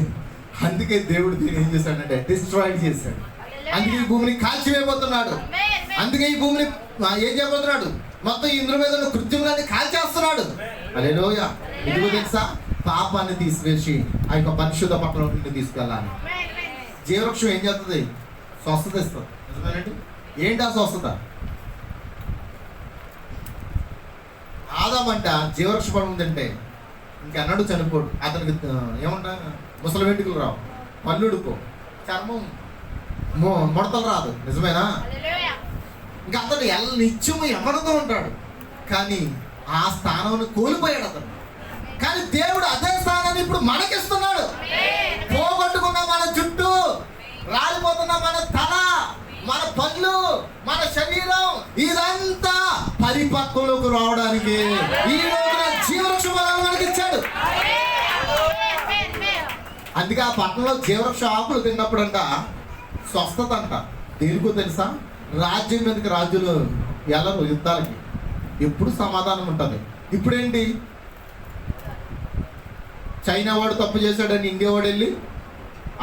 అందుకే దేవుడు దీన్ని ఏం చేశాడంటే డిస్ట్రాయిడ్ చేశాడు. అందుకే ఈ భూమిని కాల్చివేయబోతున్నాడు. అందుకే ఈ భూమిని ఏం చేయబోతున్నాడు? మొత్తం ఇంద్ర మీద కృత్యములన్నీ కాల్చేస్తున్నాడు. హల్లెలూయా. ఎందుకు తెలుసా? పాపాన్ని తీసివేసి ఆ యొక్క పరిశుద్ధ పట్టణం నుండి తీసుకెళ్ళాలి. జీవవృక్షం ఏం చేస్తుంది? స్వస్థత ఇస్తుంది. నిజమేనండి? ఏంటి ఆ స్వస్థత? ఆదామంట జీవవృక్ష ఫలం తింటే ఇంకెన్నడూ చనిపోడు. అతనికి ఏమంటా ముసలి వెంట్రుకలు రావు, పళ్ళుడుకో, చర్మం ముడతలు రాదు. నిజమేనా? ఇంకా అతను నిత్యము ఎవరితో ఉంటాడు. కానీ ఆ స్థానం కోల్పోయాడు అతను. కానీ దేవుడు అదే స్థానాన్ని ఇప్పుడు మనకిస్తున్నాడు. పోగొట్టుకున్న మన జుట్టు, రాలిపోతున్న మన తల, మన పళ్ళు, మన శరీరం, ఇదంతా పరిపక్వలోకి రావడానికి ఈ రోజున జీవవృక్ష ఫలాలు మనకి ఇచ్చాడు. అందుకే ఆ పట్టణంలో జీవవృక్ష ఆకులు తిన్నప్పుడంట స్వస్థత అంట. దేనికో తెలుసా? రాజ్యం మీదకి రాజులు వెళ్ళరు యుద్ధాలకి, ఎప్పుడు సమాధానం ఉంటుంది. ఇప్పుడేంటి? చైనా వాడు తప్పు చేశాడని ఇండియా వాడు వెళ్ళి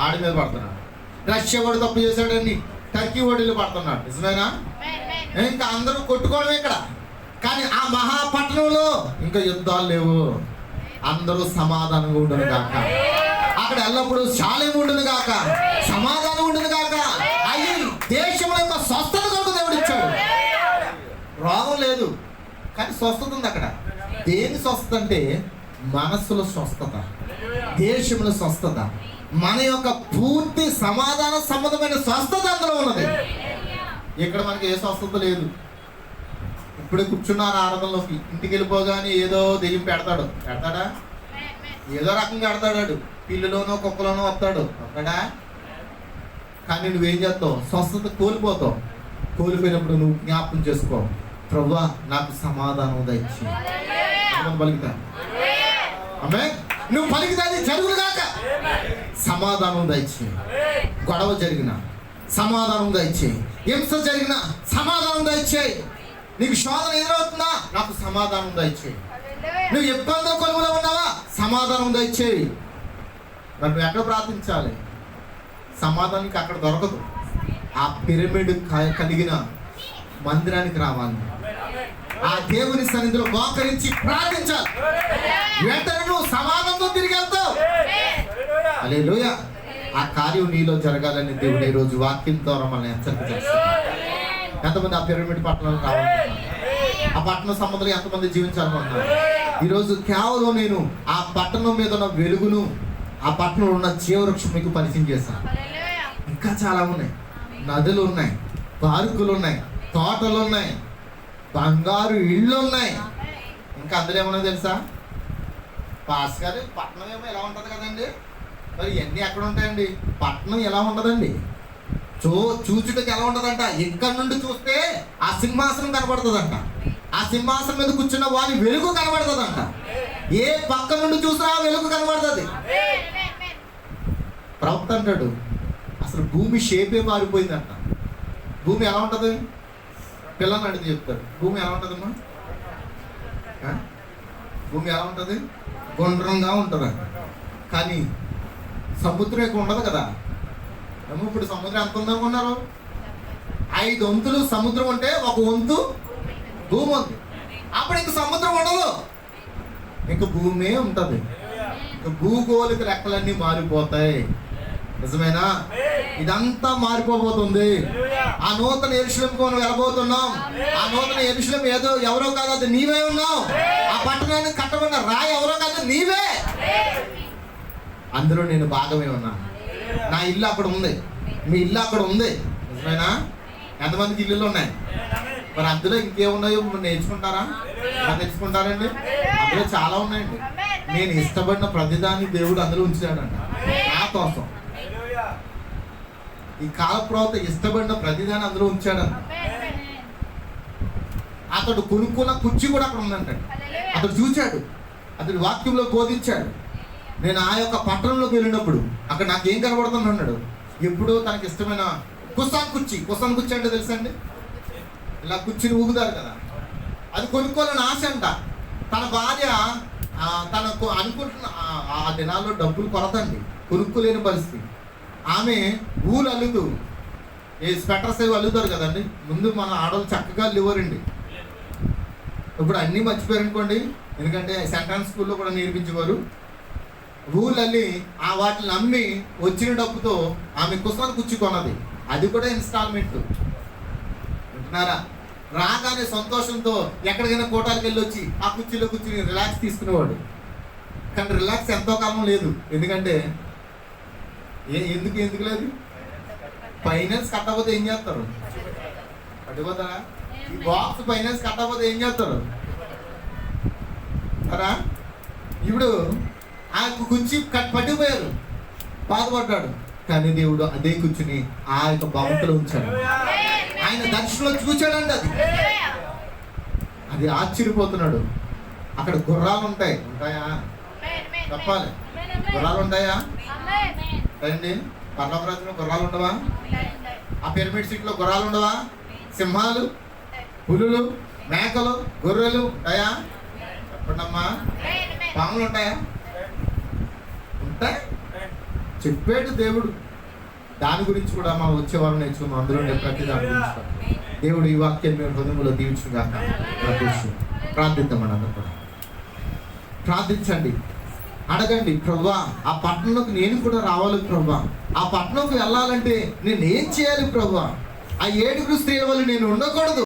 ఆడి మీద పడుతున్నాడు. రష్యా వాడు తప్పు చేశాడని టర్కీ వాడు వెళ్ళి పడుతున్నాడు. నిజమేనా? ఇంకా అందరూ కొట్టుకోవడమే ఇక్కడ. కానీ ఆ మహాపట్టణంలో ఇంకా యుద్ధాలు లేవు. అందరూ సమాధానంగా ఉండను కాక, అక్కడ ఎల్లప్పుడూ శాలేం ఉండను కాక, సమాధానం ఉండను కాక. అయ్యి దేశంలో యొక్క స్వస్థత కొరకు దేవుడు ఇచ్చాడు. రోగం లేదు కానీ స్వస్థత ఉంది అక్కడ. దేని స్వస్థత అంటే మనస్సులో స్వస్థత, దేశంలో స్వస్థత, మన యొక్క పూర్తి సమాధాన సంబంధమైన స్వస్థత అందులో ఉన్నది. ఇక్కడ మనకి ఏ స్వస్థత లేదు. ఇప్పుడే కూర్చున్నారు ఆరాధనలోకి, ఇంటికి వెళ్ళిపోగానే ఏదో దెయ్యం పెడతాడా? ఏదో రకంగా పెడతాడు. పిల్లులోనో కుక్కలోనో వస్తాడు ఒక్కడా. కానీ నువ్వేం చేస్తావు? స్వస్థత కోల్పోతావు. కోల్పోయినప్పుడు నువ్వు జ్ఞాపకం చేసుకో, ప్రభువా నాకు సమాధానం దయచి పలుకుతా. ఆమె నువ్వు పలికితే జరుగుగాక. సమాధానం దయచి. గొడవ జరిగిన సమాధానం దయచేయి, హింస జరిగిన సమాధానం దయచేయి. నీకు శోధన ఎదురవుతుందా? నాకు సమాధానం దయచేయి. నువ్వు ఇబ్బందుల కొలువులో ఉన్నావా? సమాధానం దయచేయి. మరి నువ్వు ఎక్కడ ప్రార్థించాలి? సమాధానానికి అక్కడ దొరకదు. ఆ పిరమిడ్ కలిగిన మందిరానికి రావాలి. ఆ దేవుని సన్నిధిలో మోకరించి ప్రార్థించాలి. వెంటనే నువ్వు సమాధానంతో తిరిగి వెళ్తావు. హల్లెలూయా. ఆ కార్యం నీలో జరగాలని దేవుడు ఈ రోజు వాక్యం ద్వారా మనల్ని హెచ్చరిక చేస్తాడు. ఎంతమంది ఆ పిరమిడ్ పట్టణంలో రావాలనుకుంటున్నారు? ఆ పట్టణ సంబంధంలో ఎంతమంది జీవించాలనుకుంటున్నారు? ఈరోజు కేవలం నేను ఆ పట్టణం మీద ఉన్న వెలుగును, ఆ పట్టణంలో ఉన్న జీవవృక్షం మీకు పరిచయం చేశాను. ఇంకా చాలా ఉన్నాయి. నదులు ఉన్నాయి, పార్కులు ఉన్నాయి, తోటలు ఉన్నాయి, బంగారు ఇళ్ళు ఉన్నాయి. ఇంకా అందులో ఏమన్నా తెలుసా? పాస్ గారు పట్టణం ఏమో ఎలా ఉంటుంది కదండి, మరి ఇవన్నీ ఎక్కడ ఉంటాయండి? పట్టణం ఎలా ఉండదండి, చూచుటకి ఎలా ఉండదంట? ఇక్కడ నుండి చూస్తే ఆ సింహాసనం కనబడుతుందంట. ఆ సింహాసనం మీద కూర్చున్న వారి వెలుగు కనబడుతుందంట. ఏ పక్క నుండి చూసినా వెలుగు కనబడుతుంది. ప్రవక్త అంటాడు, అసలు భూమి షేపే మారిపోయిందంట. భూమి ఎలా ఉంటుంది? పిల్లల్ని అడిగి చెప్తాడు, భూమి ఎలా ఉంటుందమ్మా? భూమి ఎలా ఉంటుంది? గుండ్రంగా ఉంటుందంట. కానీ సముద్రం ఎక్కువ ఉండదు కదా. ఏమో ఇప్పుడు సముద్రం ఎంత ఉందనుకున్నారు? 5 వంతులు సముద్రం ఉంటే 1 వంతు భూమి ఉంది. అప్పుడు ఇంక సముద్రం ఉండదు, ఇంక భూమే ఉంటుంది. ఇంక భూగోళిక లెక్కలన్నీ మారిపోతాయి. నిజమేనా? ఇదంతా మారిపోబోతుంది. ఆ నూతన యెరూషలేముకు మనం వెళ్ళబోతున్నాం. ఆ నూతన యెరూషలేము ఏదో ఎవరో కాదు, అది నీవే ఉన్నావు. ఆ పట్టణాన్ని కట్టబడిన రాయి ఎవరో కాదు, నీవే. అందులో నేను భాగమే ఉన్నాను. నా ఇల్లు అక్కడ ఉంది, మీ ఇల్లు అక్కడ ఉంది. నిజమేనా? ఎంతమందికి ఇల్లులు ఉన్నాయి? మరి అందులో ఇంకేమున్నాయో నేర్చుకుంటారా? తెలుసుకుంటారండి. అందులో చాలా ఉన్నాయండి. నేను ఇష్టపడిన ప్రతిదాన్ని దేవుడు అందులో ఉంచాడంట నా కోసం. ఈ కాల ప్రవక్త ఇష్టపడిన ప్రతిదాన్ని అందులో ఉంచాడంట. అతడు కొనుక్కున్న కుర్చీ కూడా అక్కడ ఉందంట. అతడు చూచాడు, అతడు వాక్యంలో బోధించాడు. నేను ఆ యొక్క పట్టణంలోకి వెళ్ళినప్పుడు అక్కడ నాకేం కనబడుతుంది అన్నాడు. ఎప్పుడూ తనకి ఇష్టమైన కుసాన్ కుర్చీ అంటే తెలుసండి, ఇలా కుర్చీని ఊగుతారు కదా, అది కొనుక్కోవాలని ఆశ అంట. తన భార్య తనకు అనుకుంటున్న ఆ దినాల్లో డబ్బులు కొరతండి, కొనుక్కోలేని పరిస్థితి. ఆమె ఊలు అల్లుతూ, ఏ స్వెటర్స్ అవి అల్లుతారు కదండి. ముందు మన ఆడవాళ్ళు చక్కగా అల్లివ్వరండి. ఇప్పుడు అన్నీ మర్చిపోయారనుకోండి, ఎందుకంటే సెంట్రల్ స్కూల్లో కూడా నేర్పించేవారు. ఊళ్ళల్లి ఆ వాటిని అమ్మి వచ్చిన డబ్బుతో ఆమె కుసాన్ కుర్చీ కొన్నది. అది కూడా ఇన్స్టాల్మెంట్. వింటున్నారా? రాగానే సంతోషంతో ఎక్కడికైనా కోటాలకు వెళ్ళి వచ్చి ఆ కుర్చీలో కూర్చుని రిలాక్స్ తీసుకునేవాడు. కానీ రిలాక్స్ ఎంతో కాలం లేదు. ఎందుకంటే ఎందుకు లేదు? ఫైనాన్స్ కట్టకపోతే ఏం చేస్తారు? పట్టిపోతారా? ఈ బాక్స్ ఫైనాన్స్ కట్టకపోతే ఏం చేస్తారు? సరా? ఇప్పుడు ఆ కుర్చీ పట్టిపోయారు, బాధపడ్డాడు. కానీ దేవుడు అదే కూర్చుని ఆ యొక్క భవంతులో ఉంచాడు. ఆయన దర్శనంలో చూచాడంట. అది ఆశ్చర్యపోతున్నాడు. అక్కడ గుర్రాలు ఉంటాయా? చెప్పాలి, గుర్రాలు ఉంటాయా? అండి, పర్లోక రాజ్యంలో గుర్రాలు ఉండవా? ఆ పిరమిడ్ సీట్లో గుర్రాలు ఉండవా? సింహాలు, పులులు, మేకలు, గొర్రెలు ఉంటాయా? చెప్పండమ్మా. పాములు ఉంటాయా? ఉంటాయి. చెప్పాడు దేవుడు. దాని గురించి కూడా మనం వచ్చేవారు నేర్చుకున్నాం. అందులో ప్రతి దాని గురించి దేవుడు ఈ వాక్యాన్ని మేము హృదయంలో దీవించుగాక. ప్రార్థిద్దామని అందరూ కూడా ప్రార్థించండి, అడగండి. ప్రభువా, ఆ పట్టణంలోకి నేను కూడా రావాలి ప్రభువా. ఆ పట్టణంకి వెళ్ళాలంటే నేను ఏం చేయాలి ప్రభువా? ఆ 7 స్త్రీల వల్ల నేను ఉండకూడదు.